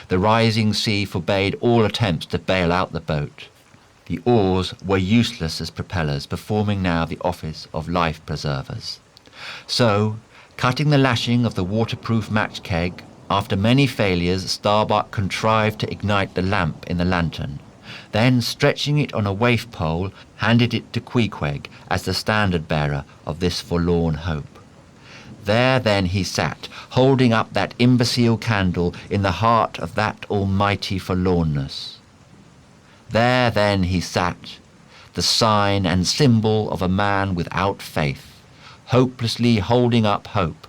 The rising sea forbade all attempts to bail out the boat. The oars were useless as propellers, performing now the office of life preservers. So, cutting the lashing of the waterproof match keg, after many failures Starbuck contrived to ignite the lamp in the lantern. Then, stretching it on a waif pole, handed it to Queequeg as the standard-bearer of this forlorn hope. There then he sat, holding up that imbecile candle in the heart of that almighty forlornness. There then he sat, the sign and symbol of a man without faith, hopelessly holding up hope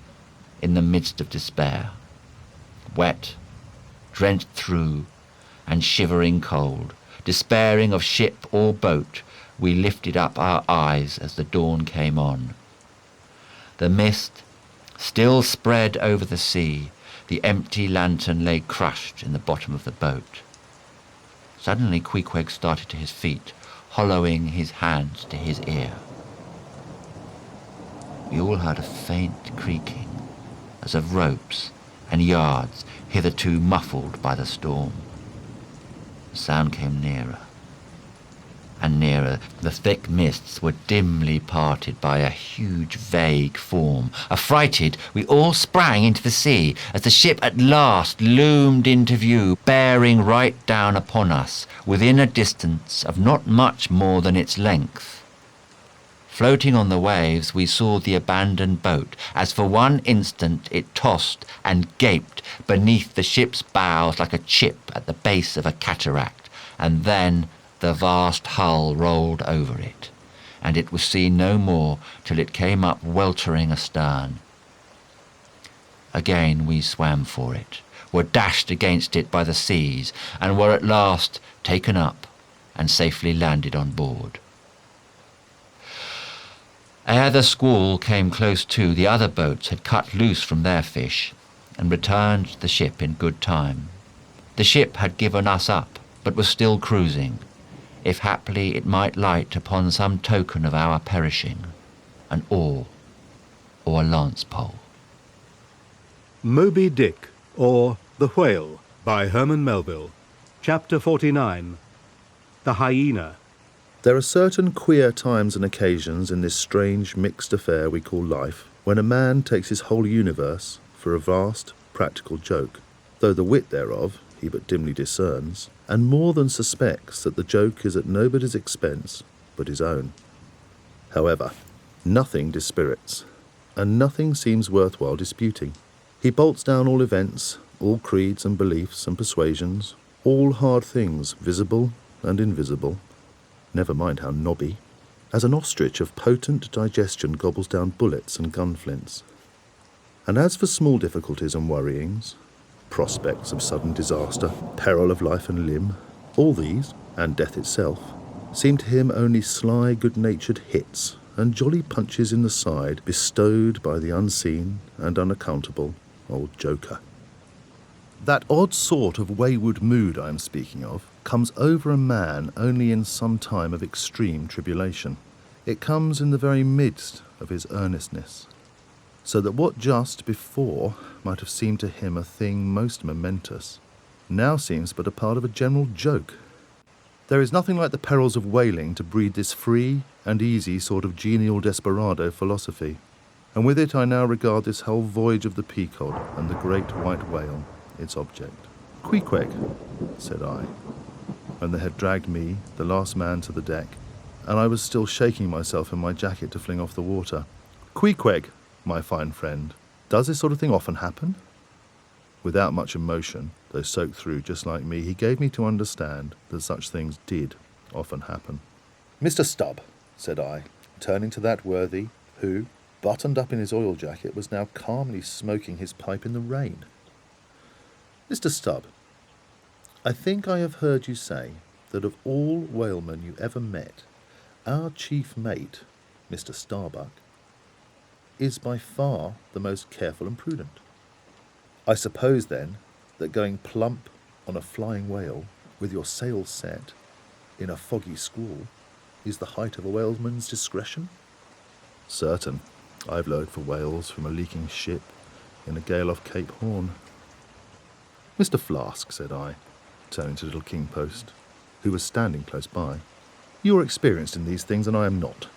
in the midst of despair. Wet, drenched through, and shivering cold, despairing of ship or boat, we lifted up our eyes as the dawn came on. The mist still spread over the sea. The empty lantern lay crushed in the bottom of the boat. Suddenly Queequeg started to his feet, hollowing his hands to his ear. We all heard a faint creaking, as of ropes and yards hitherto muffled by the storm. The sound came nearer and nearer. The thick mists were dimly parted by a huge, vague form. Affrighted, we all sprang into the sea as the ship at last loomed into view, bearing right down upon us, within a distance of not much more than its length. Floating on the waves, we saw the abandoned boat, as for one instant it tossed and gaped beneath the ship's bows like a chip at the base of a cataract, and then the vast hull rolled over it, and it was seen no more till it came up weltering astern. Again we swam for it, were dashed against it by the seas, and were at last taken up and safely landed on board. Ere the squall came close to, the other boats had cut loose from their fish and returned to the ship in good time. The ship had given us up, but was still cruising, if haply it might light upon some token of our perishing, an oar or a lance-pole. Moby-Dick, or The Whale, by Herman Melville. Chapter 49. The Hyena. There are certain queer times and occasions in this strange mixed affair we call life, when a man takes his whole universe for a vast, practical joke, though the wit thereof he but dimly discerns, and more than suspects that the joke is at nobody's expense but his own. However, nothing dispirits, and nothing seems worthwhile disputing. He bolts down all events, all creeds and beliefs and persuasions, all hard things, visible and invisible, never mind how knobby, as an ostrich of potent digestion gobbles down bullets and gunflints. And as for small difficulties and worryings, prospects of sudden disaster, peril of life and limb, all these, and death itself, seemed to him only sly, good-natured hits and jolly punches in the side bestowed by the unseen and unaccountable old joker. That odd sort of wayward mood I am speaking of comes over a man only in some time of extreme tribulation. It comes in the very midst of his earnestness, so that what just before might have seemed to him a thing most momentous, now seems but a part of a general joke. There is nothing like the perils of whaling to breed this free and easy sort of genial desperado philosophy, and with it I now regard this whole voyage of the Pequod and the great white whale, its object. "Queequeg," said I, when they had dragged me, the last man, to the deck, and I was still shaking myself in my jacket to fling off the water. "Queequeg, my fine friend, does this sort of thing often happen?" Without much emotion, though soaked through just like me, he gave me to understand that such things did often happen. "Mr. Stubb," said I, turning to that worthy who, buttoned up in his oil jacket, was now calmly smoking his pipe in the rain. "Mr. Stubb, I think I have heard you say that of all whalemen you ever met, our chief mate, Mr. Starbuck, is by far the most careful and prudent. I suppose, then, that going plump on a flying whale, with your sails set, in a foggy squall, is the height of a whaleman's discretion?" "Certain. I've lowered for whales from a leaking ship in a gale off Cape Horn." "Mr. Flask," said I, turning to little King Post, who was standing close by, "you are experienced in these things and I am not.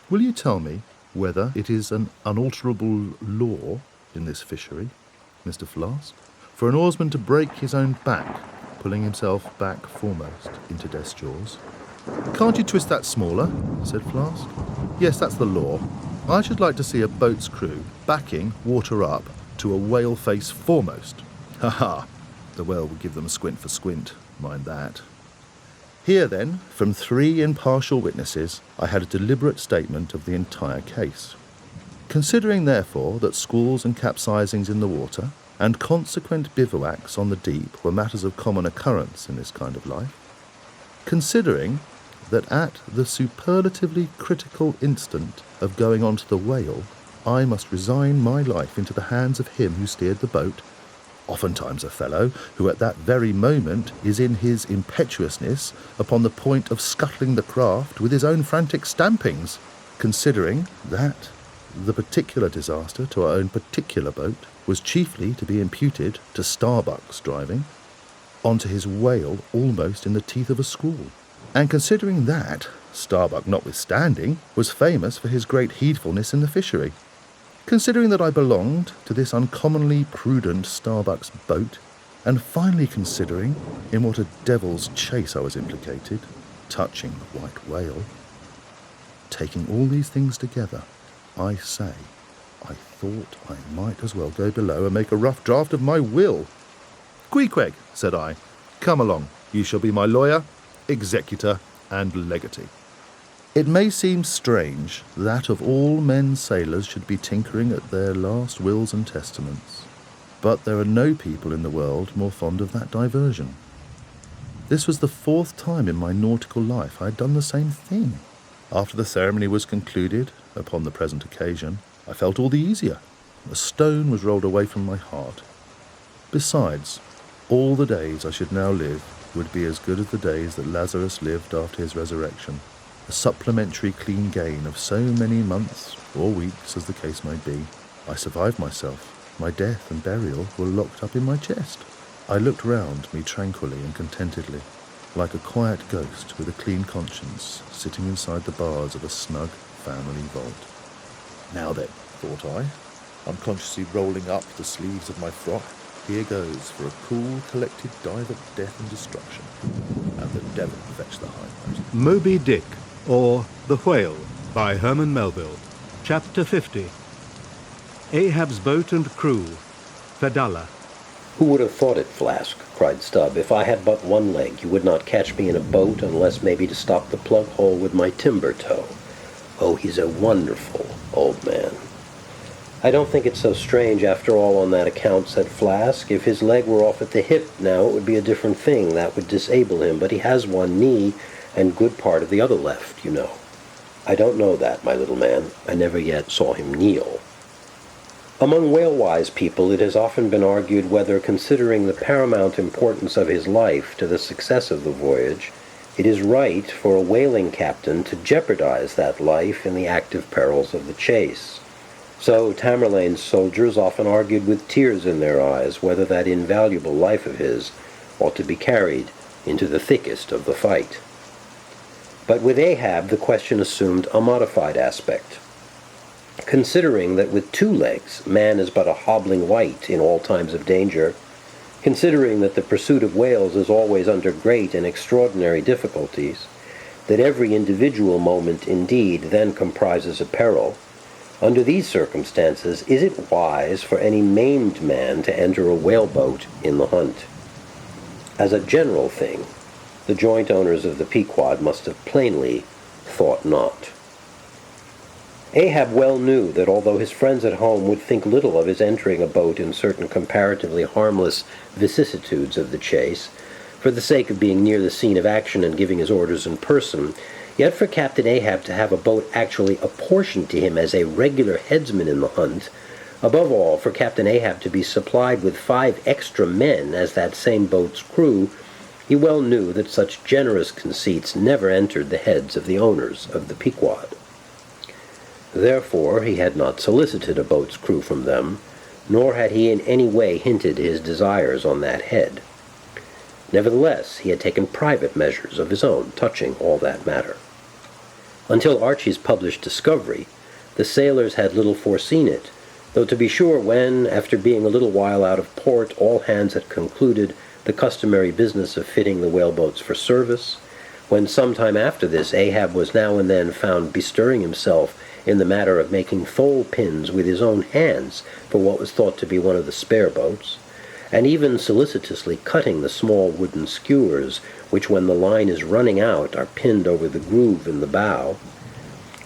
Will you tell me whether it is an unalterable law in this fishery, Mr. Flask, for an oarsman to break his own back, pulling himself back foremost into death's jaws?" "Can't you twist that smaller?" said Flask. "Yes, that's the law. I should like to see a boat's crew backing water up to a whale face foremost. Ha ha! The whale would give them squint for squint, mind that." Here, then, from 3 impartial witnesses, I had a deliberate statement of the entire case. Considering, therefore, that squalls and capsizings in the water, and consequent bivouacs on the deep, were matters of common occurrence in this kind of life, considering that at the superlatively critical instant of going on to the whale, I must resign my life into the hands of him who steered the boat, oftentimes a fellow who at that very moment is in his impetuousness upon the point of scuttling the craft with his own frantic stampings, considering that the particular disaster to our own particular boat was chiefly to be imputed to Starbuck's driving onto his whale almost in the teeth of a squall, and considering that Starbuck, notwithstanding, was famous for his great heedfulness in the fishery, considering that I belonged to this uncommonly prudent Starbuck's boat, and finally considering in what a devil's chase I was implicated, touching the white whale, taking all these things together, I say, I thought I might as well go below and make a rough draft of my will. "Queequeg," said I, "come along. You shall be my lawyer, executor, and legatee." It may seem strange that of all men sailors should be tinkering at their last wills and testaments, but there are no people in the world more fond of that diversion. This was the 4th time in my nautical life I had done the same thing. After the ceremony was concluded, upon the present occasion, I felt all the easier. A stone was rolled away from my heart. Besides, all the days I should now live would be as good as the days that Lazarus lived after his resurrection, a supplementary clean gain of so many months or weeks as the case may be. I survived myself. My death and burial were locked up in my chest. I looked round me tranquilly and contentedly, like a quiet ghost with a clean conscience, sitting inside the bars of a snug family vault. Now then, thought I, unconsciously rolling up the sleeves of my frock, here goes for a cool, collected dive at death and destruction, and the devil fetch the hindmost. Moby-Dick, or The Whale, by Herman Melville. Chapter 50. Ahab's boat and crew, Fedallah. Who would have thought it, Flask? cried Stubb. "If I had but one leg, you would not catch me in a boat unless maybe to stop the plug hole with my timber toe. Oh, he's a wonderful old man." "I don't think it's so strange after all on that account," said Flask. "If his leg were off at the hip now, it would be a different thing. That would disable him. But he has one knee and good part of the other left, you know." "I don't know that, my little man. I never yet saw him kneel." Among whale-wise people, it has often been argued whether, considering the paramount importance of his life to the success of the voyage, it is right for a whaling captain to jeopardize that life in the active perils of the chase. So Tamerlane's soldiers often argued with tears in their eyes whether that invaluable life of his ought to be carried into the thickest of the fight. But with Ahab, the question assumed a modified aspect. Considering that with 2 legs, man is but a hobbling wight in all times of danger, considering that the pursuit of whales is always under great and extraordinary difficulties, that every individual moment indeed then comprises a peril, under these circumstances, is it wise for any maimed man to enter a whaleboat in the hunt? As a general thing, the joint owners of the Pequod must have plainly thought not. Ahab well knew that although his friends at home would think little of his entering a boat in certain comparatively harmless vicissitudes of the chase, for the sake of being near the scene of action and giving his orders in person, yet for Captain Ahab to have a boat actually apportioned to him as a regular headsman in the hunt, above all for Captain Ahab to be supplied with 5 extra men as that same boat's crew, he well knew that such generous conceits never entered the heads of the owners of the Pequod. Therefore he had not solicited a boat's crew from them, nor had he in any way hinted his desires on that head. Nevertheless, he had taken private measures of his own touching all that matter. Until Archie's published discovery, the sailors had little foreseen it, though to be sure when, after being a little while out of port, all hands had concluded the customary business of fitting the whaleboats for service, when some time after this Ahab was now and then found bestirring himself in the matter of making thole pins with his own hands for what was thought to be one of the spare boats, and even solicitously cutting the small wooden skewers which, when the line is running out, are pinned over the groove in the bow.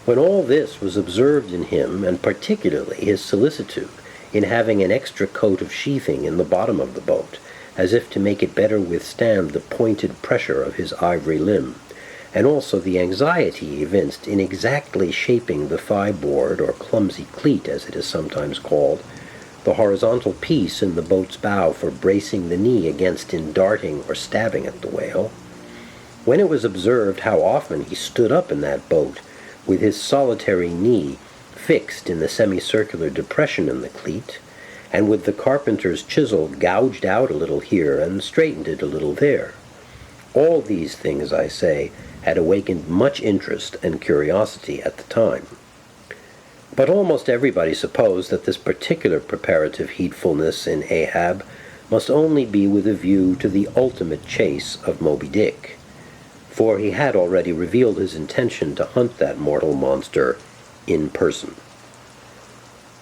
When all this was observed in him, and particularly his solicitude in having an extra coat of sheathing in the bottom of the boat, as if to make it better withstand the pointed pressure of his ivory limb, and also the anxiety evinced in exactly shaping the thigh-board, or clumsy cleat as it is sometimes called, the horizontal piece in the boat's bow for bracing the knee against in darting or stabbing at the whale, when it was observed how often he stood up in that boat with his solitary knee fixed in the semicircular depression in the cleat, and with the carpenter's chisel gouged out a little here and straightened it a little there. All these things, I say, had awakened much interest and curiosity at the time. But almost everybody supposed that this particular preparative heedfulness in Ahab must only be with a view to the ultimate chase of Moby-Dick, for he had already revealed his intention to hunt that mortal monster in person.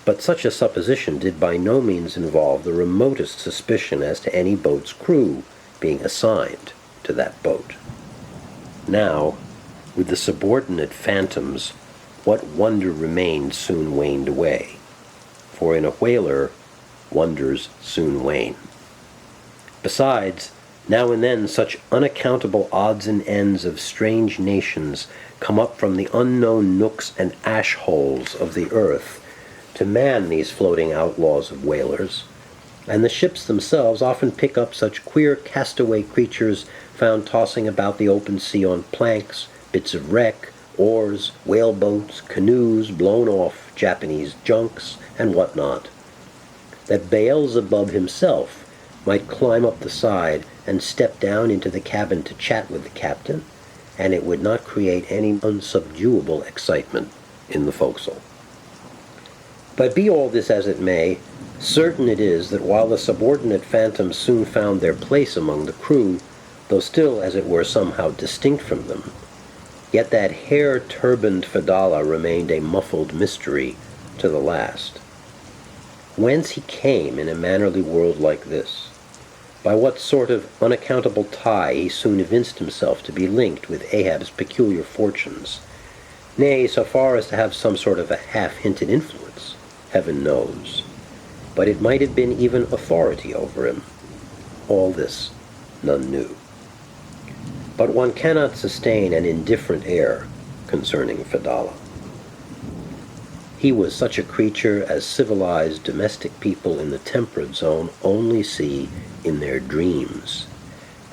But such a supposition did by no means involve the remotest suspicion as to any boat's crew being assigned to that boat. Now, with the subordinate phantoms, what wonder remained soon waned away, for in a whaler, wonders soon wane. Besides, now and then such unaccountable odds and ends of strange nations come up from the unknown nooks and ash-holes of the earth to man these floating outlaws of whalers, and the ships themselves often pick up such queer castaway creatures found tossing about the open sea on planks, bits of wreck, oars, whaleboats, canoes blown off, Japanese junks, and what not, that Beelzebub himself might climb up the side and step down into the cabin to chat with the captain, and it would not create any unsubduable excitement in the forecastle. But be all this as it may, certain it is that while the subordinate phantoms soon found their place among the crew, though still, as it were, somehow distinct from them, yet that hair-turbaned Fedallah remained a muffled mystery to the last. Whence he came in a mannerly world like this, by what sort of unaccountable tie he soon evinced himself to be linked with Ahab's peculiar fortunes, nay, so far as to have some sort of a half-hinted influence, heaven knows. But it might have been even authority over him. All this none knew. But one cannot sustain an indifferent air concerning Fedallah. He was such a creature as civilized domestic people in the temperate zone only see in their dreams,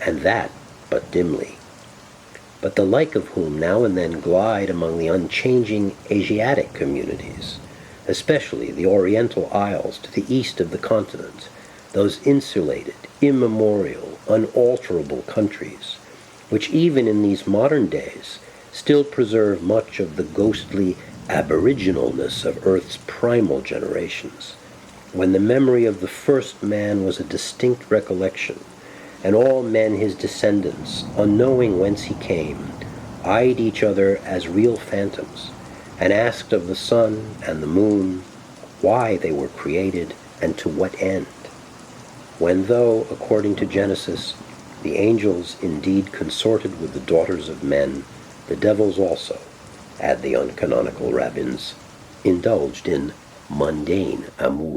and that but dimly, but the like of whom now and then glide among the unchanging Asiatic communities, especially the Oriental Isles to the east of the continent, those insulated, immemorial, unalterable countries, which even in these modern days still preserve much of the ghostly aboriginalness of Earth's primal generations, when the memory of the first man was a distinct recollection, and all men his descendants, unknowing whence he came, eyed each other as real phantoms, and asked of the sun and the moon why they were created and to what end, when though, according to Genesis, the angels indeed consorted with the daughters of men, the devils also, add the uncanonical rabbins, indulged in mundane amour.